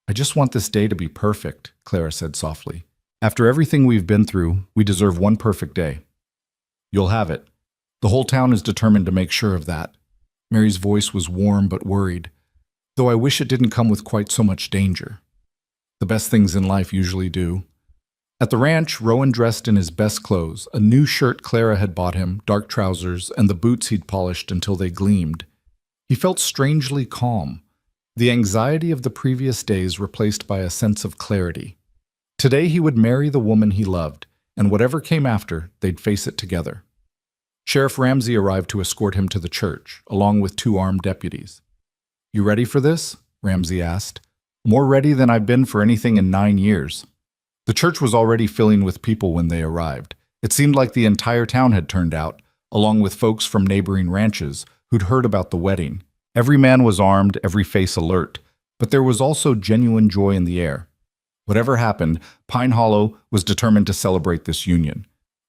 "I just want this day to be perfect," Clara said softly. "After everything we've been through, we deserve one perfect day." "You'll have it. The whole town is determined to make sure of that." Mary's voice was warm but worried, "though I wish it didn't come with quite so much danger. The best things in life usually do." At the ranch, Rowan dressed in his best clothes, a new shirt Clara had bought him, dark trousers, and the boots he'd polished until they gleamed. He felt strangely calm, the anxiety of the previous days replaced by a sense of clarity. Today he would marry the woman he loved, and whatever came after, they'd face it together. Sheriff Ramsey arrived to escort him to the church, along with 2 armed deputies. "You ready for this?" Ramsey asked. "More ready than I've been for anything in 9 years." The church was already filling with people when they arrived. It seemed like the entire town had turned out, along with folks from neighboring ranches who'd heard about the wedding. Every man was armed, every face alert, but there was also genuine joy in the air. Whatever happened, Pine Hollow was determined to celebrate this union.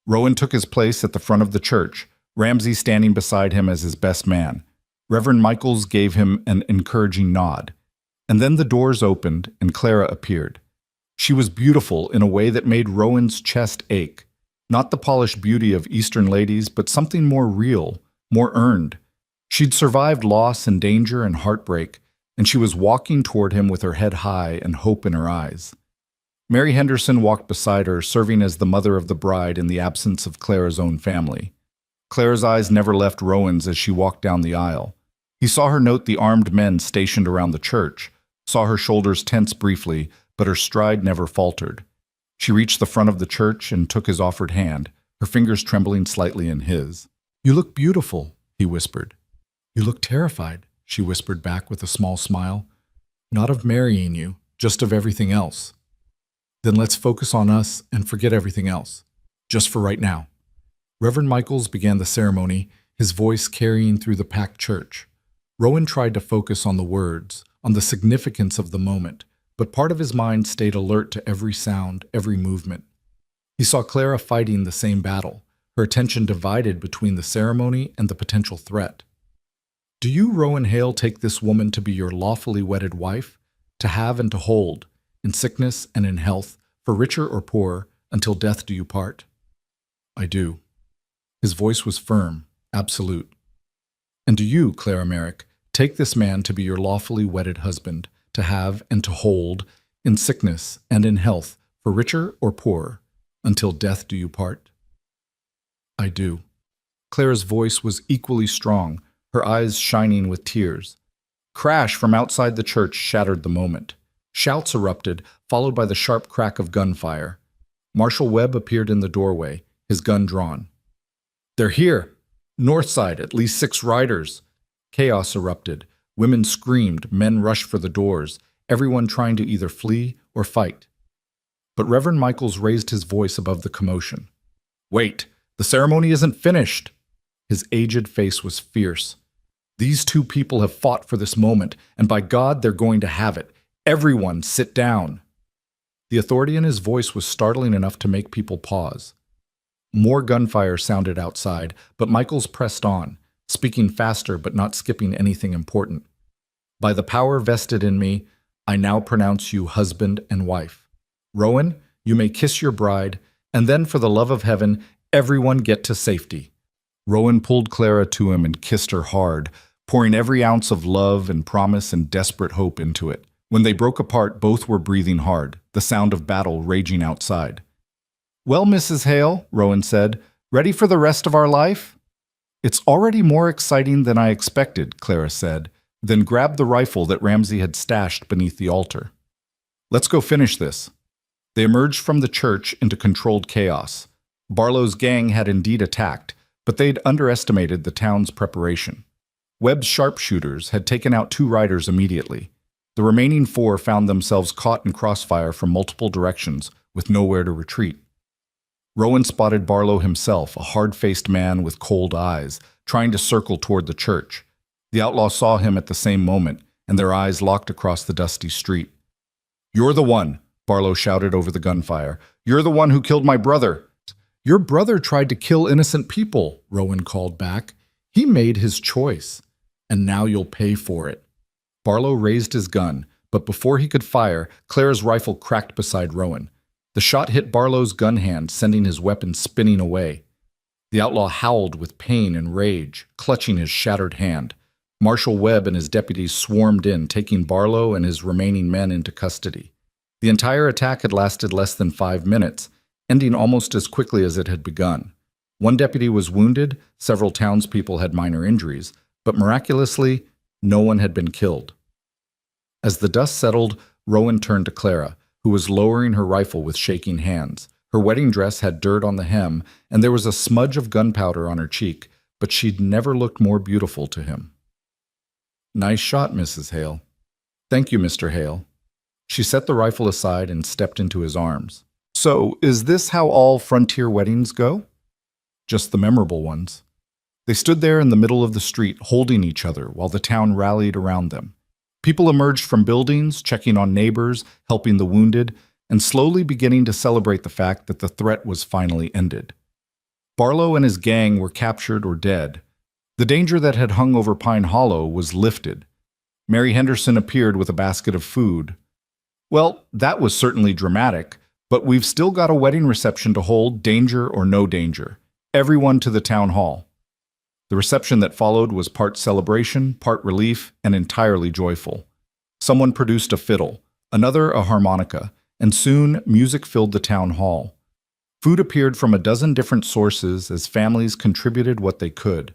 Rowan took his place at the front of the church, Ramsey standing beside him as his best man. Reverend Michaels gave him an encouraging nod. And then the doors opened and Clara appeared. She was beautiful in a way that made Rowan's chest ache. Not the polished beauty of Eastern ladies, but something more real, more earned. She'd survived loss and danger and heartbreak, and she was walking toward him with her head high and hope in her eyes. Mary Henderson walked beside her, serving as the mother of the bride in the absence of Clara's own family. Clara's eyes never left Rowan's as she walked down the aisle. He saw her note the armed men stationed around the church, saw her shoulders tense briefly, but her stride never faltered. She reached the front of the church and took his offered hand, her fingers trembling slightly in his. "You look beautiful," he whispered. "You look terrified," she whispered back with a small smile. "Not of marrying you, just of everything else." "Then let's focus on us and forget everything else, just for right now." Reverend Michaels began the ceremony, his voice carrying through the packed church. Rowan tried to focus on the words, on the significance of the moment, but part of his mind stayed alert to every sound, every movement. He saw Clara fighting the same battle, her attention divided between the ceremony and the potential threat. "Do you, Rowan Hale, take this woman to be your lawfully wedded wife, to have and to hold, in sickness and in health, for richer or poorer, until death do you part?" "I do." His voice was firm, absolute. "And do you, Clara Merrick, take this man to be your lawfully wedded husband, to have and to hold, in sickness and in health, for richer or poorer, until death do you part?" "I do." Clara's voice was equally strong, her eyes shining with tears. Crash from outside the church shattered the moment. Shouts erupted, followed by the sharp crack of gunfire. Marshal Webb appeared in the doorway, his gun drawn. "They're here! North side, at least 6 riders!" Chaos erupted. Women screamed, men rushed for the doors, everyone trying to either flee or fight. But Reverend Michaels raised his voice above the commotion. "Wait, the ceremony isn't finished!" His aged face was fierce. "These 2 people have fought for this moment, and by God, they're going to have it. Everyone, sit down!" The authority in his voice was startling enough to make people pause. More gunfire sounded outside, but Michaels pressed on, speaking faster but not skipping anything important. "By the power vested in me, I now pronounce you husband and wife. Rowan, you may kiss your bride, and then for the love of heaven, everyone get to safety." Rowan pulled Clara to him and kissed her hard, pouring every ounce of love and promise and desperate hope into it. When they broke apart, both were breathing hard, the sound of battle raging outside. "Well, Mrs. Hale," Rowan said, "ready for the rest of our life?" "It's already more exciting than I expected," Clara said, then grabbed the rifle that Ramsey had stashed beneath the altar. "Let's go finish this." They emerged from the church into controlled chaos. Barlow's gang had indeed attacked, but they'd underestimated the town's preparation. Webb's sharpshooters had taken out 2 riders immediately. The remaining 4 found themselves caught in crossfire from multiple directions, with nowhere to retreat. Rowan spotted Barlow himself, a hard-faced man with cold eyes, trying to circle toward the church. The outlaw saw him at the same moment, and their eyes locked across the dusty street. "You're the one," Barlow shouted over the gunfire. "You're the one who killed my brother." Your brother tried to kill innocent people, Rowan called back. He made his choice, and now you'll pay for it. Barlow raised his gun, but before he could fire, Clara's rifle cracked beside Rowan. The shot hit Barlow's gun hand, sending his weapon spinning away. The outlaw howled with pain and rage, clutching his shattered hand. Marshal Webb and his deputies swarmed in, taking Barlow and his remaining men into custody. The entire attack had lasted less than 5 minutes, ending almost as quickly as it had begun. One deputy was wounded, several townspeople had minor injuries, but miraculously, no one had been killed. As the dust settled, Rowan turned to Clara, who was lowering her rifle with shaking hands. Her wedding dress had dirt on the hem, and there was a smudge of gunpowder on her cheek, but she'd never looked more beautiful to him. "Nice shot, Mrs. Hale." "Thank you, Mr. Hale." She set the rifle aside and stepped into his arms. "So, is this how all frontier weddings go?" "Just the memorable ones." They stood there in the middle of the street, holding each other while the town rallied around them. People emerged from buildings, checking on neighbors, helping the wounded, and slowly beginning to celebrate the fact that the threat was finally ended. Barlow and his gang were captured or dead. The danger that had hung over Pine Hollow was lifted. Mary Henderson appeared with a basket of food. Well, that was certainly dramatic, but we've still got a wedding reception to hold, danger or no danger. Everyone to the town hall. The reception that followed was part celebration, part relief, and entirely joyful. Someone produced a fiddle, another a harmonica, and soon music filled the town hall. Food appeared from a dozen different sources as families contributed what they could.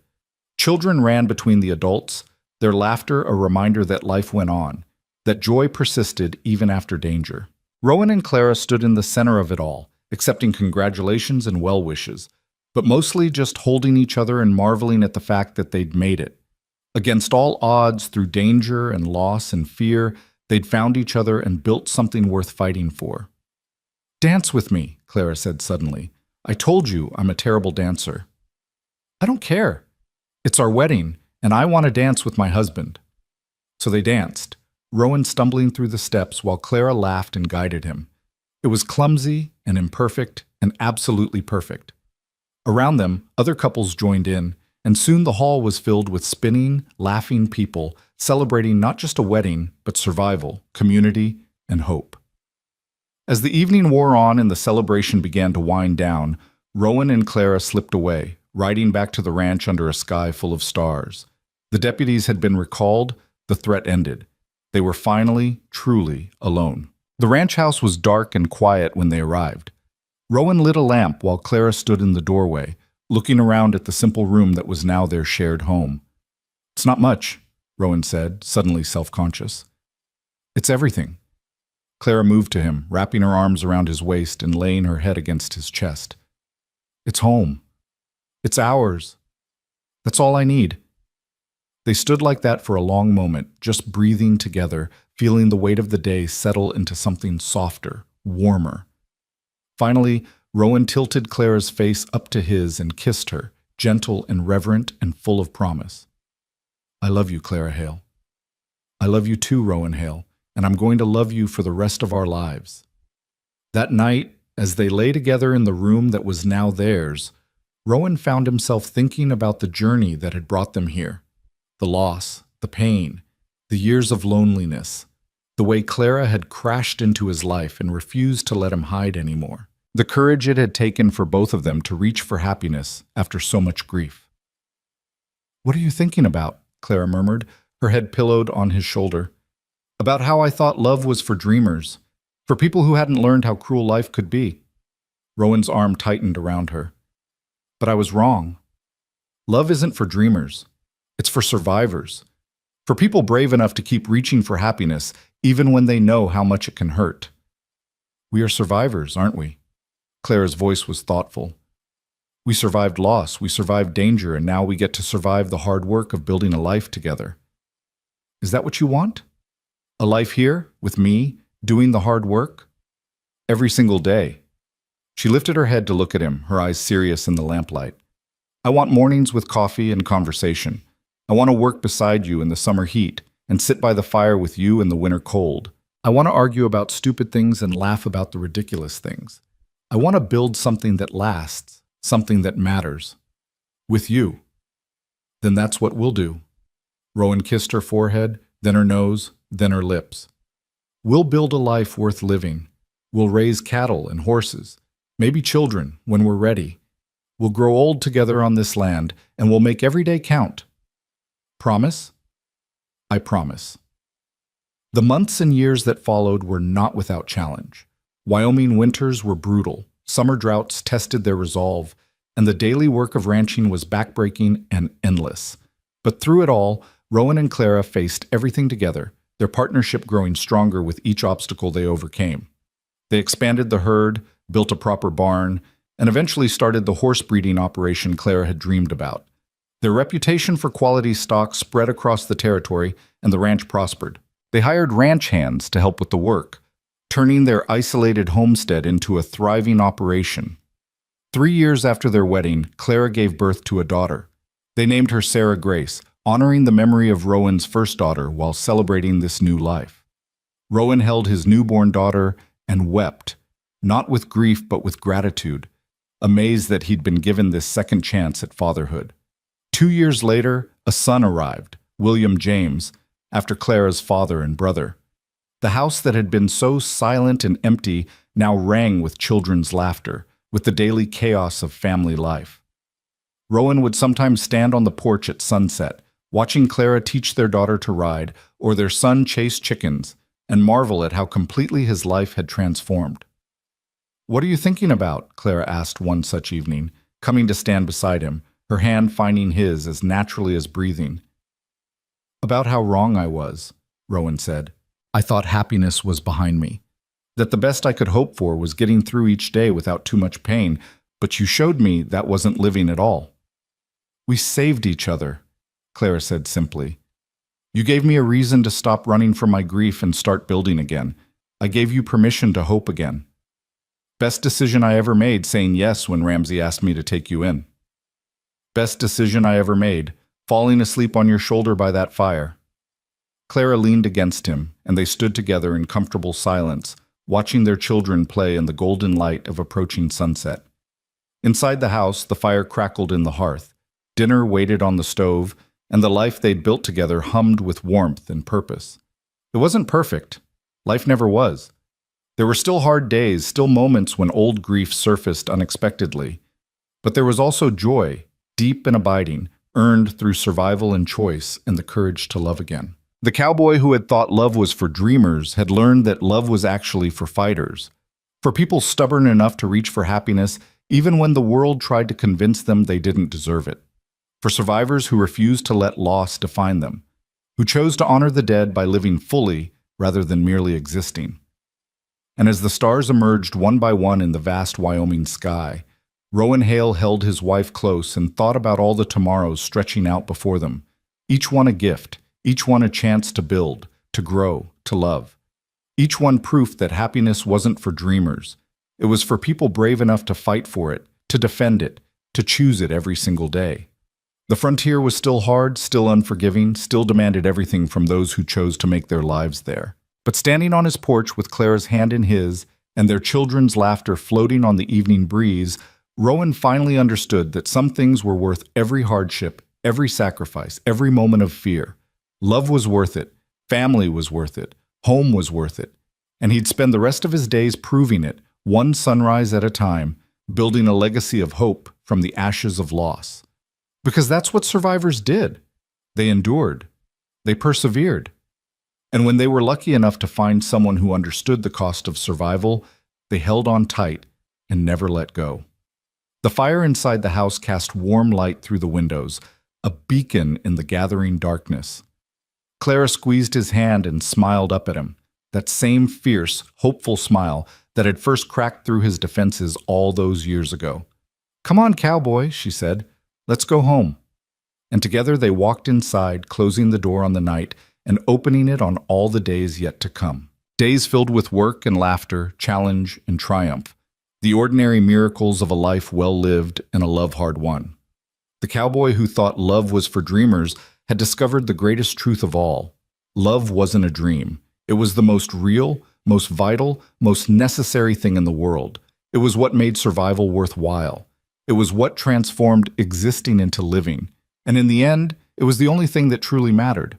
Children ran between the adults, their laughter a reminder that life went on, that joy persisted even after danger. Rowan and Clara stood in the center of it all, accepting congratulations and well wishes, but mostly just holding each other and marveling at the fact that they'd made it. Against all odds, through danger and loss and fear, they'd found each other and built something worth fighting for. "Dance with me," Clara said suddenly. "I told you I'm a terrible dancer." "I don't care. It's our wedding, and I want to dance with my husband." So they danced, Rowan stumbling through the steps while Clara laughed and guided him. It was clumsy and imperfect and absolutely perfect. Around them, other couples joined in, and soon the hall was filled with spinning, laughing people, celebrating not just a wedding, but survival, community, and hope. As the evening wore on and the celebration began to wind down, Rowan and Clara slipped away, riding back to the ranch under a sky full of stars. The deputies had been recalled, the threat ended. They were finally, truly alone. The ranch house was dark and quiet when they arrived. Rowan lit a lamp while Clara stood in the doorway, looking around at the simple room that was now their shared home. "It's not much," Rowan said, suddenly self-conscious. "It's everything." Clara moved to him, wrapping her arms around his waist and laying her head against his chest. "It's home. It's ours. That's all I need." They stood like that for a long moment, just breathing together, feeling the weight of the day settle into something softer, warmer. Finally, Rowan tilted Clara's face up to his and kissed her, gentle and reverent and full of promise. "I love you, Clara Hale. I love you too, Rowan Hale, and I'm going to love you for the rest of our lives." That night, as they lay together in the room that was now theirs, Rowan found himself thinking about the journey that had brought them here. The loss, the pain, the years of loneliness, the way Clara had crashed into his life and refused to let him hide anymore. The courage it had taken for both of them to reach for happiness after so much grief. "What are you thinking about?" Clara murmured, her head pillowed on his shoulder. "About how I thought love was for dreamers, for people who hadn't learned how cruel life could be." Rowan's arm tightened around her. "But I was wrong. Love isn't for dreamers. It's for survivors. For people brave enough to keep reaching for happiness, even when they know how much it can hurt. We are survivors, aren't we?" Clara's voice was thoughtful. "We survived loss, we survived danger, and now we get to survive the hard work of building a life together. Is that what you want? A life here, with me, doing the hard work? Every single day." She lifted her head to look at him, her eyes serious in the lamplight. "I want mornings with coffee and conversation. I want to work beside you in the summer heat and sit by the fire with you in the winter cold. I want to argue about stupid things and laugh about the ridiculous things. I want to build something that lasts, something that matters. With you. Then that's what we'll do. Rowan kissed her forehead, then her nose, then her lips. We'll build a life worth living. We'll raise cattle and horses, maybe children, when we're ready. We'll grow old together on this land, and we'll make every day count. Promise? I promise. The months and years that followed were not without challenge. Wyoming winters were brutal, summer droughts tested their resolve, and the daily work of ranching was backbreaking and endless. But through it all, Rowan and Clara faced everything together, their partnership growing stronger with each obstacle they overcame. They expanded the herd, built a proper barn, and eventually started the horse breeding operation Clara had dreamed about. Their reputation for quality stock spread across the territory, and the ranch prospered. They hired ranch hands to help with the work, turning their isolated homestead into a thriving operation. 3 years after their wedding, Clara gave birth to a daughter. They named her Sarah Grace, honoring the memory of Rowan's first daughter while celebrating this new life. Rowan held his newborn daughter and wept, not with grief but with gratitude, amazed that he'd been given this second chance at fatherhood. 2 years later, a son arrived, William James, after Clara's father and brother. The house that had been so silent and empty now rang with children's laughter, with the daily chaos of family life. Rowan would sometimes stand on the porch at sunset, watching Clara teach their daughter to ride or their son chase chickens, and marvel at how completely his life had transformed. "What are you thinking about?" Clara asked one such evening, coming to stand beside him, her hand finding his as naturally as breathing. "About how wrong I was," Rowan said. "I thought happiness was behind me, that the best I could hope for was getting through each day without too much pain, but you showed me that wasn't living at all." "We saved each other," Clara said simply. "You gave me a reason to stop running from my grief and start building again. I gave you permission to hope again. Best decision I ever made, saying yes when Ramsey asked me to take you in. Best decision I ever made, falling asleep on your shoulder by that fire." Clara leaned against him, and they stood together in comfortable silence, watching their children play in the golden light of approaching sunset. Inside the house, the fire crackled in the hearth. Dinner waited on the stove, and the life they'd built together hummed with warmth and purpose. It wasn't perfect. Life never was. There were still hard days, still moments when old grief surfaced unexpectedly. But there was also joy, deep and abiding, earned through survival and choice and the courage to love again. The cowboy who had thought love was for dreamers had learned that love was actually for fighters, for people stubborn enough to reach for happiness even when the world tried to convince them they didn't deserve it, for survivors who refused to let loss define them, who chose to honor the dead by living fully rather than merely existing. And as the stars emerged one by one in the vast Wyoming sky, Rowan Hale held his wife close and thought about all the tomorrows stretching out before them, each one a gift, each one a chance to build, to grow, to love. Each one proof that happiness wasn't for dreamers. It was for people brave enough to fight for it, to defend it, to choose it every single day. The frontier was still hard, still unforgiving, still demanded everything from those who chose to make their lives there. But standing on his porch with Clara's hand in his, and their children's laughter floating on the evening breeze, Rowan finally understood that some things were worth every hardship, every sacrifice, every moment of fear. Love was worth it, family was worth it, home was worth it, and he'd spend the rest of his days proving it, one sunrise at a time, building a legacy of hope from the ashes of loss. Because that's what survivors did. They endured. They persevered. And when they were lucky enough to find someone who understood the cost of survival, they held on tight and never let go. The fire inside the house cast warm light through the windows, a beacon in the gathering darkness. Clara squeezed his hand and smiled up at him, that same fierce, hopeful smile that had first cracked through his defenses all those years ago. "Come on, cowboy," she said. "Let's go home." And together they walked inside, closing the door on the night and opening it on all the days yet to come. Days filled with work and laughter, challenge and triumph. The ordinary miracles of a life well lived and a love hard won. The cowboy who thought love was for dreamers had discovered the greatest truth of all. Love wasn't a dream. It was the most real, most vital, most necessary thing in the world. It was what made survival worthwhile. It was what transformed existing into living. And in the end, it was the only thing that truly mattered.